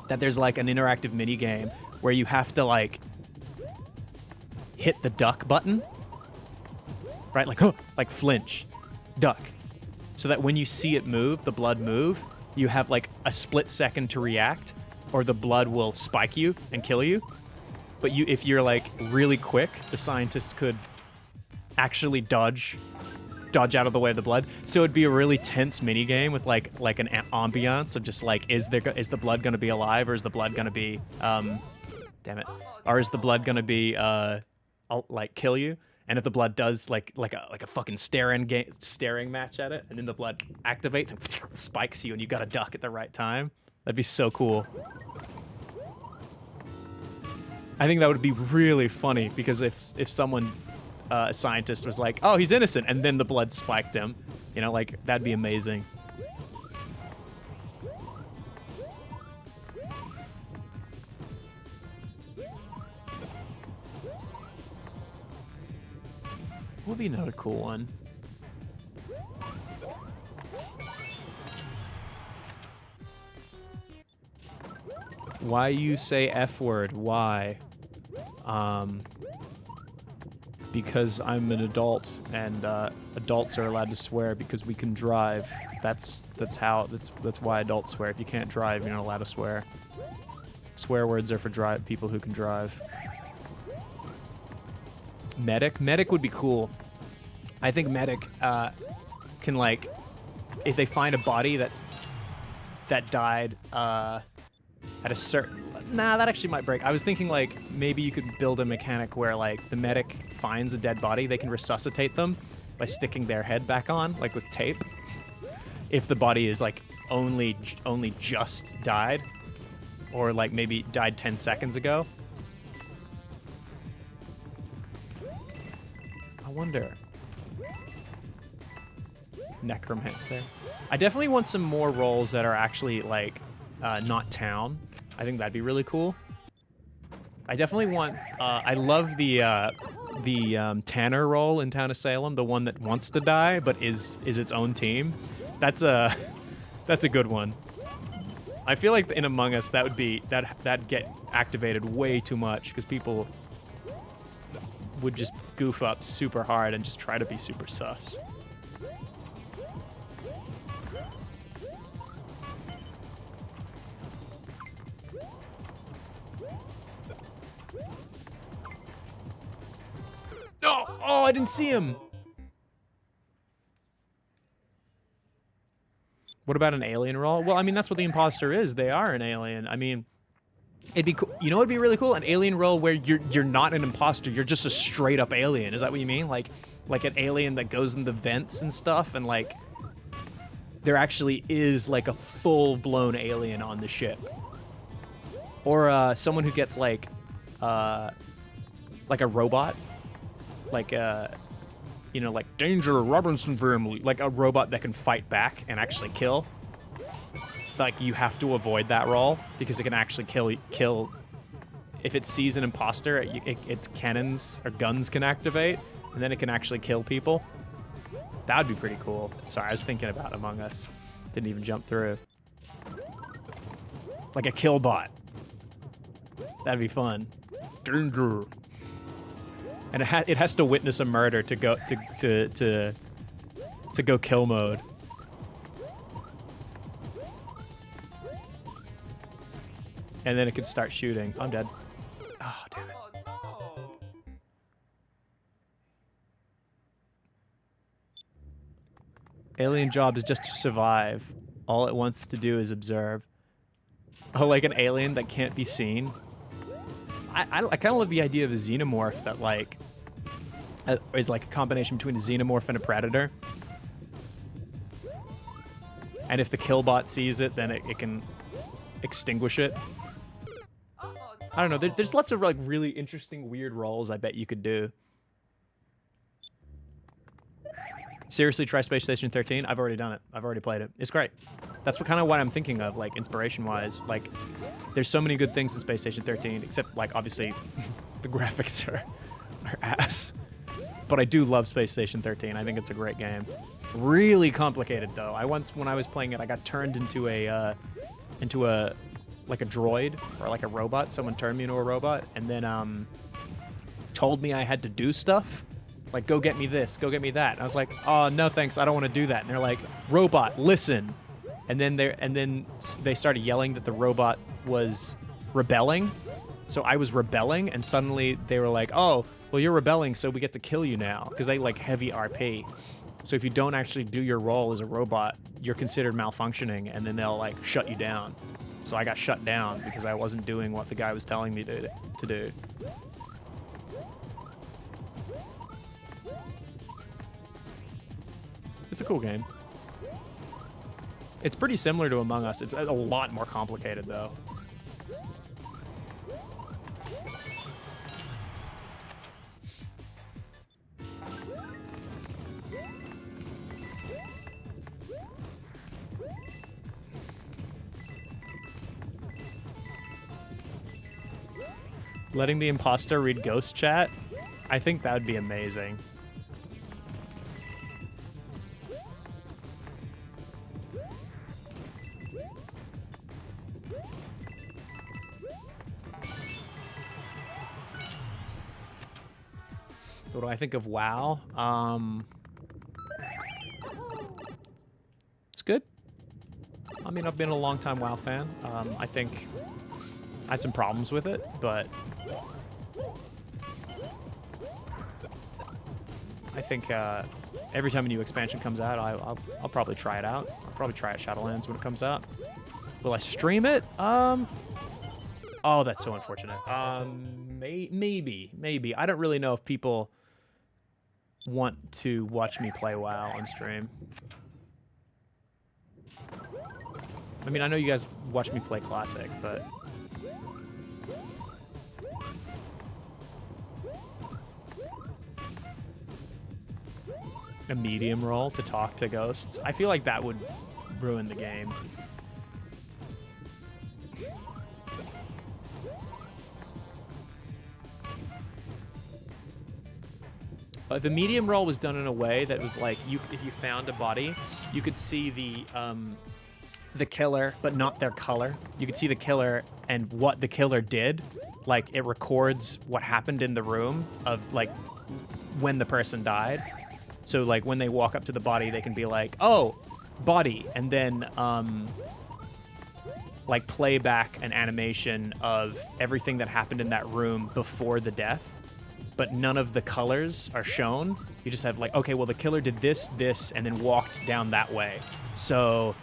That there's like an interactive mini game where you have to like hit the duck button, right? Like flinch, duck, so that when you see it move, the blood move, you have like a split second to react, or the blood will spike you and kill you. But if you're like really quick, the scientist could actually dodge out of the way of the blood. So it'd be a really tense mini game with like an ambiance of just like, is the blood gonna be alive, or is the blood gonna be damn it, or is the blood gonna be like kill you? And if the blood does like a fucking staring match at it, and then the blood activates and spikes you, and you gotta duck at the right time. That'd be so cool. I think that would be really funny, because if someone, a scientist, was like, oh, he's innocent, and then the blood spiked him, you know, like, that'd be amazing. What would be another cool one? Why you say F word? Why? Because I'm an adult, and adults are allowed to swear because we can drive. That's why adults swear. If you can't drive, you're not allowed to swear. Swear words are for people who can drive. Medic would be cool. I think medic can, like, if they find a body that died at a certain... Nah, that actually might break. I was thinking, like, maybe you could build a mechanic where, like, the medic finds a dead body, they can resuscitate them by sticking their head back on, like with tape. If the body is, like, only just died, or, like, maybe died 10 seconds ago. I wonder. Necromancer. I definitely want some more roles that are actually, like, not town. I think that'd be really cool. I definitely want... I love the Tanner role in Town of Salem, the one that wants to die but is its own team. That's a good one. I feel like in Among Us that'd get activated way too much, because people would just goof up super hard and just try to be super sus. Oh, I didn't see him. What about an alien role? Well, I mean, that's what the imposter is. They are an alien. I mean, it'd be cool. You know, it'd be really cool. An alien role where you're not an imposter. You're just a straight up alien. Is that what you mean? Like an alien that goes in the vents and stuff, and like there actually is like a full blown alien on the ship, or someone who gets like a robot. Like, you know, like Danger Robinson family, like a robot that can fight back and actually kill. Like, you have to avoid that role because it can actually kill if it sees an imposter, its cannons or guns can activate, and then it can actually kill people. That would be pretty cool. Sorry, I was thinking about Among Us. Didn't even jump through. Like a kill bot. That'd be fun. And it has to witness a murder to go to go kill mode. And then it can start shooting. I'm dead. Oh, damn it. Oh no! Alien job is just to survive. All it wants to do is observe. Oh, like an alien that can't be seen? I kind of love the idea of a xenomorph that, like, is like a combination between a xenomorph and a predator. And if the killbot sees it, then it can extinguish it. Oh no! I don't know. There's lots of, like, really interesting, weird roles I bet you could do. Seriously, try Space Station 13. I've already done it. I've already played it. It's great. That's kind of what I'm thinking of, like, inspiration-wise. Like, there's so many good things in Space Station 13, except, like, obviously, the graphics are ass. But I do love Space Station 13. I think it's a great game. Really complicated, though. When I was playing it, I got turned into a like a droid or like a robot. Someone turned me into a robot and then told me I had to do stuff. Like, go get me this, go get me that. And I was like, oh, no, thanks, I don't want to do that. And they're like, robot, listen. And then they started yelling that the robot was rebelling. So I was rebelling, and suddenly they were like, oh, well, you're rebelling, so we get to kill you now. Because they like heavy RP. So if you don't actually do your role as a robot, you're considered malfunctioning, and then they'll like shut you down. So I got shut down because I wasn't doing what the guy was telling me to do. It's a cool game. It's pretty similar to Among Us. It's a lot more complicated, though. Letting the imposter read ghost chat? I think that would be amazing. What do I think of WoW? It's good. I mean, I've been a long time WoW fan. I think I had some problems with it, but I think every time a new expansion comes out, I'll probably try it out. I'll probably try out Shadowlands when it comes out. Will I stream it? Oh, that's so unfortunate. Maybe. I don't really know if people want to watch me play WoW on stream. I mean, I know you guys watch me play Classic, but a medium role to talk to ghosts, I feel like that would ruin the game. If the medium role was done in a way that was like, if you found a body, you could see the killer, but not their color. You could see the killer and what the killer did. Like, it records what happened in the room of, like, when the person died. So, like, when they walk up to the body, they can be like, oh, body. And then, like, play back an animation of everything that happened in that room before the death. But none of the colors are shown. You just have, like, okay, well, the killer did this, and then walked down that way. So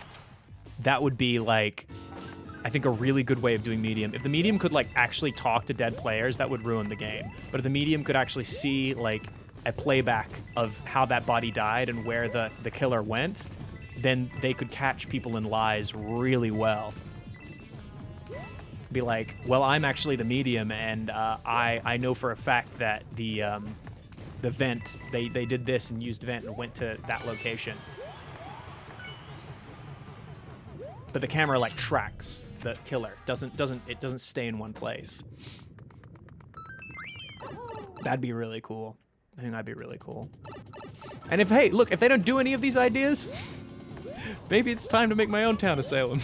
that would be, like, I think a really good way of doing medium. If the medium could, like, actually talk to dead players, that would ruin the game. But if the medium could actually see, like, a playback of how that body died and where the killer went, then they could catch people in lies really well. Be like, well, I'm actually the medium, and I know for a fact that the vent, they did this and used vent and went to that location. But the camera, like, tracks the killer. It doesn't stay in one place. That'd be really cool. I think that'd be really cool. And if, hey, look, if they don't do any of these ideas, maybe it's time to make my own town of Salem.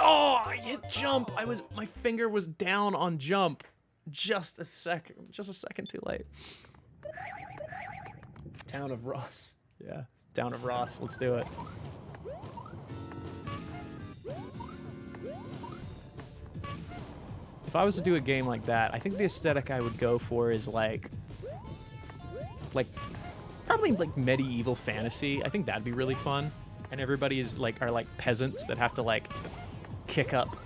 Oh, I hit jump. My finger was down on jump. Just a second too late. Town of Ross. Yeah, Town of Ross. Let's do it. If I was to do a game like that, I think the aesthetic I would go for is like probably like medieval fantasy. I think that'd be really fun. And everybody is like are like peasants that have to like pick up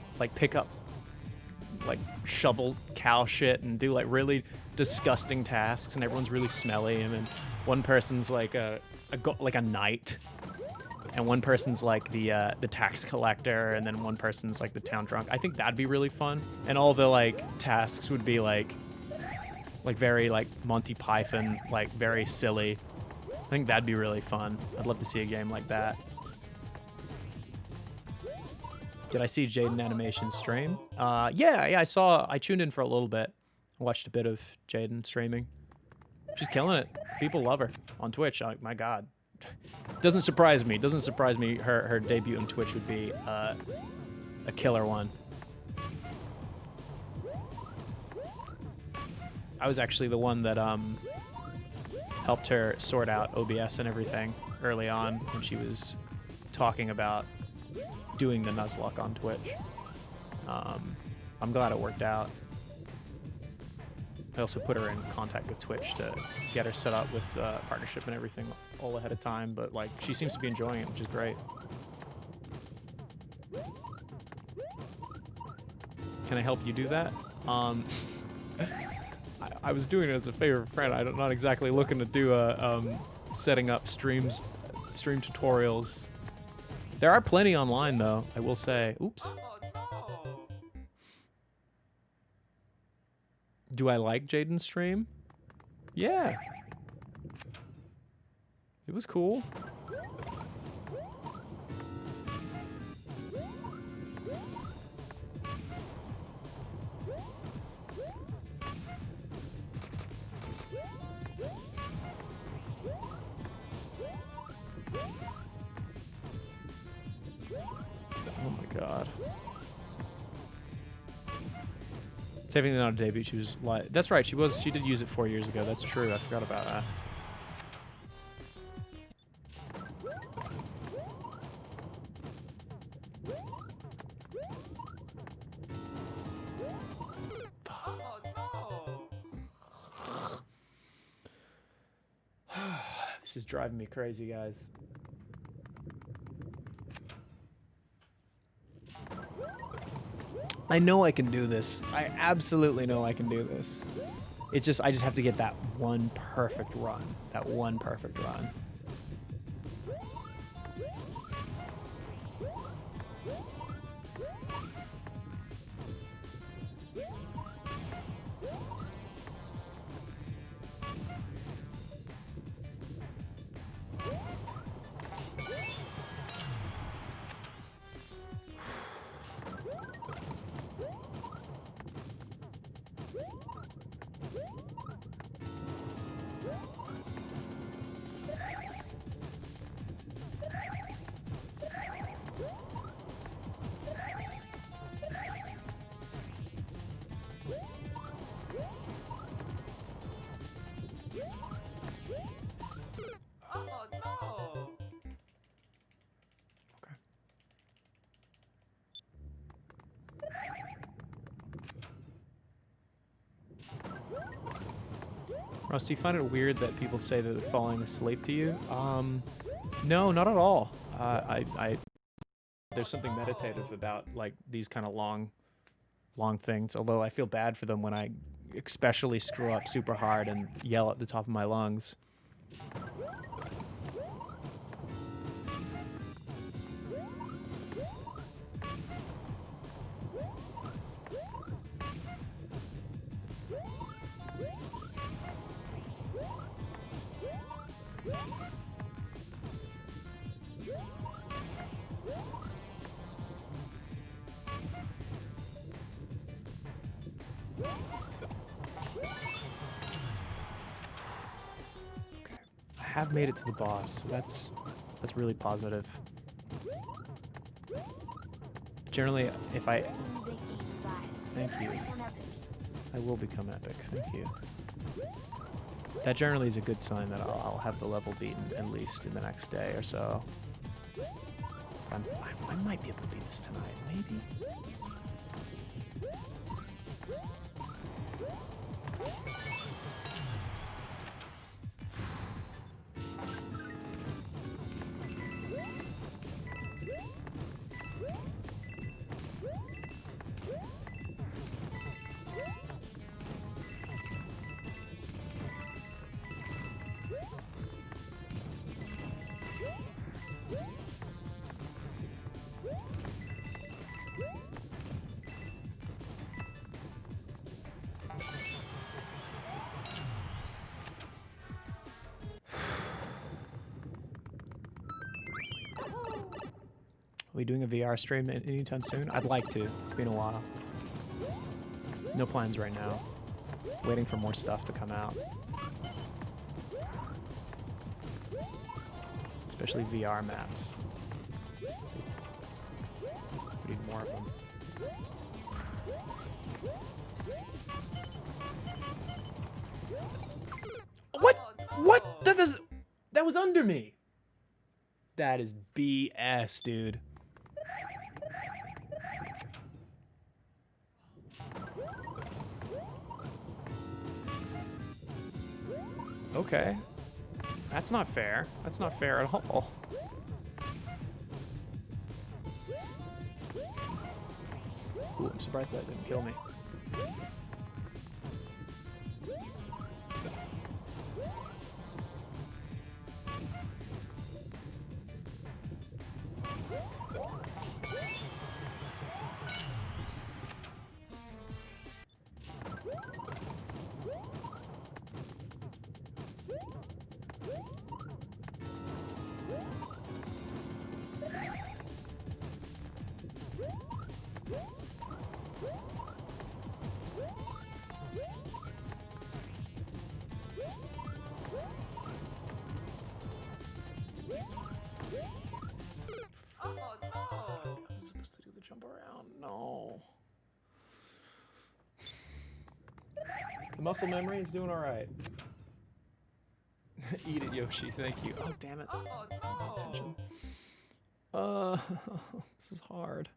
like shovel cow shit and do like really disgusting tasks, and everyone's really smelly, and then one person's like a knight, and one person's like the tax collector, and then one person's like the town drunk. I think that'd be really fun, and all the like tasks would be like very like Monty Python, like very silly. I think that'd be really fun. I'd love to see a game like that. Did I see Jaden Animation stream? Yeah, I tuned in for a little bit. Watched a bit of Jaden streaming. She's killing it. People love her on Twitch. Like, my God. Doesn't surprise me. Doesn't surprise me her debut on Twitch would be a killer one. I was actually the one that helped her sort out OBS and everything early on when she was talking about doing the Nuzlocke on Twitch. I'm glad it worked out. I also put her in contact with Twitch to get her set up with partnership and everything all ahead of time, but like she seems to be enjoying it, which is great. Can I help you do that? I was doing it as a favor friend. I'm not exactly looking to do setting up stream tutorials. There are plenty online, though, I will say. Oops. Oh no! Do I like Jaden's stream? Yeah. It was cool. Oh my God. Technically not a debut, she was like, that's right, she did use it 4 years ago, that's true, I forgot about that. Oh no! This is driving me crazy, guys. I know I can do this. I absolutely know I can do this. I just have to get that one perfect run. That one perfect run. Oh no! Okay. Ross, do you find it weird that people say that they're falling asleep to you? No, not at all. There's something meditative about like these kind of long things. Although I feel bad for them when I especially screw up super hard and yell at the top of my lungs. Okay. I have made it to the boss, so that's really positive. Generally, if I... Sending you Big E revives. Thank you. Become epic. I will become epic. Thank you. That generally is a good sign that I'll have the level beaten at least in the next day or so. I might be able to beat this tonight, maybe. Are we doing a VR stream anytime soon? I'd like to. It's been a while. No plans right now. Waiting for more stuff to come out. Especially VR maps. We need more of them. What? What? That was under me. That is BS, dude. Okay. That's not fair. That's not fair at all. Ooh, I'm surprised that didn't kill me. Oh no! I was supposed to do the jump around. No. The muscle memory is doing all right. Eat it, Yoshi. Thank you. Oh, damn it. Oh no! Attention. This is hard.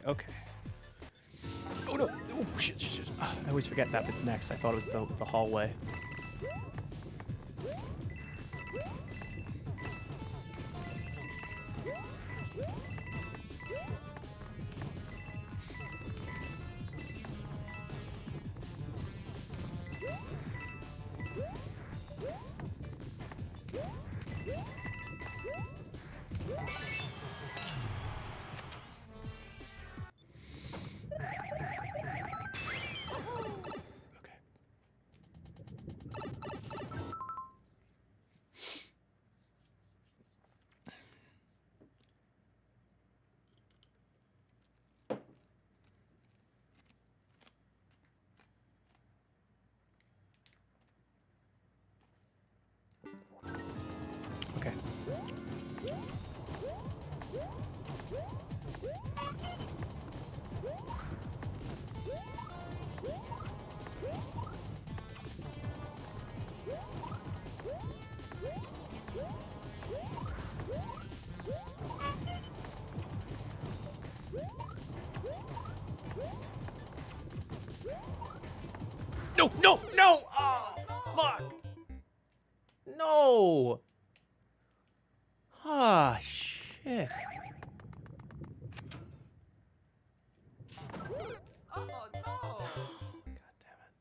Okay. Oh no! Oh shit! I always forget that bit's next. I thought it was the hallway. No, no, no! Oh, fuck! No! Ah, shit. Oh no! God damn it.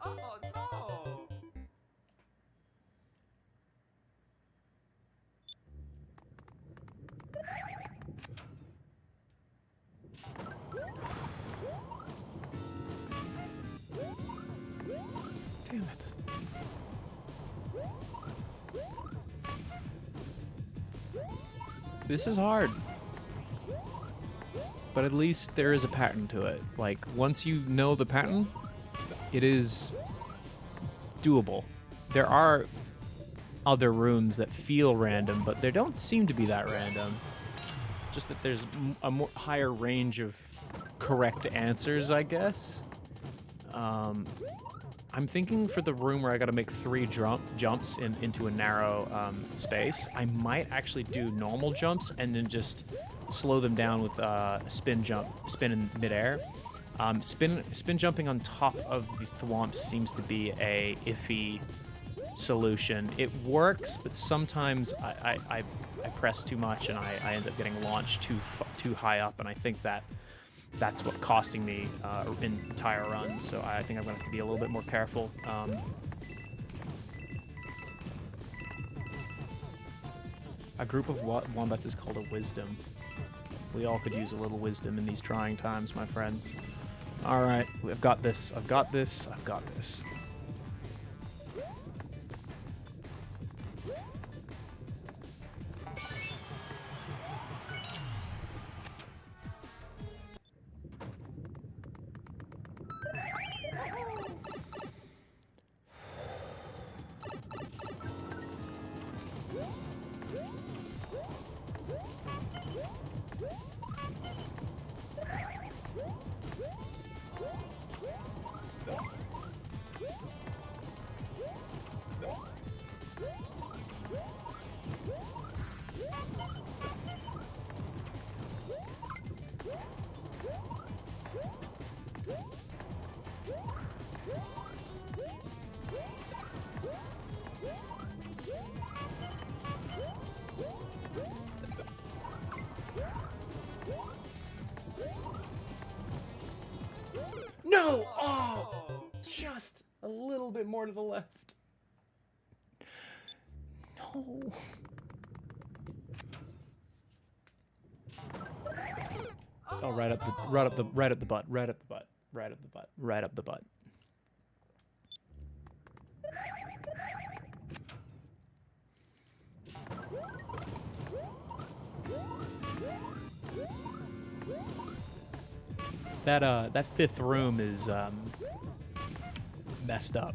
Oh no! Damn it. This is hard. But at least there is a pattern to it. Like, once you know the pattern, it is doable. There are other rooms that feel random, but they don't seem to be that random. Just that there's a more higher range of correct answers, I guess. I'm thinking for the room where I gotta make 3 jumps into a narrow space, I might actually do normal jumps and then just slow them down with spin in midair. Spin jumping on top of the thwomps seems to be a iffy solution. It works, but sometimes I press too much and I end up getting launched too high up, and I think that's what costing me entire runs. So I think I'm gonna have to be a little bit more careful. A group of wombats is called a wisdom. We all could use a little wisdom in these trying times, my friends. All right, I've got this. I've got this. I've got this. No! Oh! Just a little bit more to the left. No. Oh, right up the butt. Right up the butt. Right up the butt. Right up the butt. That 5th room is messed up.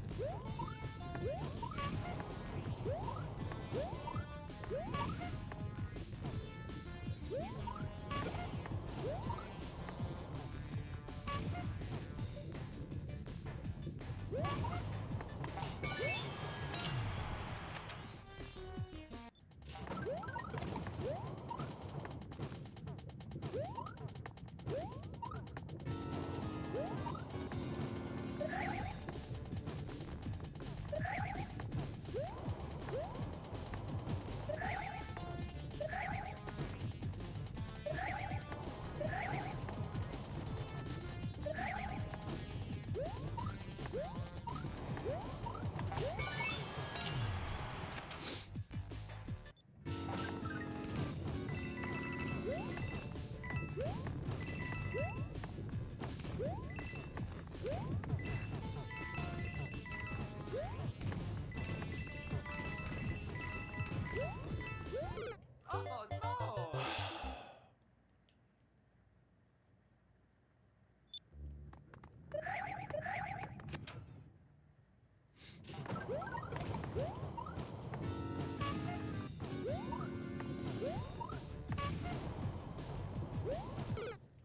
Oh no!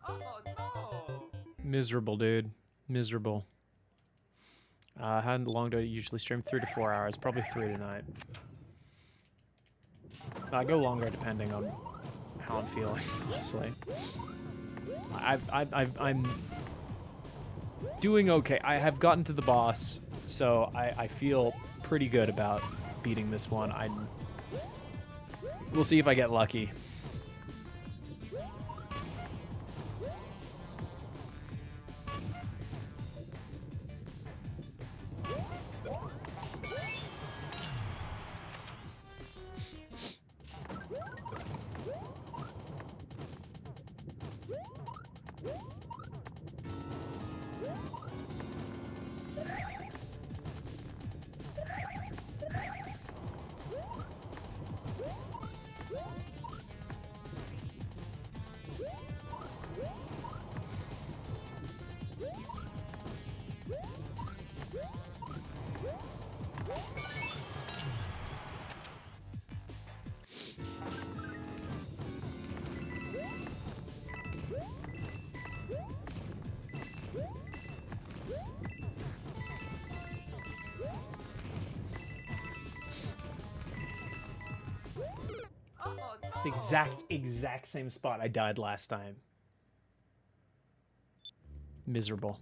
Oh no! Miserable, dude. Miserable. How long do I usually stream? 3 to 4 hours. Probably 3 tonight. I go longer depending on how I'm feeling, honestly. I'm doing okay. I have gotten to the boss, so I feel pretty good about beating this one. We'll see if I get lucky. It's the exact same spot I died last time. Miserable.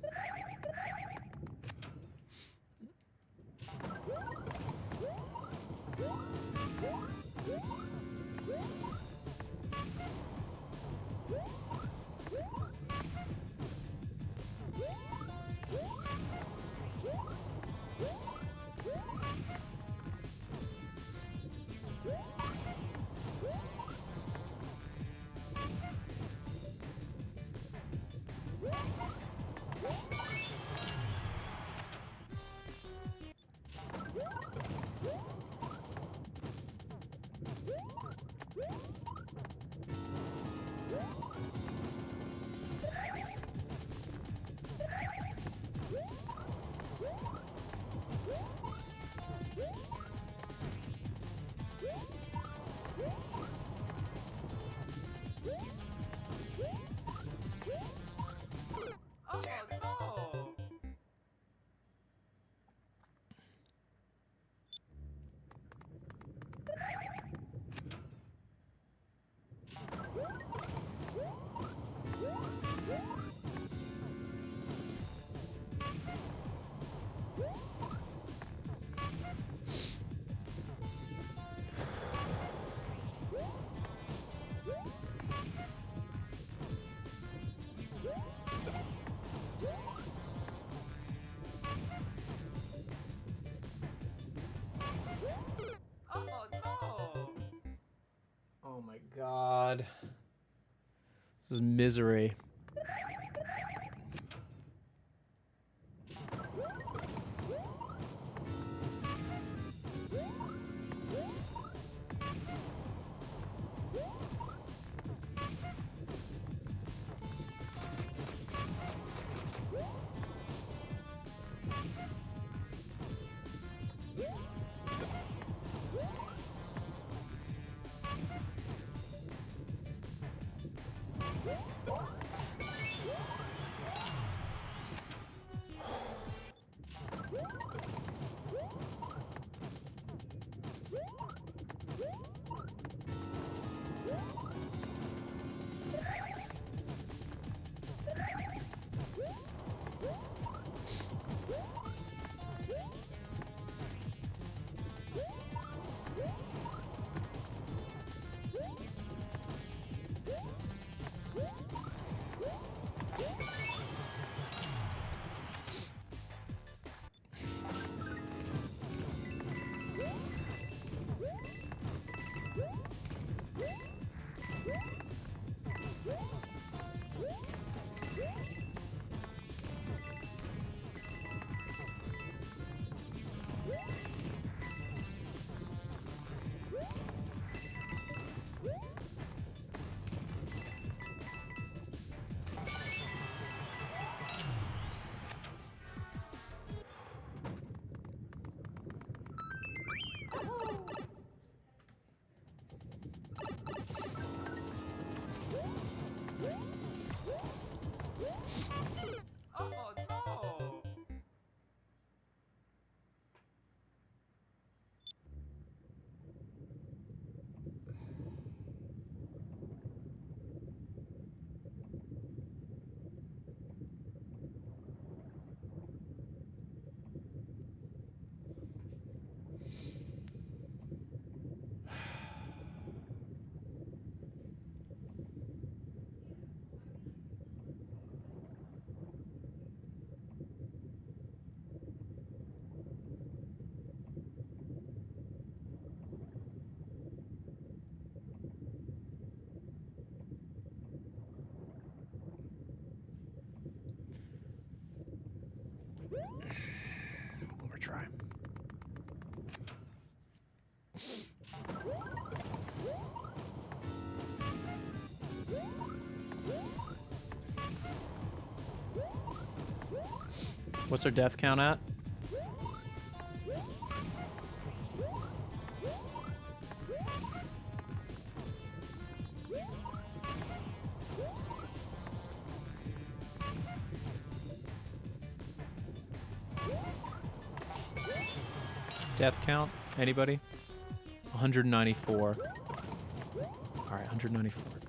Oh no! Oh no! Oh my god. This is misery. Oh no! What's our death count at? Death count? Anybody? 194. All right, 194.